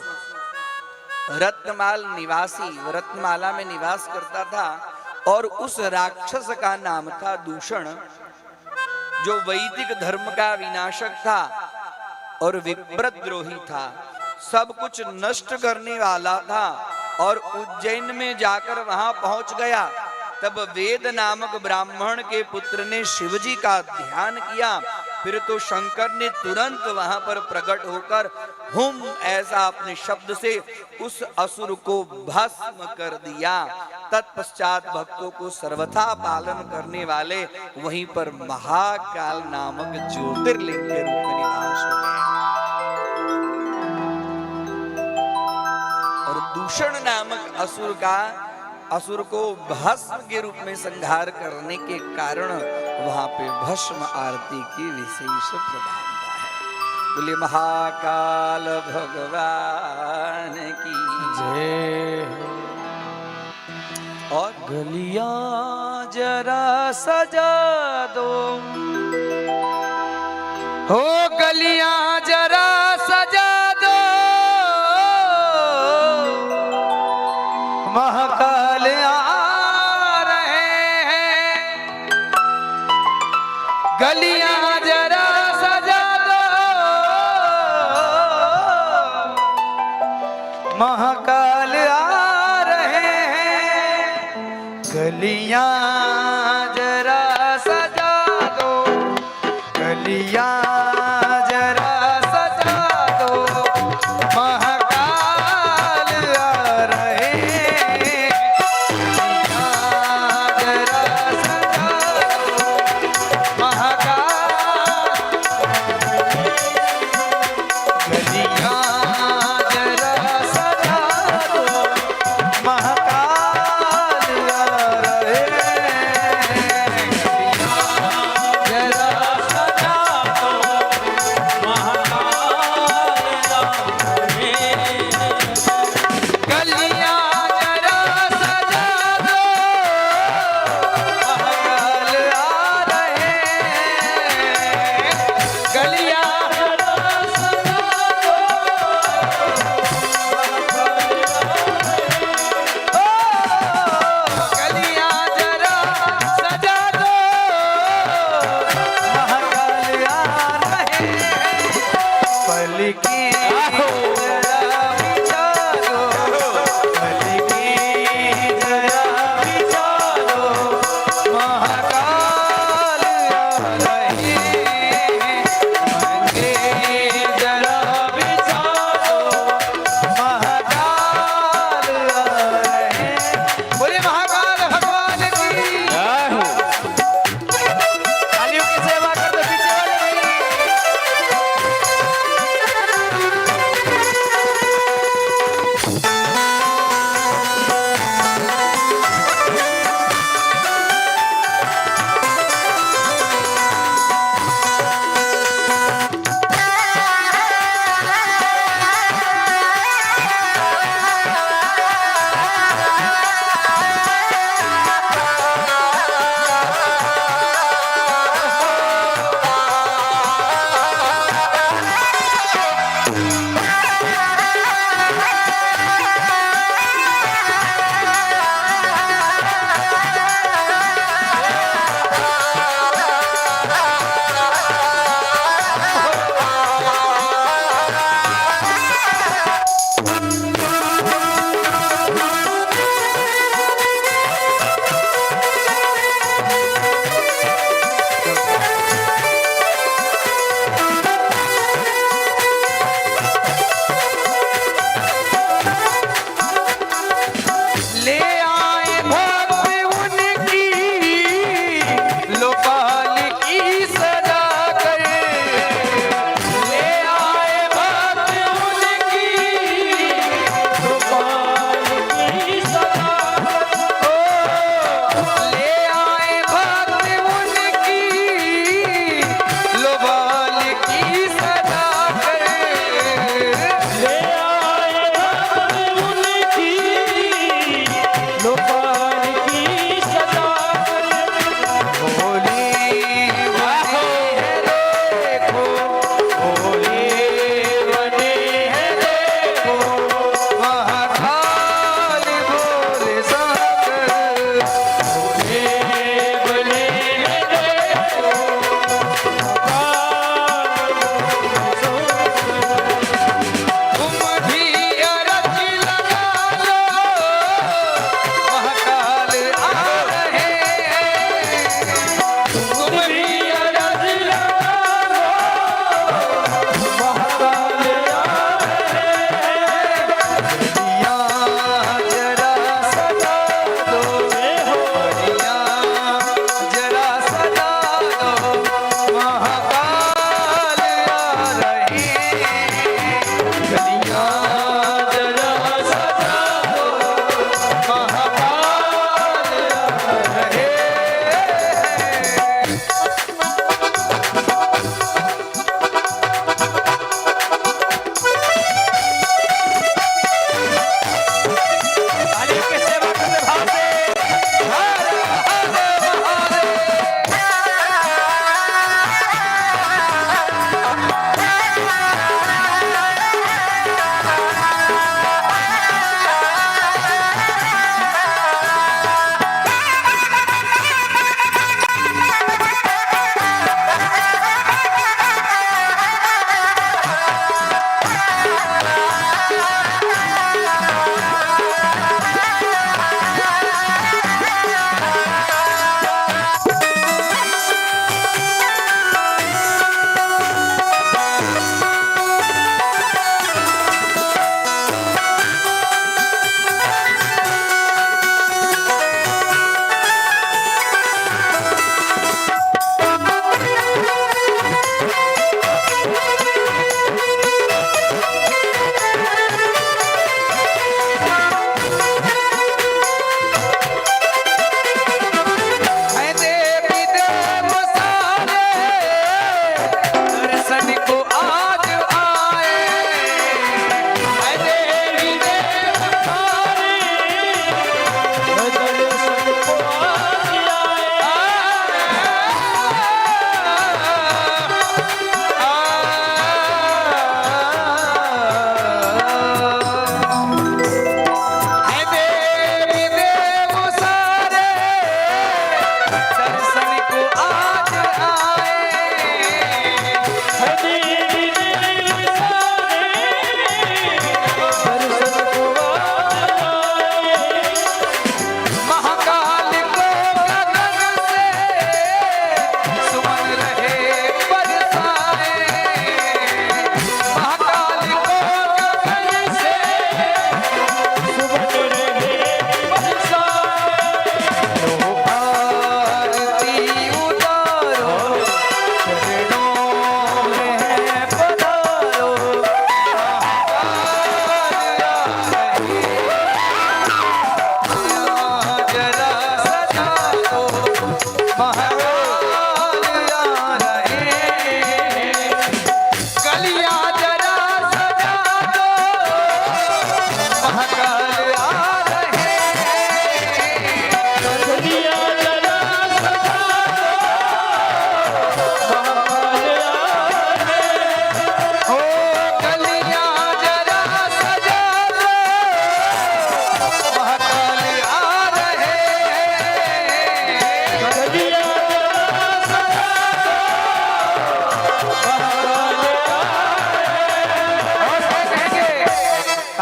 रत्नमाल निवासी रत्नमाला में निवास करता था और उस राक्षस का नाम था दूषण, जो वैदिक धर्म का विनाशक था और विप्रद्रोही था, सब कुछ नष्ट करने वाला था। और उज्जैन में जाकर वहां पहुंच गया। तब वेद नामक ब्राह्मण के पुत्र ने शिवजी का ध्यान किया। फिर तो शंकर ने तुरंत वहां पर प्रकट होकर हुम ऐसा अपने शब्द से उस असुर को भस्म कर दिया। तत्पश्चात भक्तों को सर्वथा पालन करने वाले वहीं पर महाकाल नामक ज्योतिर्लिंग के रूप में निवास हो गए। और दूषण नामक असुर को भस्म के रूप में संहार करने के कारण वहां पे भस्म आरती की विशेष प्रधानता है। बोले महाकाल भगवान की जय। और गलियां जरा सजा दो, हो गलियां जरा सजा दो, महाकाल आ रहे हैं। गलियां जरा सजा दो, महाकाल आ रहे हैं। गलियां जरा सजा दो, गलियां जरा सजा दो, महाकाल आ रहे हैं। गलियां जरा सजा दो, महाकाल। गलियां जरा सजा दो, महाकाल आ रहे हैं।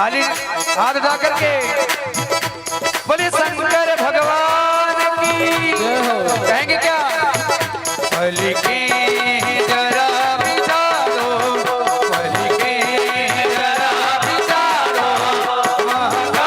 ताली हाथ उठा करके बोले शंकर भगवान की कहेंगे क्या? बलि के जरा विचारो, बलि के जरा विचारो, महाकाल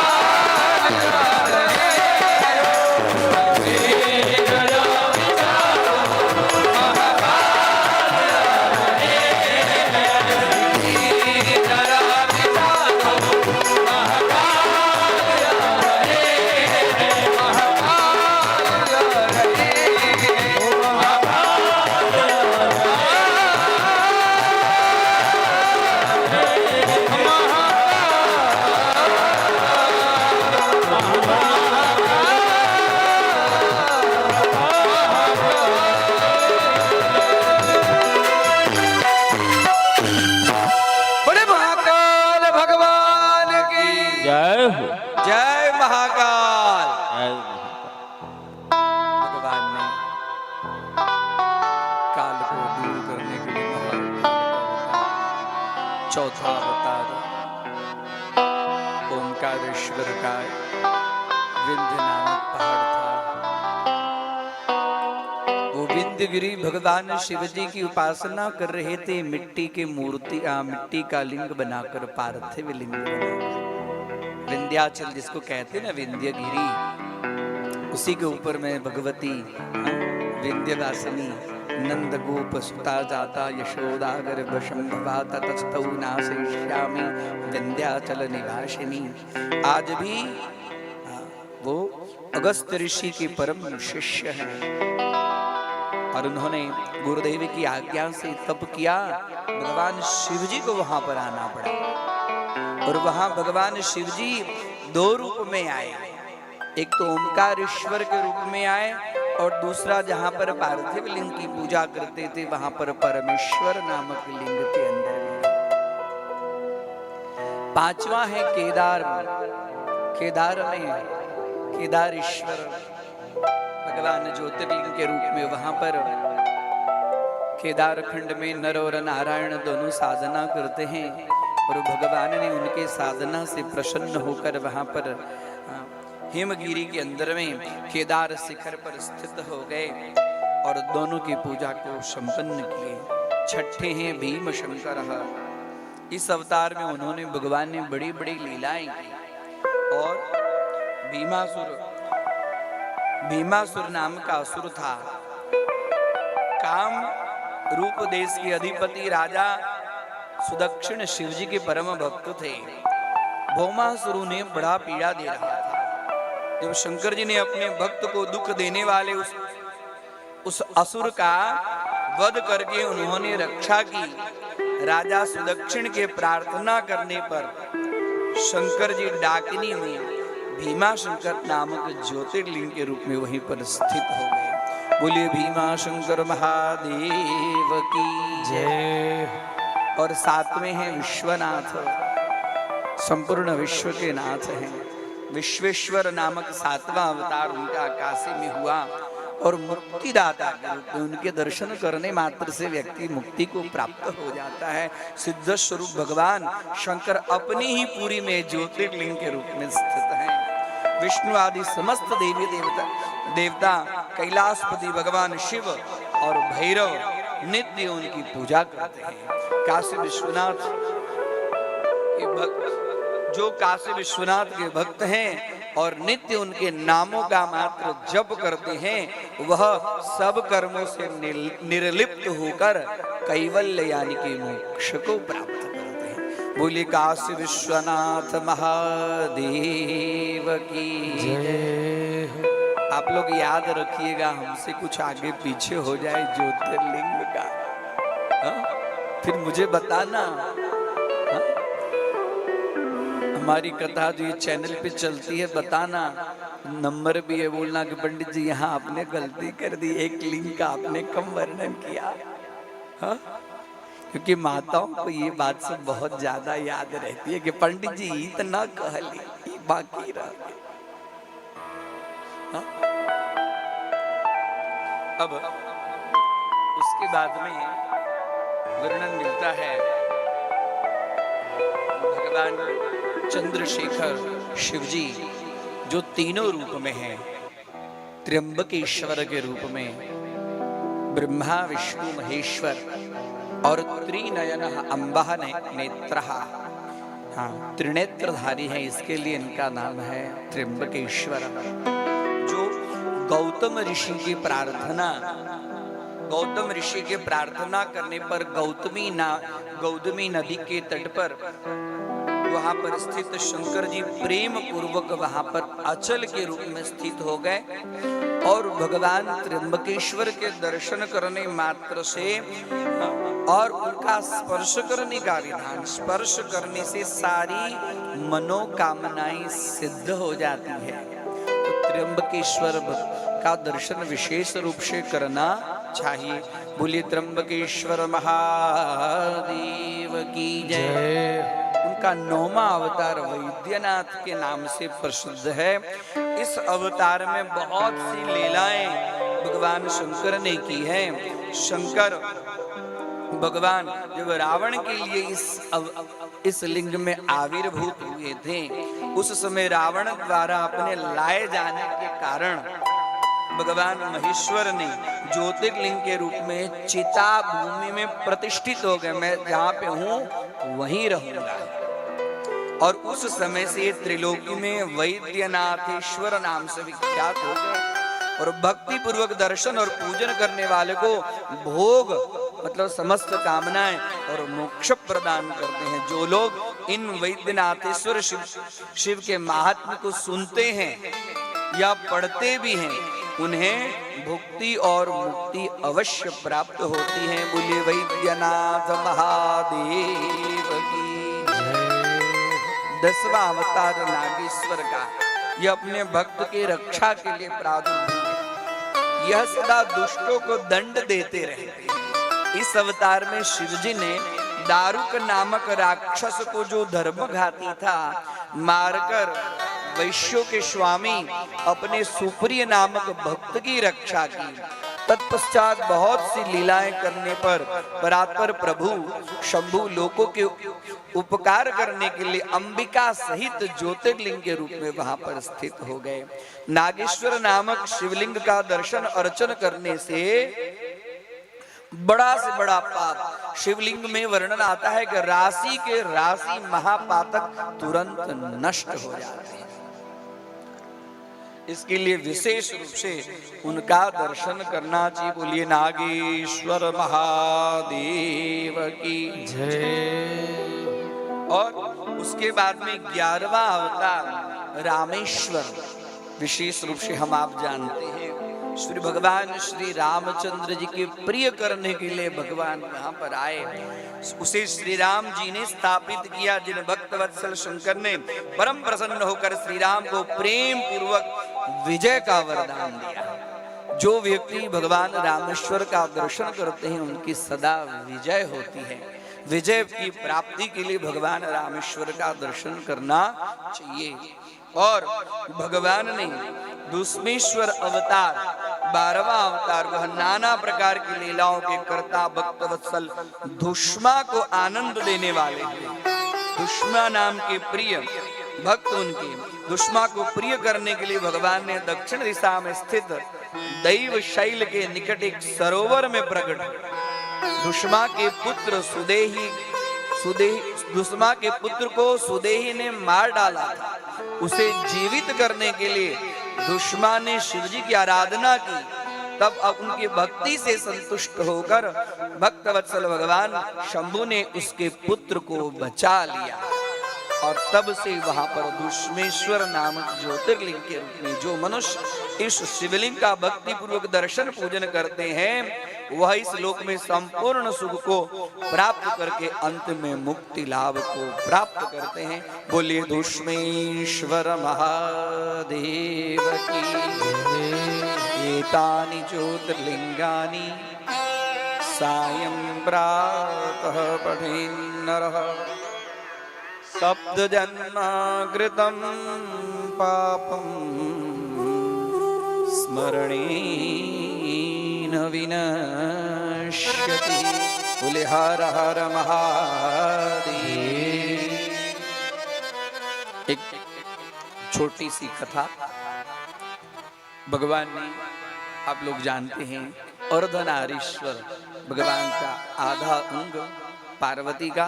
बड़े महाकाल भगवान की जय हो। जय महाकाल। जय हो। भगवान ने काल को दूर करने के लिए चौथा अवतार ओंकारेश्वर का विंध्य नामक पहाड़ था। वो विंध्यगिरी भगवान शिव जी की उपासना कर रहे थे। मिट्टी की मूर्ति मिट्टी का लिंग बनाकर, पार्थिव लिंग बनाकर, विंध्याचल जिसको कहते हैं ना विंध्यगिरी, उसी के ऊपर में भगवती विंध्यवासिनी नंद गोप सुता जाता यशोदागर वशंभवा ततस्थौ नाशयिष्यामि विंध्याचल निवासिनी। आज भी वो अगस्त्य ऋषि के परम शिष्य हैं और उन्होंने गुरुदेव की आज्ञा से तप किया। भगवान शिव जी को वहां पर आना पड़ा और वहां भगवान शिव जी दो रूप में आए। एक तो ओंकारेश्वर के रूप में आए और दूसरा जहां पर पार्थिव लिंग की पूजा करते थे वहां पर परमेश्वर नामक लिंग के अंदर में। पांचवा है केदार में केदारेश्वर भगवान ज्योतिर्लिंग के रूप में। वहां पर केदार खंड में नर और नारायण दोनों साधना करते हैं और भगवान ने उनके साधना से प्रसन्न होकर वहां पर हिमगिरी के अंदर में केदार शिखर पर स्थित हो गए और दोनों की पूजा को संपन्न किए। छठे हैं भीम शंकर। इस अवतार में उन्होंने भगवान ने बड़ी बड़ी लीलाएं की और भीमासुर नाम का असुर था। काम रूप देश के अधिपति राजा सुदक्षिण शिव जी के परम भक्त थे। भौमासुर उन्हें बड़ा पीड़ा दे रहा था। जब शंकर जी ने अपने भक्त को दुख देने वाले उस असुर का वध करके उन्होंने रक्षा की। राजा सुदक्षिण के प्रार्थना करने पर शंकर जी डाकिनी में भीमाशंकर नामक ज्योतिर्लिंग के रूप में वहीं पर स्थित हो गए। बोलिए भीमाशंकर महादेव की जय। और सातवें हैं विश्वनाथ, संपूर्ण विश्व के नाथ हैं। विश्वेश्वर नामक सातवां अवतार उनका काशी में हुआ और मुक्तिदाता के रूप में उनके दर्शन करने मात्र से व्यक्ति मुक्ति को प्राप्त हो जाता है। सिद्ध स्वरूप भगवान शंकर अपनी ही पुरी में ज्योतिर्लिंग के रूप में स्थित हैं। विष्णु आदि समस्त देवी देवता कैलाशपति भगवान शिव और भैरव नित्य उनकी पूजा करते हैं। काशी विश्वनाथ के भक्त, जो काशी विश्वनाथ के भक्त हैं और नित्य उनके नामों का मात्र जप करते हैं, वह सब कर्मों से निर्लिप्त होकर कैवल्य यानी कि मोक्ष को प्राप्त करते हैं। बोलिए काशी विश्वनाथ महादेव की जय। आप लोग याद रखिएगा, हमसे कुछ आगे पीछे हो जाए ज्योतिर्लिंग का, फिर मुझे बताना। हमारी कथा जो ये चैनल पे चलती है बताना, नंबर भी है, बोलना कि पंडित जी यहाँ आपने गलती कर दी, एक लिंग का आपने कम वर्णन किया। हा? क्योंकि माताओं को ये बात सब बहुत ज्यादा याद रहती है कि पंडित जी इतना कह ली, बाकी रह गए। अब उसके बाद में वर्णन मिलता है भगवान चंद्रशेखर शिवजी जो तीनों रूप में हैं, त्र्यंबकेश्वर के रूप में, ब्रह्मा विष्णु महेश्वर और त्रिनयन अंबा नेत्र, हाँ त्रिनेत्रधारी है, इसके लिए इनका नाम है त्र्यंबकेश्वर। जो गौतम ऋषि की प्रार्थना, गौतम ऋषि के प्रार्थना करने पर गौतमी नदी के तट पर वहां पर स्थित शंकर जी प्रेम पूर्वक वहां पर अचल के रूप में स्थित हो गए और भगवान त्र्यंबकेश्वर के दर्शन करने मात्र से और उनका स्पर्श करने का विधान, स्पर्श करने से सारी मनोकामनाएं सिद्ध हो जाती है। तो त्र्यंबकेश्वर का दर्शन विशेष रूप से करना चाहिए। बोलिए त्र्यंबकेश्वर महादेव की जय। उनका 9वां अवतार वैद्यनाथ के नाम से प्रसिद्ध है। इस अवतार में बहुत सी लीलाएं भगवान शंकर ने की हैं। शंकर भगवान जब रावण के लिए इस लिंग में आविर्भूत हुए थे, उस समय रावण द्वारा अपने लाए जाने के कारण भगवान महेश्वर ने ज्योतिर्लिंग के रूप में चिता भूमि में प्रतिष्ठित हो गए। मैं जहां पे हूं वहीं रहूंगा। और उस समय से त्रिलोकी में वैद्यनाथेश्वर नाम से विख्यात हो गए और भक्ति पूर्वक दर्शन और पूजन करने वाले को भोग मतलब समस्त कामनाएं और मोक्ष प्रदान करते हैं। जो लोग इन वैद्यनाथेश्वर शिव के महात्म्य को सुनते हैं या पढ़ते भी हैं, उन्हें भुक्ति और मुक्ति अवश्य प्राप्त होती है। बोलिए वैद्यनाथ महादेव की जय। 10वां अवतार नागेश्वर का, यह अपने भक्त के रक्षा के लिए प्रादुर्भूत है। यह सदा दुष्टों को दंड देते रहते हैं। इस अवतार में शिवजी ने दारुक नामक राक्षस को, जो धर्मघाती था, मारकर वैश्यों के स्वामी अपने सुप्रिय नामक भक्त की रक्षा की। तत्पश्चात बहुत सी लीलाएं करने पर परात्पर प्रभु शंभु लोकों के उपकार करने के लिए अंबिका सहित ज्योतिर्लिंग के रूप में वहां पर स्थित हो गए। नागेश्वर नामक शिवलिंग का दर्शन अर्चन करने से बड़ा से बड़ा पाप, शिवलिंग में वर्णन आता है कि राशि के राशि महापातक तुरंत नष्ट हो जाते हैं। इसके लिए विशेष रूप से उनका दर्शन करना चाहिए। बोलिए नागेश्वर महादेव की जय। और उसके बाद में 11वां अवतार रामेश्वर, विशेष रूप से हम आप जानते हैं श्री भगवान श्री रामचंद्र जी के प्रिय करने के लिए भगवान वहां पर आए। उसे श्री राम जी ने स्थापित किया, जिन भक्त वत्सल शंकर ने परम प्रसन्न होकर श्री राम को प्रेम पूर्वक विजय का वरदान दिया। जो व्यक्ति भगवान रामेश्वर का दर्शन करते हैं उनकी सदा विजय होती है। विजय की प्राप्ति के लिए भगवान रामेश्वर का दर्शन करना चाहिए। और भगवान ने दुष्मेश्वर अवतार 12वां अवतार, वह नाना प्रकार की लीलाओं के कर्ता भक्त वत्सल दुष्मा को आनंद देने वाले हैं। दुष्मा नाम के प्रिय भक्त, उनके दुष्मा को प्रिय करने के लिए भगवान ने दक्षिण दिशा में स्थित दैव शैल के निकट एक सरोवर में प्रकट दुष्मा के पुत्र दुष्मा के पुत्र को सुदेही ने मार डाला था। उसे जीवित करने के लिए दुष्मा ने शिवजी की आराधना की। तब अब उनकी भक्ति से संतुष्ट होकर भक्त वत्सल भगवान शंभु ने उसके पुत्र को बचा लिया। और तब से वहां पर दुष्मेश्वर नामक ज्योतिर्लिंग के रूप में जो मनुष्य इस शिवलिंग का भक्ति पूर्वक दर्शन पूजन करते हैं, वह इस लोक में संपूर्ण सुख को प्राप्त करके अंत में मुक्ति लाभ को प्राप्त करते हैं। बोलिए दुष्मेश्वर महादेव की जय। एतानि ज्योतिर्लिंगानि सायं प्रातः पठेन्नरः सप्तजन्माकृतं पापं स्मरणेन विनश्यति। बोले हर हर महादेव। छोटी सी कथा। भगवान ने, आप लोग जानते हैं, अर्धनारीश्वर भगवान का आधा अंग पार्वती का।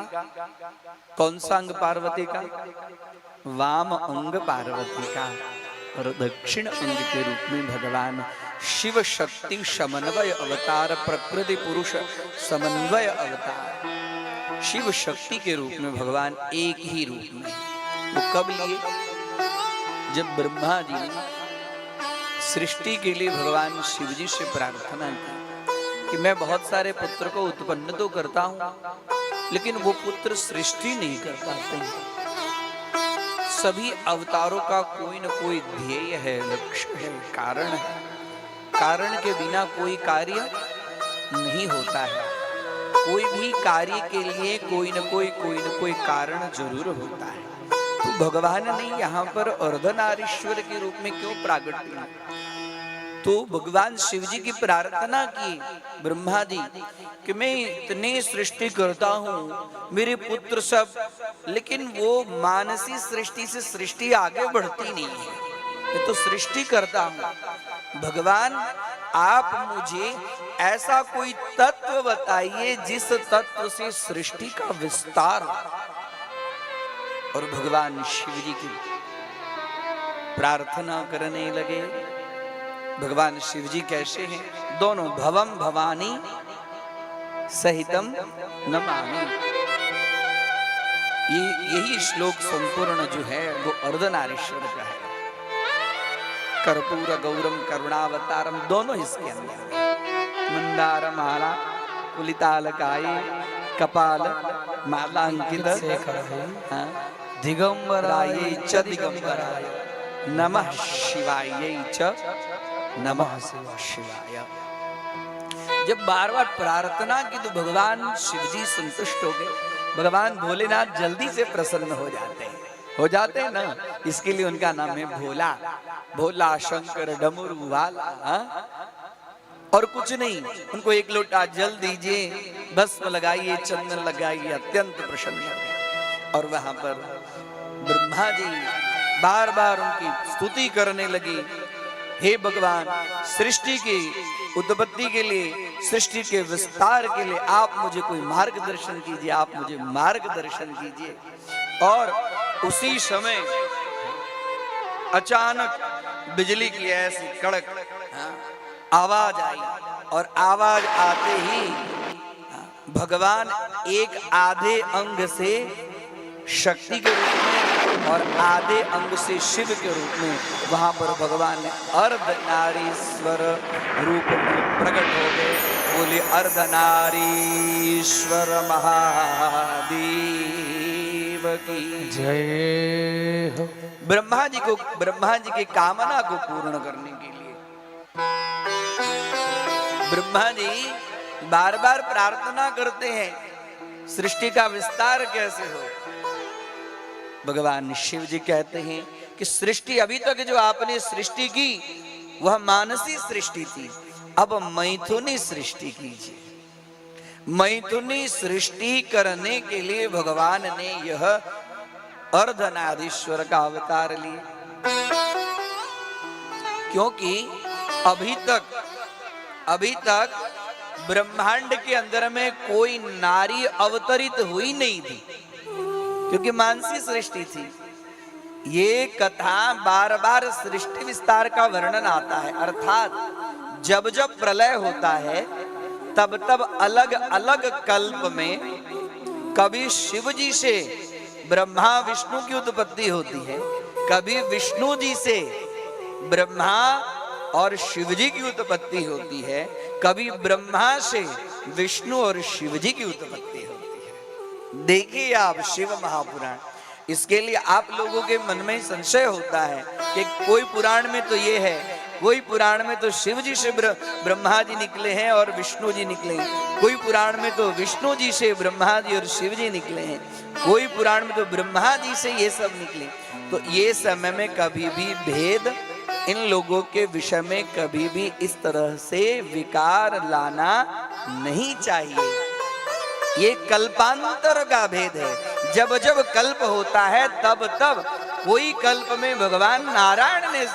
कौन सा अंग पार्वती का? वाम अंग पार्वती का। और दक्षिण अंग के रूप में भगवान शिव शक्ति समन्वय अवतार, प्रकृति पुरुष समन्वय अवतार, शिव शक्ति के रूप में भगवान एक ही रूप में। वो कब लिए? जब ब्रह्मा जी ने सृष्टि के लिए भगवान शिव जी से प्रार्थना की कि मैं बहुत सारे पुत्र को उत्पन्न तो करता हूं, लेकिन वो पुत्र सृष्टि नहीं कर पाते। सभी अवतारों का कोई न कोई ध्येय है, लक्ष्य है, कारण है। कारण के बिना कोई कार्य नहीं होता है। कोई भी कार्य के लिए कोई न कोई कारण जरूर होता है। तो भगवान ने यहाँ पर अर्धनारीश्वर के रूप में क्यों प्राकट किया? तो भगवान शिव जी की प्रार्थना की ब्रह्मा जी कि मैं इतनी सृष्टि करता हूँ, मेरे पुत्र सब, लेकिन वो मानसी सृष्टि से सृष्टि आगे बढ़ती नहीं है। मैं तो सृष्टि करता हूँ। भगवान आप मुझे ऐसा कोई तत्व बताइए जिस तत्व से सृष्टि का विस्तार हो। और भगवान शिव जी की प्रार्थना करने लगे। भगवान शिव जी कैसे हैं? दोनों भवम भवानी सहितम नमामि। यही श्लोक संपूर्ण जो है वो अर्धनारीश्वर का है। कर्पूर गौरम करुणावतारम, दोनों इसके अंदर। मंदार माला कुलितालकाये कपाल मालांकित दिगंबराय च दिगंबराय नमः शिवाय च नमः शिवाय। जब बार बार प्रार्थना की तो भगवान शिव जी संतुष्ट हो गए। भगवान भोलेनाथ जल्दी से प्रसन्न हो जाते हैं ना। इसके लिए उनका नाम है भोला। भोला शंकर डमरू वाला। और कुछ नहीं, उनको एक लोटा जल दीजिए, भस्म लगाइए, चंदन लगाइए, अत्यंत प्रसन्न हो गए। और वहां पर ब्रह्मा जी बार बार उनकी स्तुति करने लगे। हे भगवान, सृष्टि की उत्पत्ति के लिए, सृष्टि के विस्तार के लिए आप मुझे कोई मार्गदर्शन कीजिए, आप मुझे मार्गदर्शन कीजिए। और उसी समय अचानक बिजली की ऐसी कड़क आवाज आई। और आवाज आते ही भगवान एक आधे अंग से शक्ति के रूप में और आधे अंग से शिव के रूप में वहां पर भगवान ने अर्धनारीश्वर रूप में प्रकट हो गए। बोले अर्धनारीश्वर महादेव की जय हो। ब्रह्मा जी की कामना को पूर्ण करने के लिए ब्रह्मा जी बार बार प्रार्थना करते हैं, सृष्टि का विस्तार कैसे हो। भगवान शिव जी कहते हैं कि सृष्टि अभी तक जो आपने सृष्टि की वह मानसी सृष्टि थी, अब मैथुनी सृष्टि कीजिए। मैथुनी सृष्टि करने के लिए भगवान ने यह अर्धनारीश्वर का अवतार लिया। क्योंकि अभी तक ब्रह्मांड के अंदर में कोई नारी अवतरित हुई नहीं थी, क्योंकि मानसी सृष्टि थी। ये कथा बार बार सृष्टि विस्तार का वर्णन आता है, अर्थात जब जब प्रलय होता है तब तब अलग अलग कल्प में कभी शिव जी से ब्रह्मा विष्णु की उत्पत्ति होती है, कभी विष्णु जी से ब्रह्मा और शिव जी की उत्पत्ति होती है, कभी ब्रह्मा से विष्णु और शिव जी की उत्पत्ति होती है। देखिए आप शिव महापुराण, इसके लिए आप लोगों के मन में संशय होता है कि कोई पुराण में तो ये है, कोई पुराण में तो शिव जी से ब्रह्मा जी निकले हैं और विष्णु जी निकले हैं, कोई पुराण में तो विष्णु जी से ब्रह्मा जी और शिव जी निकले हैं, कोई पुराण में तो ब्रह्मा जी से ये सब निकले। तो ये समय में कभी भी भेद, इन लोगों के विषय में कभी भी इस तरह से विकार लाना नहीं चाहिए। ये कल्पांतर का भेद है। जब जब कल्प होता है तब तब कोई कल्प में भगवान नारायण ने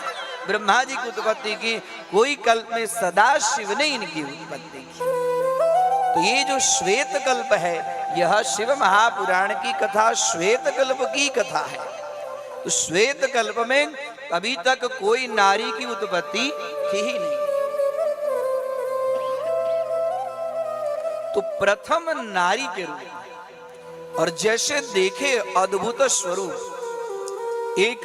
ब्रह्मा जी की उत्पत्ति की, कोई कल्प में सदाशिव ने इनकी उत्पत्ति की। तो ये जो श्वेत कल्प है, यह शिव महापुराण की कथा श्वेत कल्प की कथा है। तो श्वेत कल्प में अभी तक कोई नारी की उत्पत्ति थी ही नहीं। तो प्रथम नारी के रूप में, और जैसे देखे अद्भुत स्वरूप, एक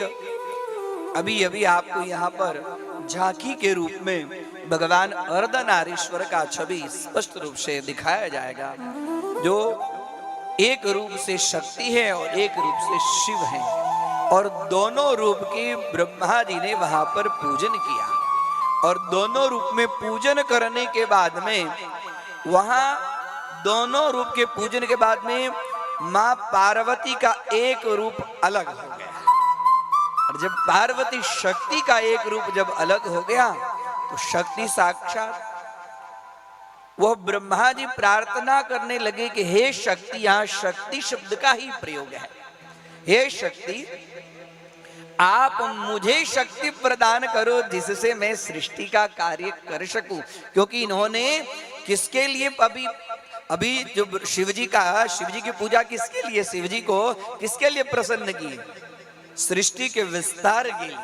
अभी अभी आपको यहाँ पर झांकी के रूप में भगवान अर्धनारीश्वर का छवि स्पष्ट रूप से दिखाया जाएगा, जो एक रूप से शक्ति है और एक रूप से शिव है, और दोनों रूप की ब्रह्मा जी ने वहां पर पूजन किया। और दोनों रूप में पूजन करने के बाद में, वहां दोनों रूप के पूजन के बाद में मां पार्वती का एक रूप अलग हो गया। और जब पार्वती शक्ति का एक रूप जब अलग हो गया, तो शक्ति साक्षात, वह ब्रह्मा जी प्रार्थना करने लगे कि हे शक्ति, यहां शक्ति शब्द का ही प्रयोग है, हे शक्ति आप मुझे शक्ति प्रदान करो जिससे मैं सृष्टि का कार्य कर सकूं। क्योंकि इन्होंने किसके लिए अभी जो शिव जी की पूजा किसके लिए, शिव जी को किसके लिए प्रसन्न की, सृष्टि के विस्तार के लिए।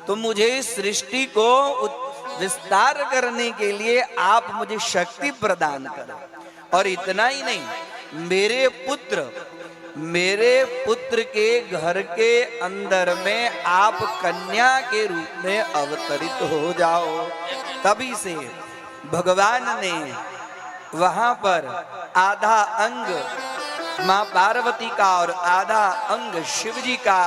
तो मुझे सृष्टि को विस्तार करने के लिए आप मुझे शक्ति प्रदान करो। और इतना ही नहीं, मेरे पुत्र के घर के अंदर में आप कन्या के रूप में अवतरित हो जाओ। तभी से भगवान ने वहां पर आधा अंग मां पार्वती का और आधा अंग शिव जी का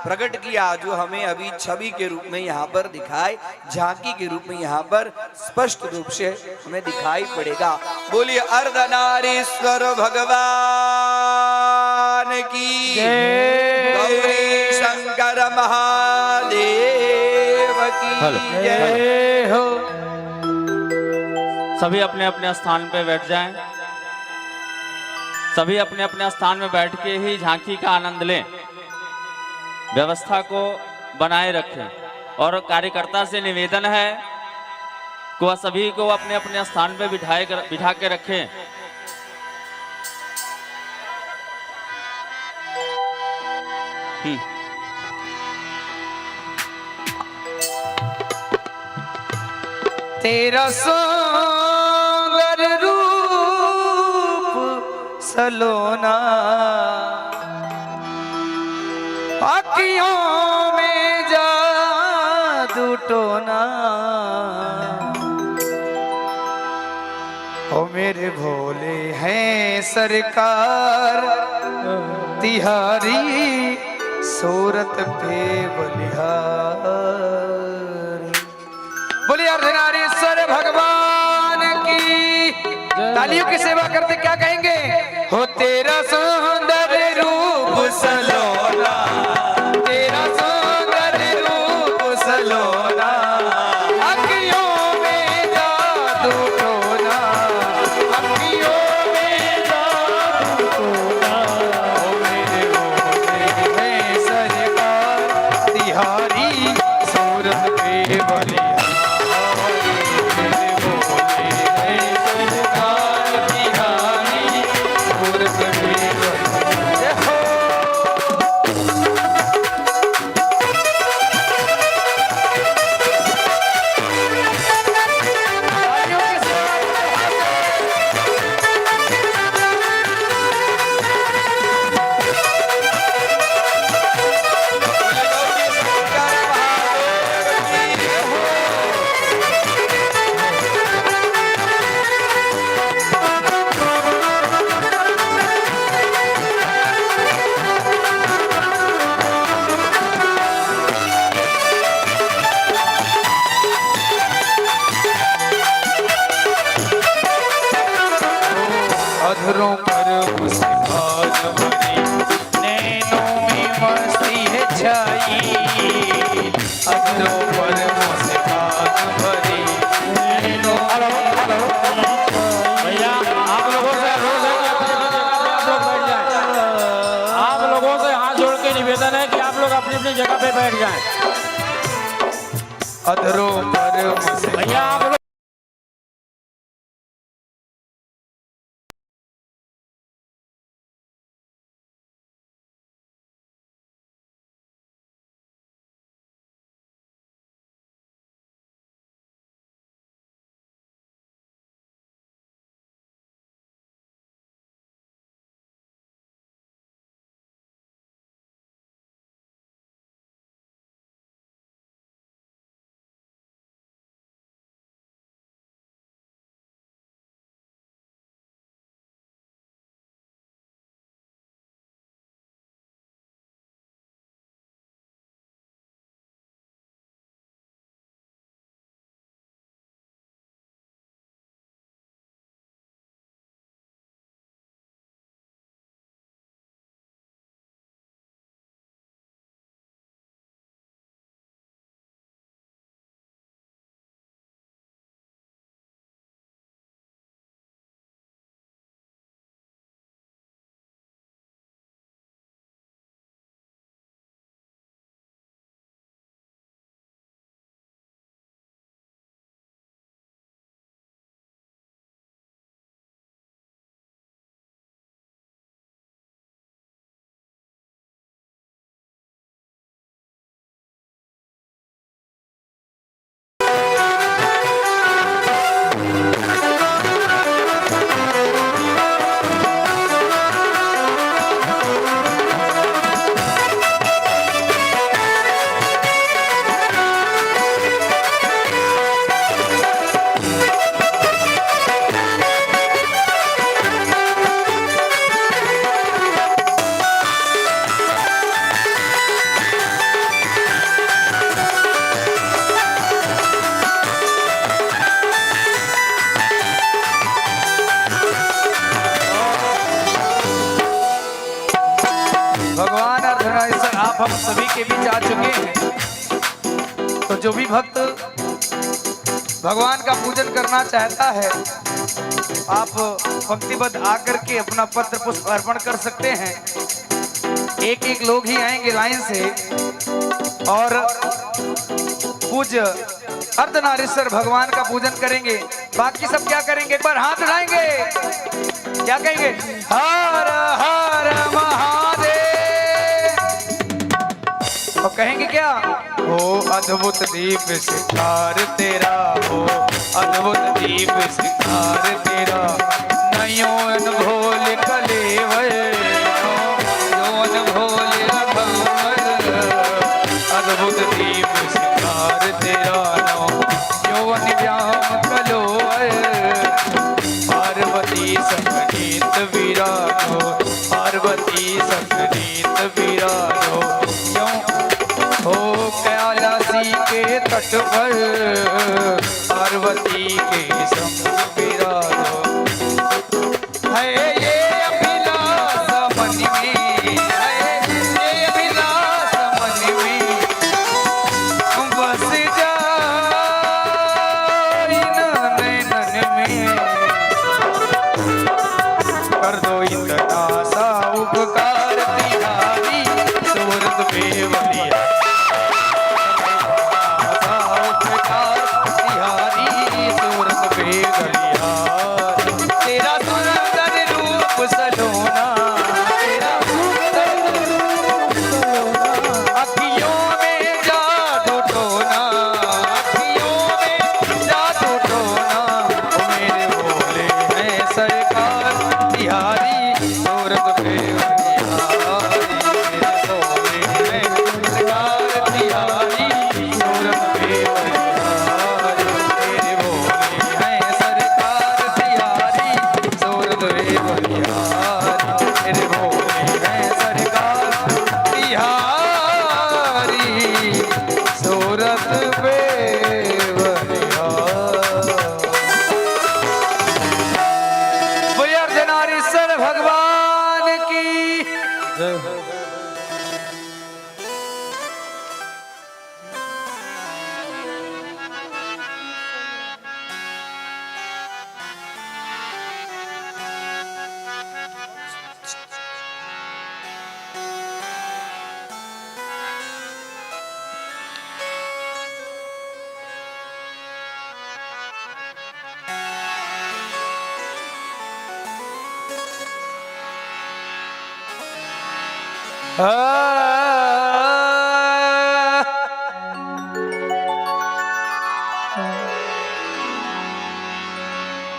प्रकट किया, जो हमें अभी छवि के रूप में यहाँ पर दिखाई, झांकी के रूप में यहाँ पर स्पष्ट रूप से हमें दिखाई पड़ेगा। बोलिए अर्धनारीश्वर भगवान की गौरी शंकर महादेव की जय हो। सभी अपने अपने स्थान पे बैठ जाएं। सभी अपने अपने स्थान में बैठ के ही झांकी का आनंद लें, व्यवस्था को बनाए रखें। और कार्यकर्ता से निवेदन है कि वह सभी को अपने अपने स्थान पे बिठा के रखें। तेरा सुंदर रूप सलोना, आँखियों में जादू टोना, ओ मेरे भोले हैं सरकार, तिहारी सूरत पे बलिहार। बोलिए अर्धनारीश्वर भगवान की। तालियों की सेवा करते क्या कहेंगे, हो तेरा सुंदर रूप सलोना, तेरा सुंदर रूप सलोना, अखियों में जादू टोना, अखियों में जादू टोना, ओ मेरे भोले हैं सरकार, तिहारी सूरत पे बलिहार। अधरों पर मुस्कान भरी, नैनों में मस्ती है छाई, अधरों पर मुस्कान भरी, नैनों भैया आप लोगों से आप लोगों से हाथ जोड़ के निवेदन है कि आप लोग अपनी अपनी जगह पे बैठ जाए। अधरों पर मुझसे भैया आप लोग भगवान अर्धनारीश्वर आप हम सभी के बीच आ चुके हैं। तो जो भी भक्त भगवान का पूजन करना चाहता है, आप पंक्तिबद्ध आकर के अपना पत्र पुष्प अर्पण कर सकते हैं। एक एक लोग ही आएंगे लाइन से और पूज्य अर्धनारीश्वर भगवान का पूजन करेंगे। बाकी सब क्या करेंगे? एक बार हाथ उठाएंगे, क्या कहेंगे? हर हर महादेव। और कहेंगे क्या? हो अद्भुत दीप सितार तेरा, हो अद्भुत दीप सितार तेरा, नयोन भोल कलेवर, भोल अद्भुत दीप सितार तेरा, यौवन व्याम कलोवर, पार्वती संगीत विराजो, पार्वती संगीत विराजो, हो कैलाशी के तट पर पार्वती के संग विराजो। है ये अभिलाष मन में, है ये अभिलाष मन में, बस जाए नैनन में, कर दो इतना सा उपकार तिहारी सूरत पे बलिया, सा उपकार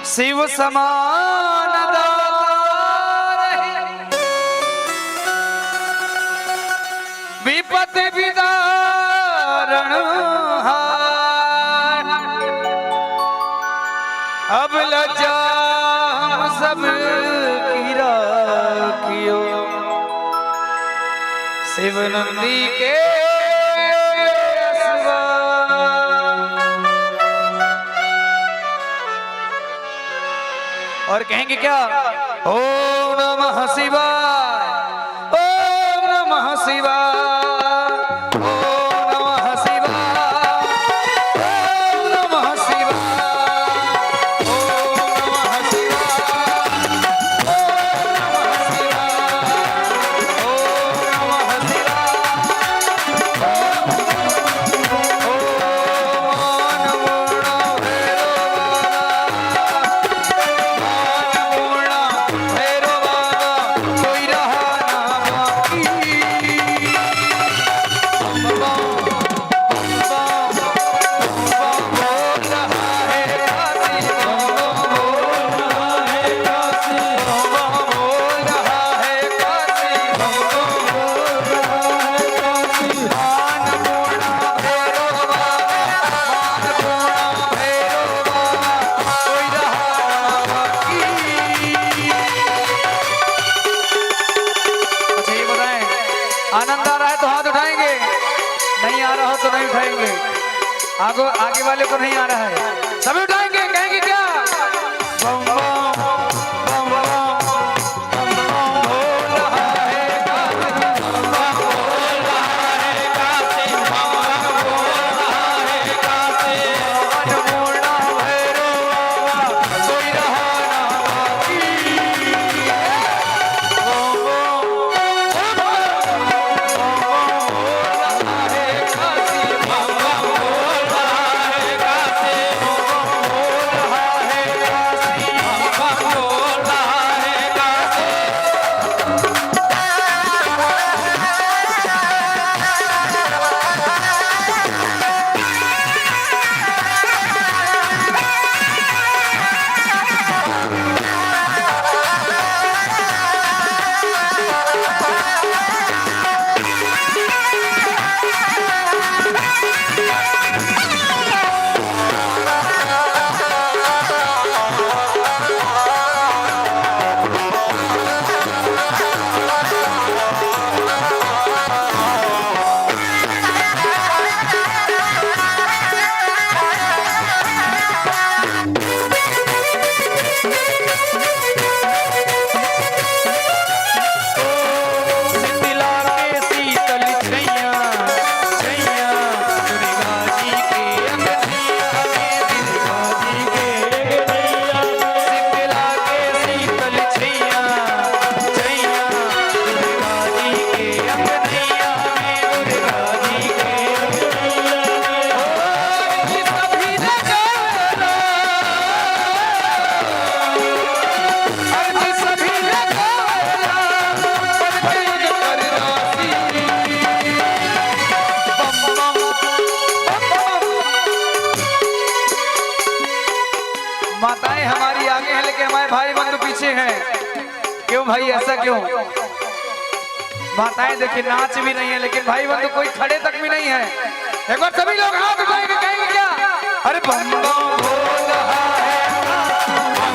शिव समान दाता विपत्ति विदारण हार। अब लज्जा हम सब की राखियो शिव नंदी के और कहेंगे क्या? ओम नमः शिवाय, ओम नमः शिवाय, ओम नमः शिवाय, ओम नमः शिवाय, ओम नमः शिवाय, ओम नमः आनंद आ रहा है तो हाथ उठाएंगे, नहीं आ रहा हो तो नहीं उठाएंगे। आगे वाले को नहीं आ रहा है, सभी उठाएंगे। कहेंगे क्या? बम बम बम बम बम बम बोल रहा है काशी, बम बम बोल रहा है काशी, बम बम बोल रहा है काशी। अनमोड़ा भैरव बाबा कोई रहा ना बाकी। माताएं हमारी आगे हैं लेकिन हमारे भाई बंधु पीछे हैं। क्यों भाई, ऐसा क्यों? माताएं देखिए नाच भी नहीं है लेकिन भाई बंधु कोई खड़े तक भी नहीं है। एक बार सभी लोग हाथ उठाएंगे, कहेंगे क्या? अरे बम बम बोल रहा है, बम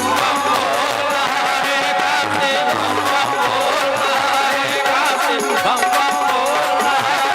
बम बोल रहा है काशी, बम बम बोल रहा है काशी, बम बम बोल रहा है।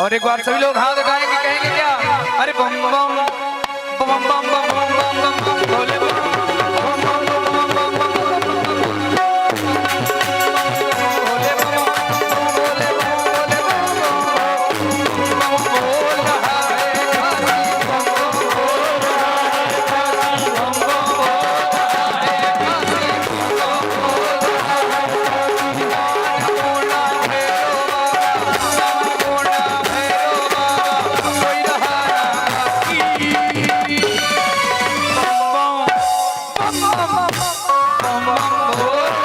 और एक बार सभी लोग हाथ उठाएंगे, कहेंगे क्या? अरे बम बम बम बम बम बम बम बम बम भोले बम बम बम बम बम बम भोले बम भोले बम भोले बम बोल रहा है काशी बम बम बोल रहा है काशी बम बम बोल रहा है काशी बम बम बोल रहा है पूर्णा भैरो बाबा पूर्णा भैरो बाबा कोई रहा की बम बम बम बम बोल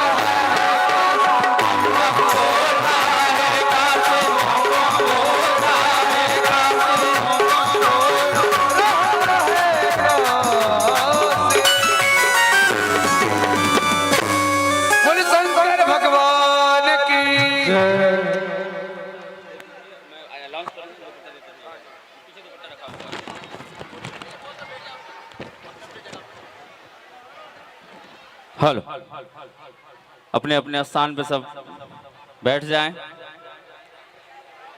रहा बोले शंकर भगवान की हेलो, अपने अपने स्थान पे सब बैठ जाएं।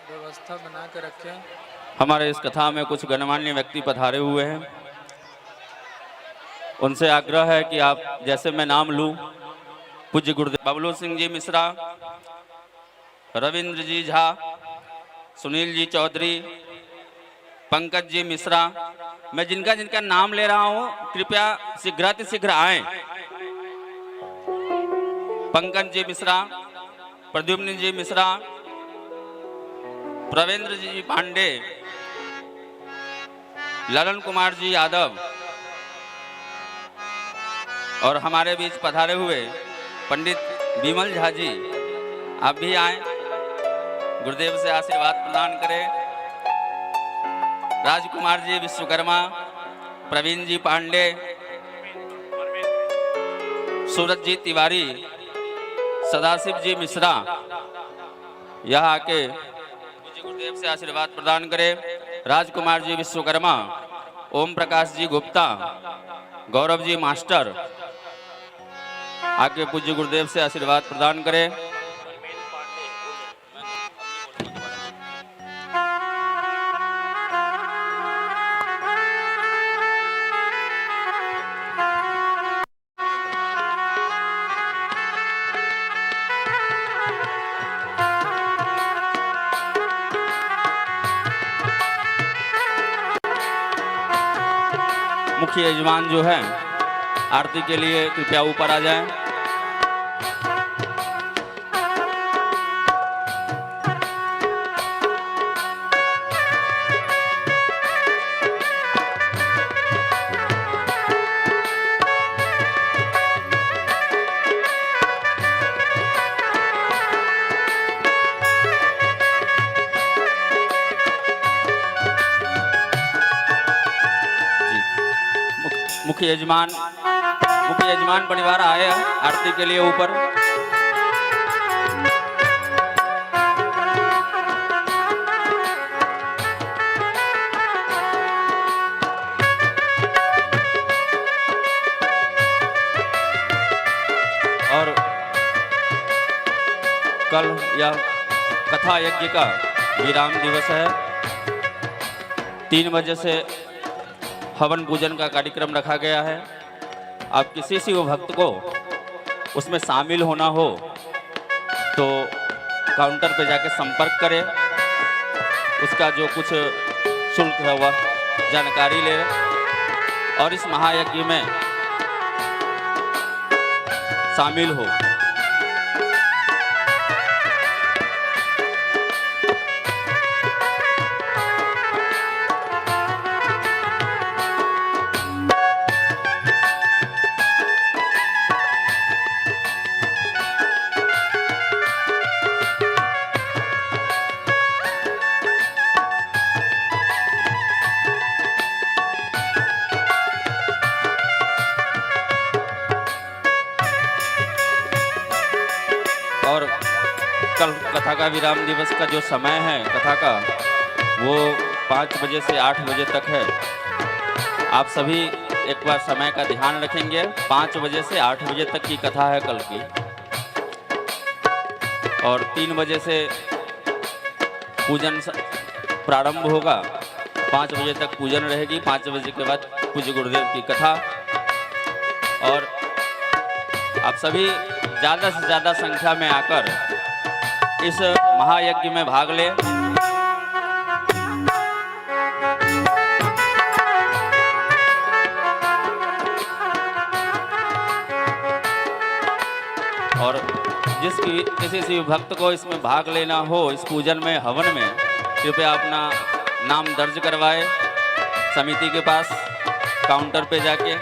व्यवस्था बना के रखें। हमारे इस कथा में कुछ गणमान्य व्यक्ति पधारे हुए हैं। उनसे आग्रह है कि आप जैसे मैं नाम लूं, पूज्य गुरुदेव बबलू सिंह जी मिश्रा, रविंद्र जी झा, सुनील जी चौधरी, पंकज जी मिश्रा, मैं जिनका जिनका नाम ले रहा हूं कृपया शीघ्रातिशीघ्र आएं। पंकज जी मिश्रा, प्रद्युम्न जी मिश्रा, प्रवेंद्र जी पांडे, ललन कुमार जी यादव और हमारे बीच पधारे हुए पंडित विमल झा जी, आप भी आए, गुरुदेव से आशीर्वाद प्रदान करें। राजकुमार जी विश्वकर्मा, प्रवीण जी पांडे, सूरज जी तिवारी, सदाशिव जी मिश्रा, यहाँ आके पूज्य गुरुदेव से आशीर्वाद प्रदान करें। राजकुमार जी विश्वकर्मा, ओम प्रकाश जी गुप्ता, गौरव जी मास्टर, आके पूज्य गुरुदेव से आशीर्वाद प्रदान करें। मुख्य यजमान जो है आरती के लिए कृपया ऊपर आ जाएं। मुख्य यजमान परिवार आए आरती के लिए ऊपर। और कल यह कथा यज्ञ का विराम दिवस है। 3 बजे से हवन पूजन का कार्यक्रम रखा गया है। आप किसी शिव भक्त को उसमें शामिल होना हो तो काउंटर पे जाके संपर्क करें, उसका जो कुछ शुल्क है वह जानकारी ले और इस महायज्ञ में शामिल हो। और कल कथा का विराम दिवस का जो समय है कथा का, वो 5 बजे से 8 बजे तक है। आप सभी एक बार समय का ध्यान रखेंगे। 5 बजे से 8 बजे तक की कथा है कल की, और 3 बजे से पूजन प्रारंभ होगा। 5 बजे तक पूजन रहेगी। 5 बजे के बाद पूज्य गुरुदेव की कथा। और आप सभी ज़्यादा से ज़्यादा संख्या में आकर इस महायज्ञ में भाग लें। और किसी शिव भक्त को इसमें भाग लेना हो, इस पूजन में, हवन में, कृपया अपना नाम दर्ज करवाए समिति के पास काउंटर पे जाके।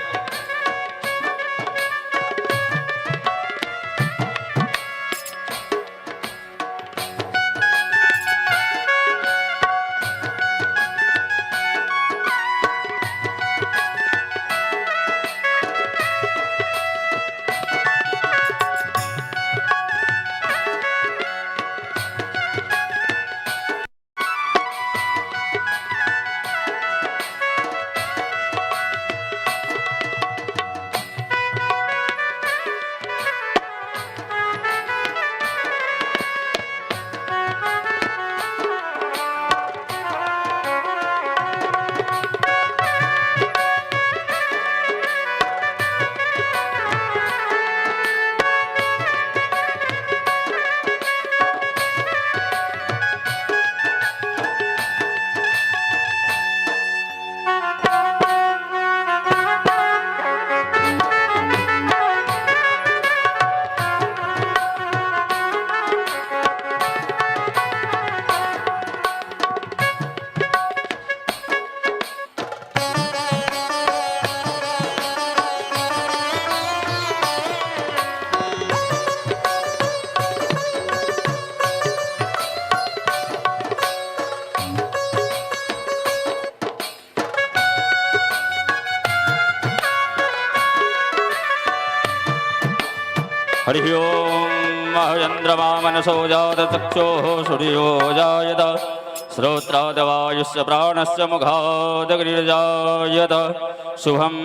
हरि ओम महेन्द्रमा मनसो जात चक्षुः सूर्यो जायत श्रोत्रादवायुष्य प्राणस्य मुखादग्निर्जायत शुभं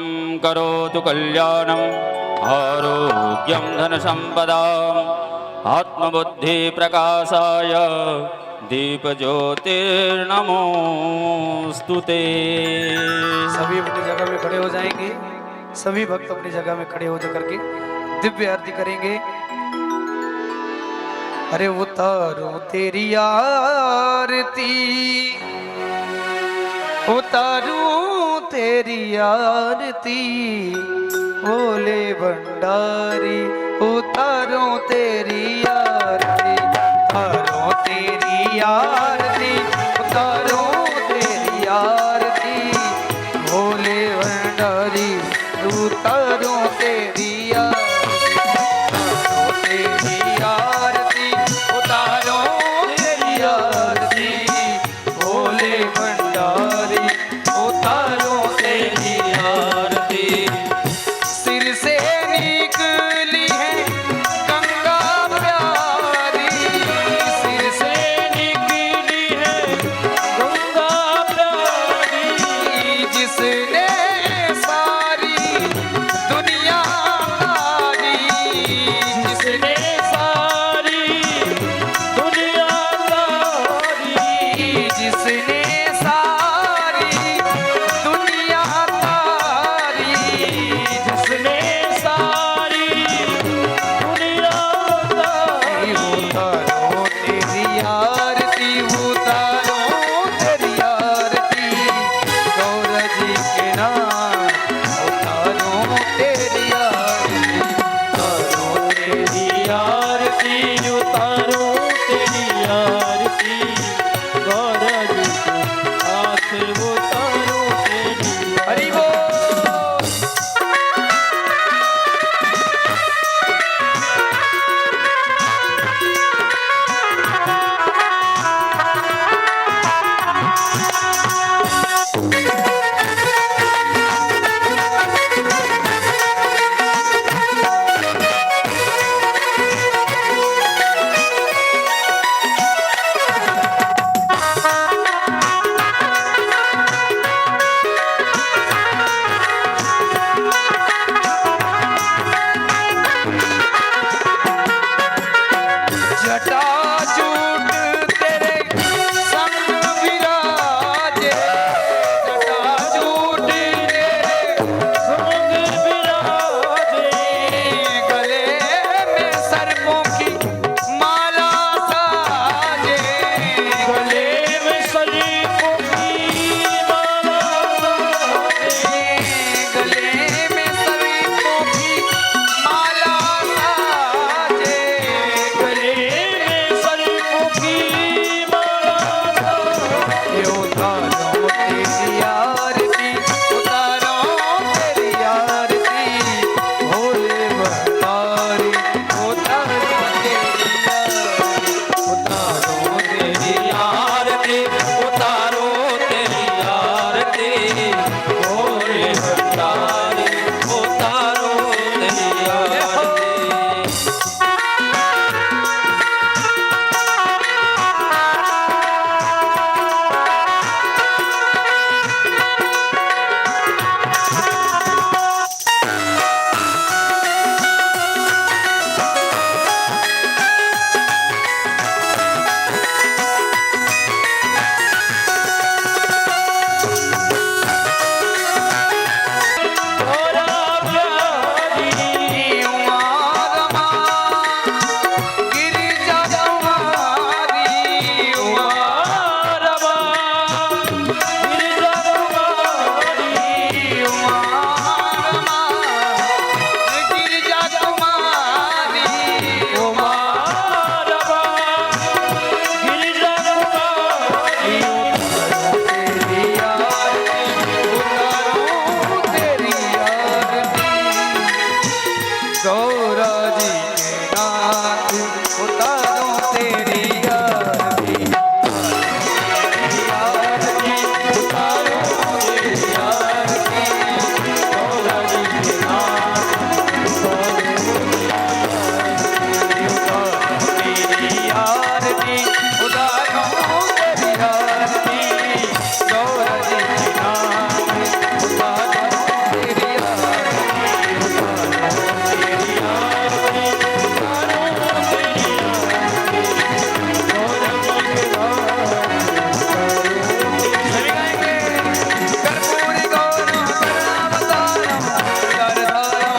करोतु कल्याणं आरोग्यं धनसम्पदाम् आत्मबुद्धिप्रकाशाय दीपज्योतिर्नमोस्तुते। सभी अपनी जगह में खड़े हो जाएंगे। सभी भक्त अपनी जगह में खड़े हो जाकर के दिव्य आरती करेंगे। अरे उतारो तेरी आरती, उतारू तेरी आरती, बोले भंडारी उतारो तेरी आरती, उतारो तेरी आरती, उतारो तेरी आरती, भोले भंडारी उतारो तेरी उतारूं तेरी आरती गौर जी के नाम पे उतारूं तेरी आरती उतारूं तेरी आरती उतारूं तेरी आरती गौर जी के नाम सभी गाएंगे कर्पूरी गौरम करुणावतारम दरधारम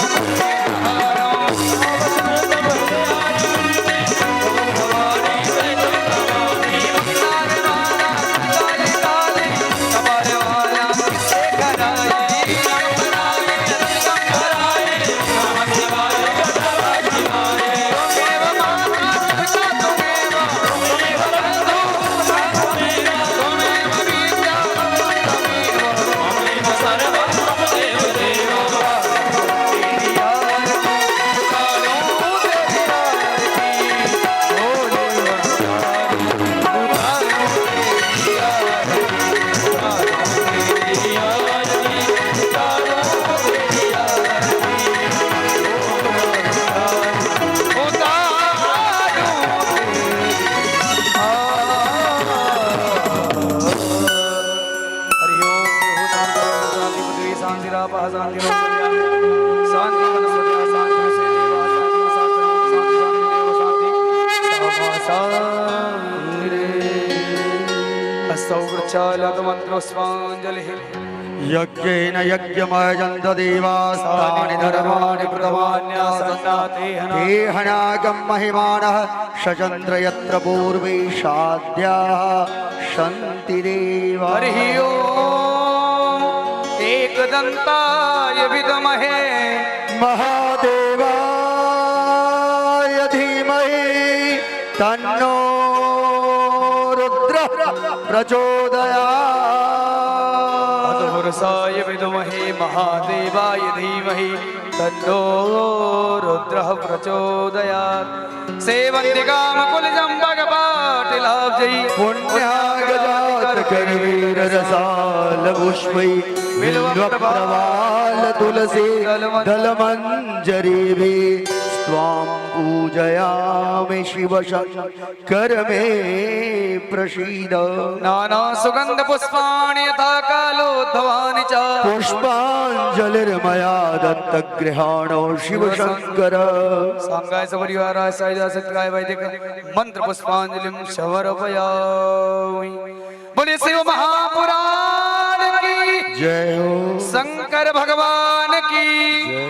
यज्ञेन यज्ञमयजन्त देवास्तानि धर्माणि कृतवान्यासन्नातेहनागं महिमानः शचन्द्र यत्र पूर्वे शाद्याः सन्ति देवा हरिः ओम् एकदन्ताय विद्महे महादेवाय धीमहि तन्नो रुद्रः प्रचोदयात् पुरुषाय विद्महे महादेवाय धीमहि तन्नो रुद्रः प्रचोदयात् सेवन्ति कामकुलजम्बगपाटिलाब्जै पुण्यागजातकरवीररसालपुष्पै बिल्वप्रवाल तुलसी दलमञ्जरीभिः त्वां पूजयामि शिवशङ्कर मे प्रसीद नाना सुगंध पुष्पाणि यथा कालोद्भवानि च पुष्पाञ्जलिर्मया दत्तगृहाणो शिवशङ्कर सांगाय सपरिवाराय सायदा सत्काय वैदिक मंत्र पुष्पांजलिं समर्पयामि। बोले शिव महापुराण की जय हो शंकर भगवान